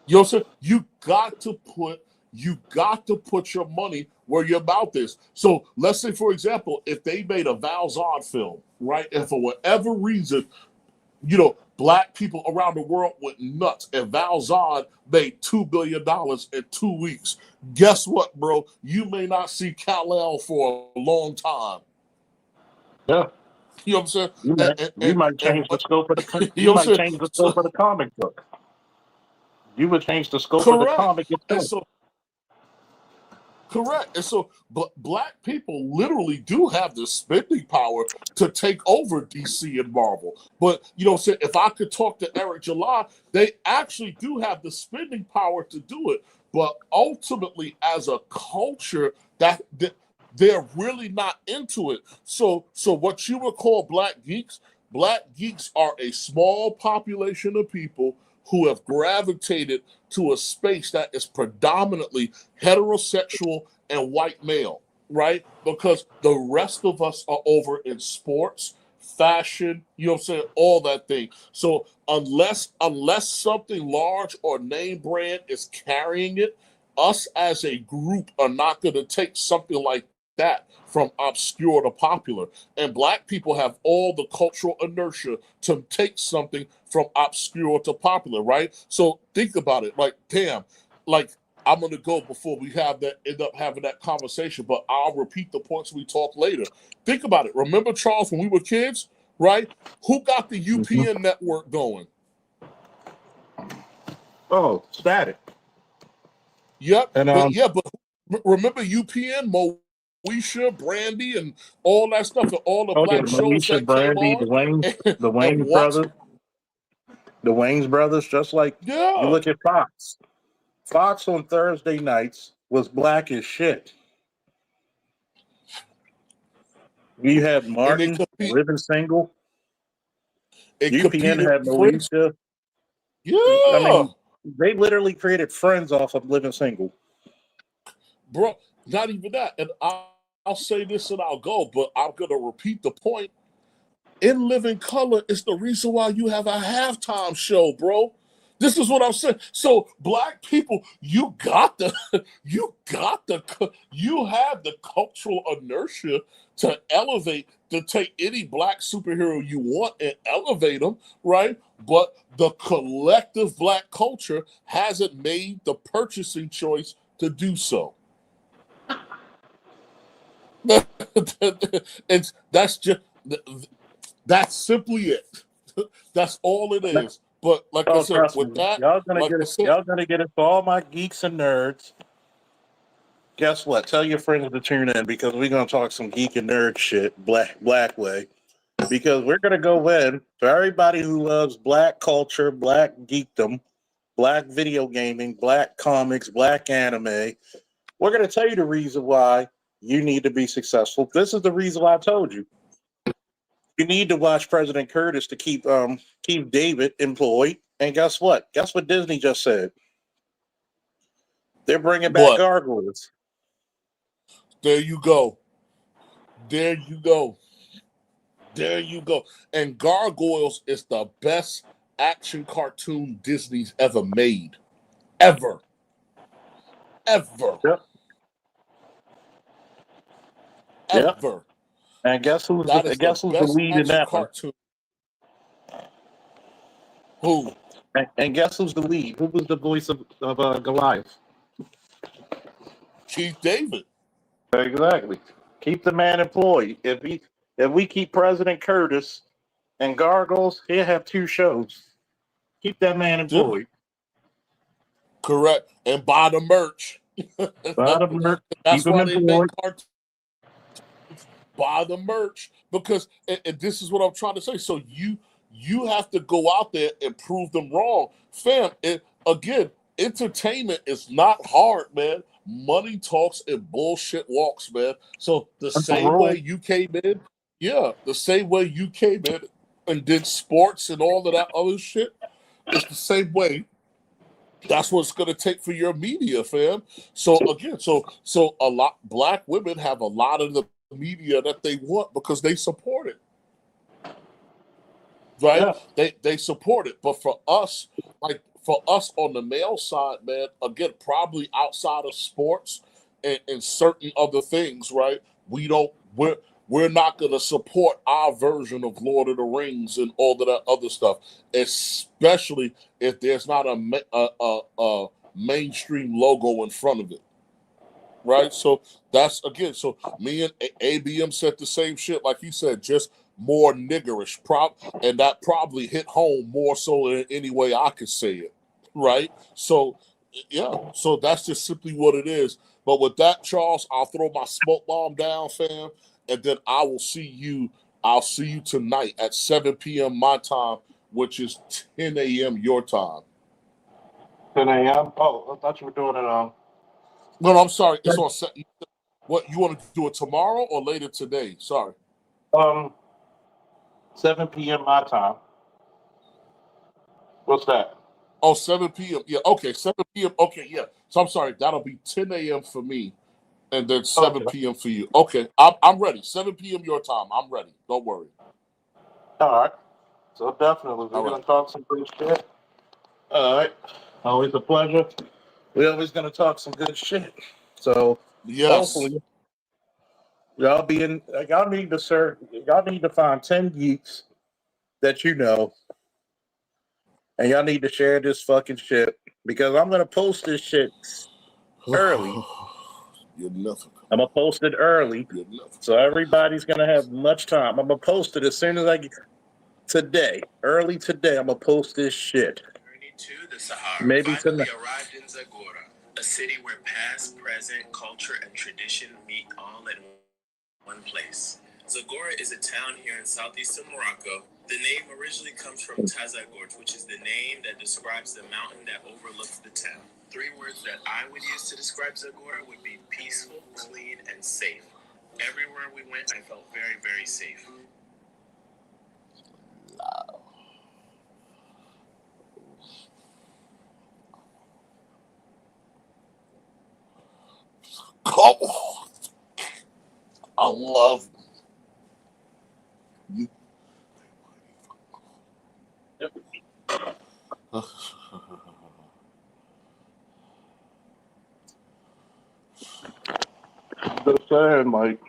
You know what I'm saying? You got to put your money where your mouth is. So let's say, for example, if they made a Val Zod film, right, and for whatever reason, Black people around the world went nuts, and Val Zod made $2 billion in 2 weeks. Guess what, bro? You may not see Kal-El for a long time. Yeah. You know what I'm saying? You might change the scope of the You know what I'm saying? comic book. You would change the scope of the Correct. comic And itself. so Correct. And so, but black people literally do have the spending power to take over DC and Marvel. But, you know, so if I could talk to Eric July, they actually do have the spending power to do it. But ultimately, as a culture, that they're really not into it. So what you would call black geeks are a small population of people who have gravitated to a space that is predominantly heterosexual and white male, right? Because the rest of us are over in sports, fashion, you know what I'm saying, all that thing. So unless something large or name brand is carrying it, us as a group are not going to take something like that from obscure to popular. And black people have all the cultural inertia to take something from obscure to popular, right? So think about it. Like, damn, like I'm gonna go before we end up having that conversation, but I'll repeat the points we talked later. Think about it. Remember, Charles, when we were kids, right? Who got the UPN network going? Oh, static. Yep. And But remember UPN, Moesha, Brandy, and all that stuff, and all the black shows Moesha, that came Brandy, on, the and Wayne's watch. brothers, the Wayne's brothers. Just like you Yeah. look at Fox. Fox on Thursday nights was black as shit. You had And Martin living single. it UPN competed had with Friends. Moesha. I Yeah. mean, they literally created Friends off of living single. Bro, not even that. And I'll say this and I'll go, but I'm going to repeat the point. In Living Color is the reason why you have a halftime show, bro. This is what I'm saying. So black people, you have the cultural inertia to elevate, to take any black superhero you want and elevate them, right? But the collective black culture hasn't made the purchasing choice to do so. It's that's simply it. That's all it is. But like I Oh, said, trust with me, that, like I said, y'all gonna get it for all my geeks and nerds. Guess what? Tell your friends to tune in because we're gonna talk some geek and nerd shit, black way. Because we're gonna go in for everybody who loves black culture, black geekdom, black video gaming, black comics, black anime. We're gonna tell you the reason why you need to be successful. This is the reason why I told you. You need to watch President Curtis to keep David employed. And guess what? Guess what Disney just said? They're bringing back but gargoyles. there you go. There you go. There you go. And Gargoyles is the best action cartoon Disney's ever made. Ever. Ever. Yep. Yep. Ever. And That is the guess who's the best lead in action that one? cartoon. Who? And guess who's the lead? Who was the voice of Goliath? Keith David. Exactly. Keep the man employed. If we keep President Curtis and Gargoyles, he'll have 2 shows. Keep that man Yeah. employed. Correct. And buy the merch. Keep That's him why they make employed. cartoons. Buy the merch because and this is what I'm trying to say. So you have to go out there and prove them wrong, fam. Again, entertainment is not hard, man. Money talks and bullshit walks, man. So the That's a same way rule. you came in, yeah, the same way you came in and did sports and all of that other shit, it's the same way that's what it's going to take for your media, fam. So again, so a lot black women have a lot of the media that they want because they support it, right? Yeah. They support it. But for us, like for us on the male side, man, again, probably outside of sports and certain other things, right? we're not going to support our version of Lord of the Rings and all of that other stuff, especially if there's not a mainstream logo in front of it. Right? So that's again, so me and ABM said the same shit, like you said, just more niggerish. And that probably hit home more so than any way I could say it. Right? So yeah, so that's just simply what it is. But with that, Charles, I'll throw my smoke bomb down, fam, and then I'll see you tonight at 7 p.m. my time, which is 10 a.m. your time. 10 a.m. Oh, I thought you were doing it on. No, I'm sorry. It's on set. What, you want to do it tomorrow or later today? Sorry. 7 p.m. my time. What's that? Oh, 7 p.m. Yeah, okay, 7 p.m. Okay, yeah. So I'm sorry. That'll be 10 a.m. for me and then 7 Okay. p.m. for you. Okay, I'm ready. 7 p.m. your time. I'm ready. Don't worry. All right. So definitely, we're All right. gonna talk some good shit. All right. Always a pleasure. We're always gonna talk some good shit. So Yes. hopefully, y'all be in. Y'all need to sir. Y'all need to find 10 geeks that you know, and y'all need to share this fucking shit because I'm gonna post this shit early. You're nothing. I'm gonna post it early, You're nothing. so everybody's gonna have much time. I'm gonna post it as soon as I get today, early today. I'm gonna post this shit. Journey to the Sahara. Maybe Finally tonight. arrived in Zagora, a city where past, present, culture, and tradition meet all in one place. Zagora is a town here in southeastern Morocco. The name originally comes from Tazagort, which is the name that describes the mountain that overlooks the town. 3 words that I would use to describe Zagora would be peaceful, clean, and safe. Everywhere we went, I felt very, very safe. Come on. I love you. Just saying, like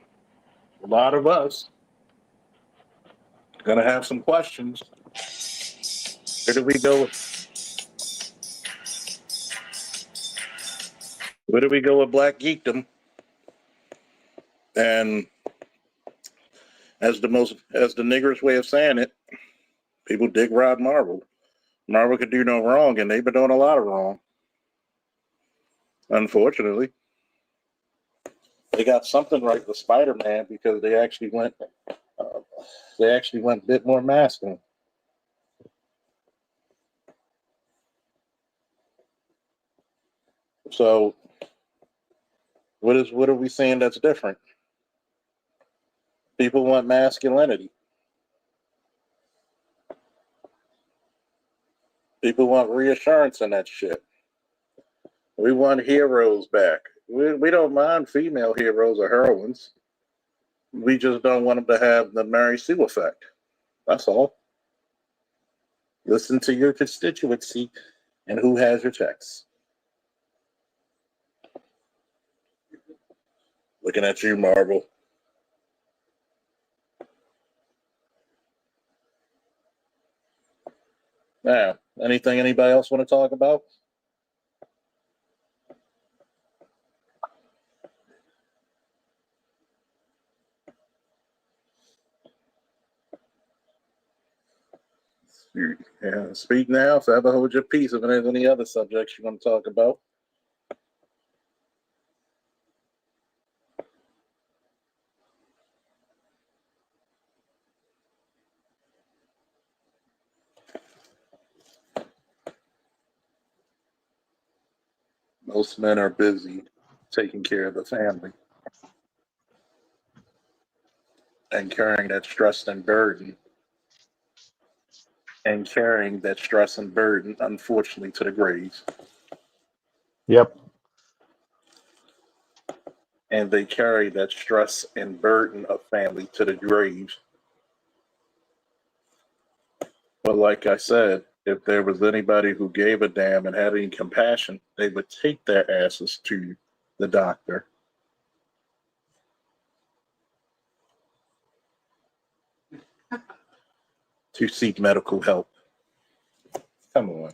a lot of us gonna have some questions. Where do we go? Where do we go with Black Geekdom? And as the niggers way of saying it, people dig Rod Marvel. Marvel could do no wrong, and they've been doing a lot of wrong. Unfortunately, they got something right with Spider-Man because they actually went a bit more masculine. So, what are we seeing that's different? People want masculinity. People want reassurance in that shit. We want heroes back. We don't mind female heroes or heroines. We just don't want them to have the Mary Sue effect. That's all. Listen to your constituency and who has your checks. Looking at you, Marvel. Now, anything anybody else want to talk about? Yeah, speak now. So ever hold your peace if there's any other subjects you want to talk about. Most men are busy taking care of the family and carrying that stress and burden unfortunately, to the grave. Yep. And they carry that stress and burden of family to the grave. But like I said, if there was anybody who gave a damn and had any compassion, they would take their asses to the doctor. to seek medical help. Come on.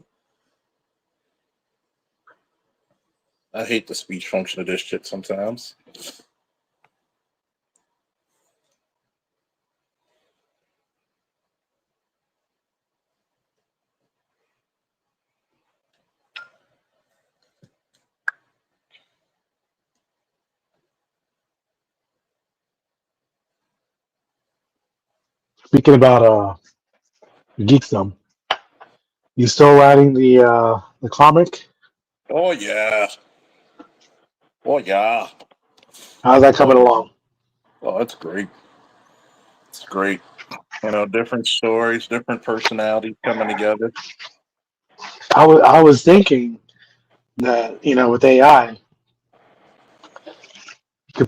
I hate the speech function of this shit sometimes. Speaking about geekdom, you still writing the comic? Oh yeah. Oh yeah. How's that coming along? Oh, that's great. It's great. Different stories, different personalities coming together. I was thinking that with AI,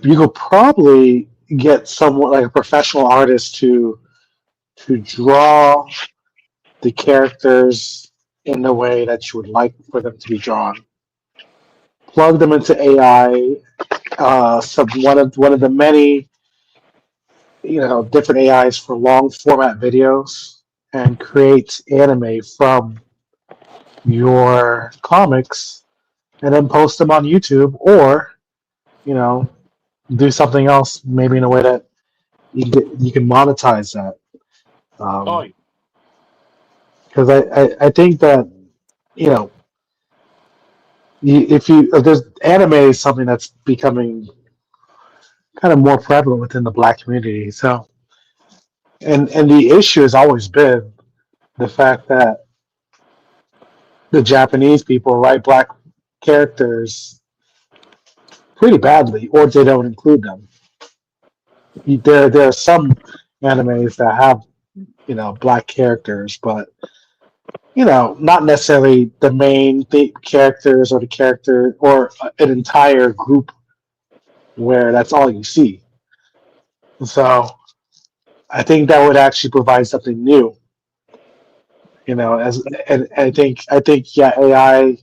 you could probably get someone like a professional artist to draw the characters in the way that you would like for them to be drawn. Plug them into AI, some one of the many different AIs for long format videos, and create anime from your comics, and then post them on YouTube, or you know do something else, maybe in a way that you can monetize that. Oh, Because I think that you know if there's anime is something that's becoming kind of more prevalent within the black community. So and the issue has always been the fact that the Japanese people write black characters pretty badly, or they don't include them. There are some animes that have black characters, but not necessarily the main characters, or the character, or an entire group where that's all you see. So I think that would actually provide something new. As and I think yeah, AI.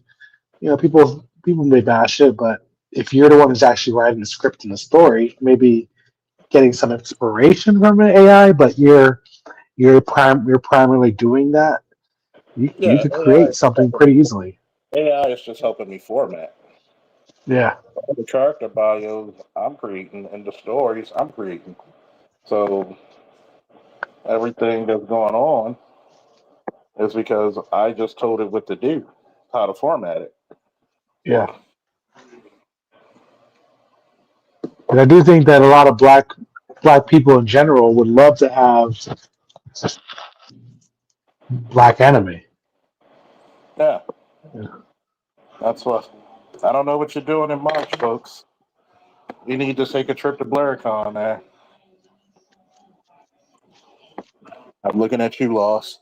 People may bash it, but if you're the one who's actually writing the script and the story, maybe getting some inspiration from an AI, but you're primarily doing that, you yeah. could create something pretty easily. AI is just helping me format. Yeah, All the character bios I'm creating and the stories I'm creating. So everything that's going on is because I just told it what to do, how to format it. yeah. And I do think that a lot of black people in general would love to have black anime. Yeah, Yeah. that's what. I don't know what you're doing in March, folks. You need to take a trip to BlurCon, man. I'm looking at you, Lost.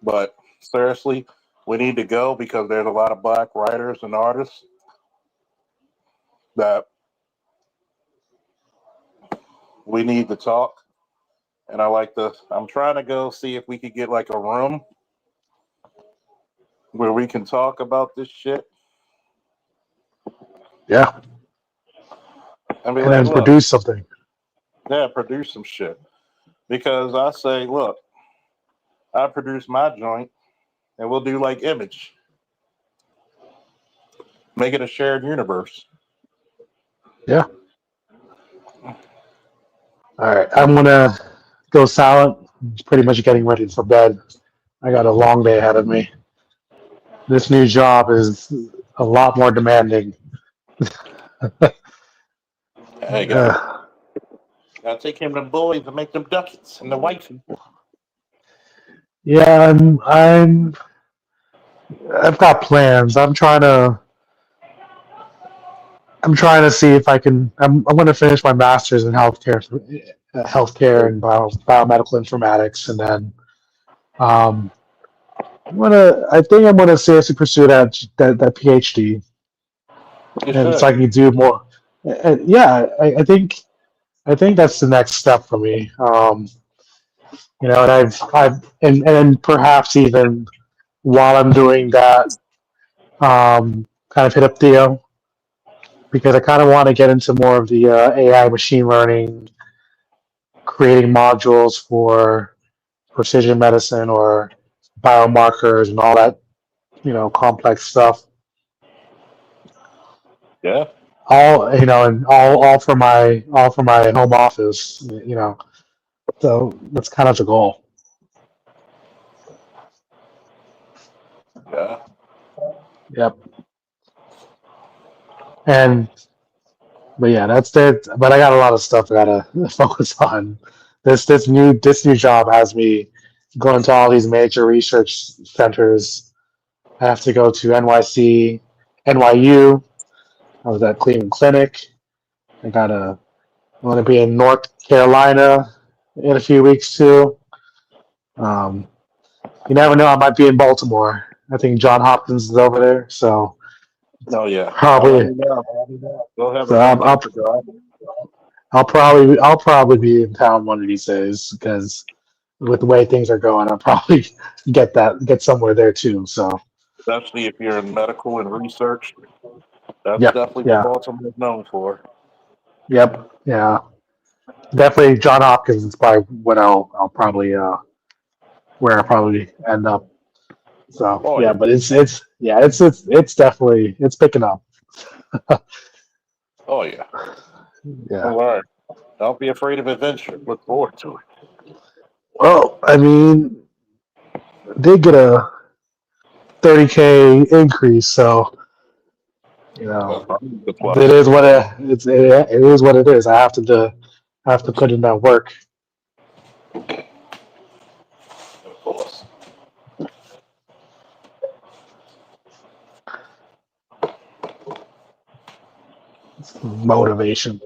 But seriously, we need to go because there's a lot of black writers and artists that we need to talk. And I'm trying to go see if we could get like a room where we can talk about this shit Yeah, and be and like, then look, produce something. yeah, produce some shit. Because I say, look, I produce my joint and we'll do like image, make it a shared universe. Yeah. All right, I'm gonna go silent. It's pretty much getting ready for bed. I got a long day ahead of me. This new job is a lot more demanding. Hey, Uh, gotta take him to the boys and make them ducats and the wifey. yeah, I've got plans. I'm trying to see if I can. I'm going to finish my master's in healthcare and biomedical informatics, and then um, I think I'm gonna seriously pursue that PhD, You and so should. I can do more. And yeah, I think that's the next step for me. And and perhaps even while I'm doing that, kind of hit up Theo because I kind of want to get into more of the AI machine learning, creating modules for precision medicine or biomarkers and all that, complex stuff. Yeah. All and all for my home office. So that's kind of the goal. Yeah. Yep. And but yeah, that's it. But I got a lot of stuff I gotta focus on. This new job has me going to all these major research centers. I have to go to NYC, NYU. I was at Cleveland Clinic. I'm gonna be in North Carolina in a few weeks too. Um, you never know. I might be in Baltimore. I think John Hopkins is over there, so Oh yeah. I'll let probably. me know. We'll have a So meeting for God. I'll probably be in town one of these days because with the way things are going, I'll probably get somewhere there too. So Especially if you're in medical and research. That's yep, definitely what yeah, Baltimore is known for. yep, yeah, definitely. John Hopkins is probably what I'll probably where I'll probably end up. So Oh yeah, yeah. but it's definitely it's picking up. Oh yeah. Yeah. All right. Don't be afraid of adventure. Look forward to it. Well, I mean, they get a 30K increase, so you know That's the it plus. is what it is what it is. I have to put in that work. Of course. Motivation.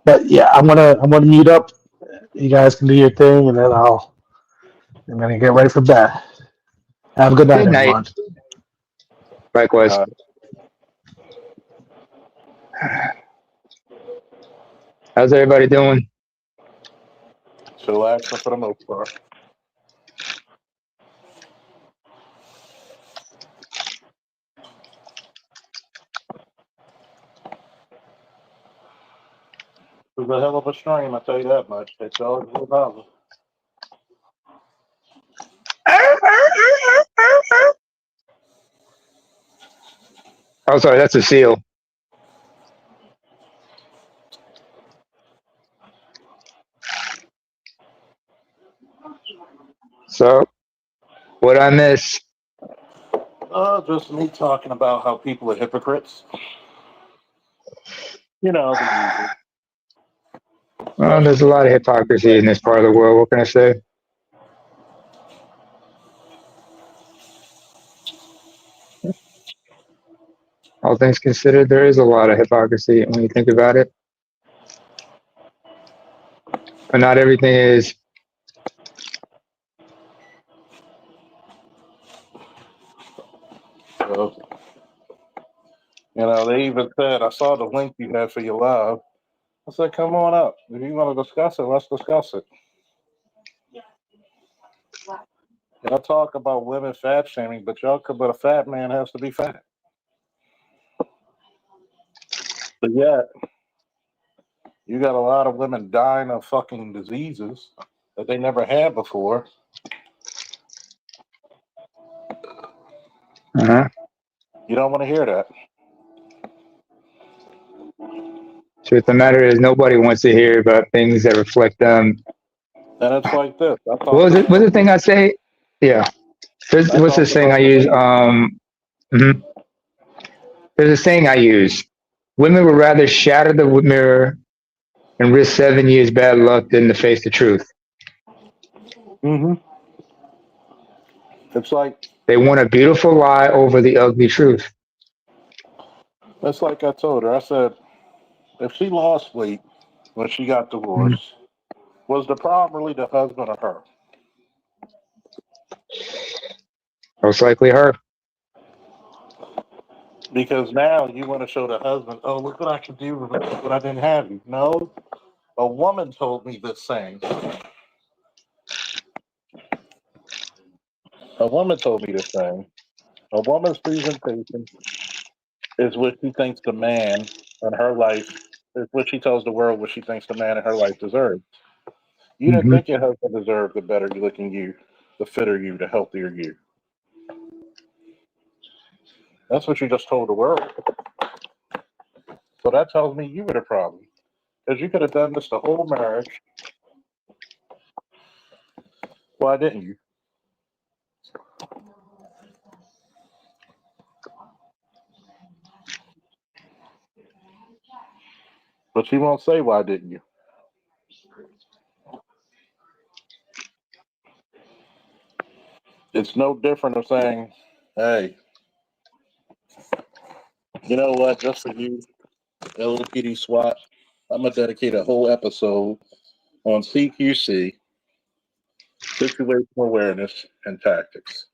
But yeah, I'm gonna meet up. You guys can do your thing, and then I'm gonna get ready for bed. Have a good night, Good night. everyone. Likewise. Uh, How's everybody doing? chillaxing for the most part. It was a hell of a stream, I tell you that much. That dog was holler. Oh, sorry, that's a seal. So, what I miss? Just me talking about how people are hypocrites. You know, the usual. Well, there's a lot of hypocrisy in this part of the world. What can I say? All things considered, there is a lot of hypocrisy when you think about it. But not everything is. So, they even said, I saw the link you had for your live. I said, come on up. If you want to discuss it, let's discuss it. Y'all talk about women fat shaming, but but a fat man has to be fat. But yet, you got a lot of women dying of fucking diseases that they never had before. Uh-huh. You don't want to hear that. Truth of the matter is, nobody wants to hear about things that reflect them. And it's like this. What was it? What's the thing I say? Yeah. I What's talked this thing I about the use? lady. Mhm. There's a saying I use. Women would rather shatter the mirror and risk 7 years bad luck than to face the truth. Mm-hmm. It's like They want a beautiful lie over the ugly truth. I told her. I said, if she lost weight when she got Mhm. divorced, was the problem really the husband or her? Most likely her. Because now you want to show the husband, oh, look what I can do with what I didn't have you. No, a woman told me this thing. A woman told me this thing. A woman's presentation is what she thinks the man And her life is what she tells the world what she thinks the man in her life deserves. You didn't Mm-hmm. think your husband deserved the better looking you, the fitter you, the healthier you. That's what you just told the world. So that tells me you were the problem. Because you could have done this the whole marriage. Why didn't you? But she won't say why didn't you. It's no different of saying, hey, you know what, just for you, LPD SWAT, I'm going to dedicate a whole episode on CQC, situational awareness and tactics.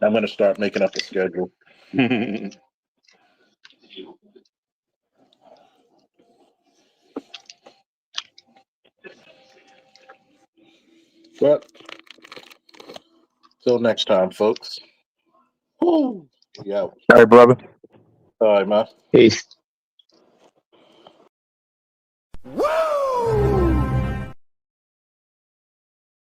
I'm going to start making up a schedule. But till next time, folks. Woo. Yeah. All right, brother. All right, man. Peace.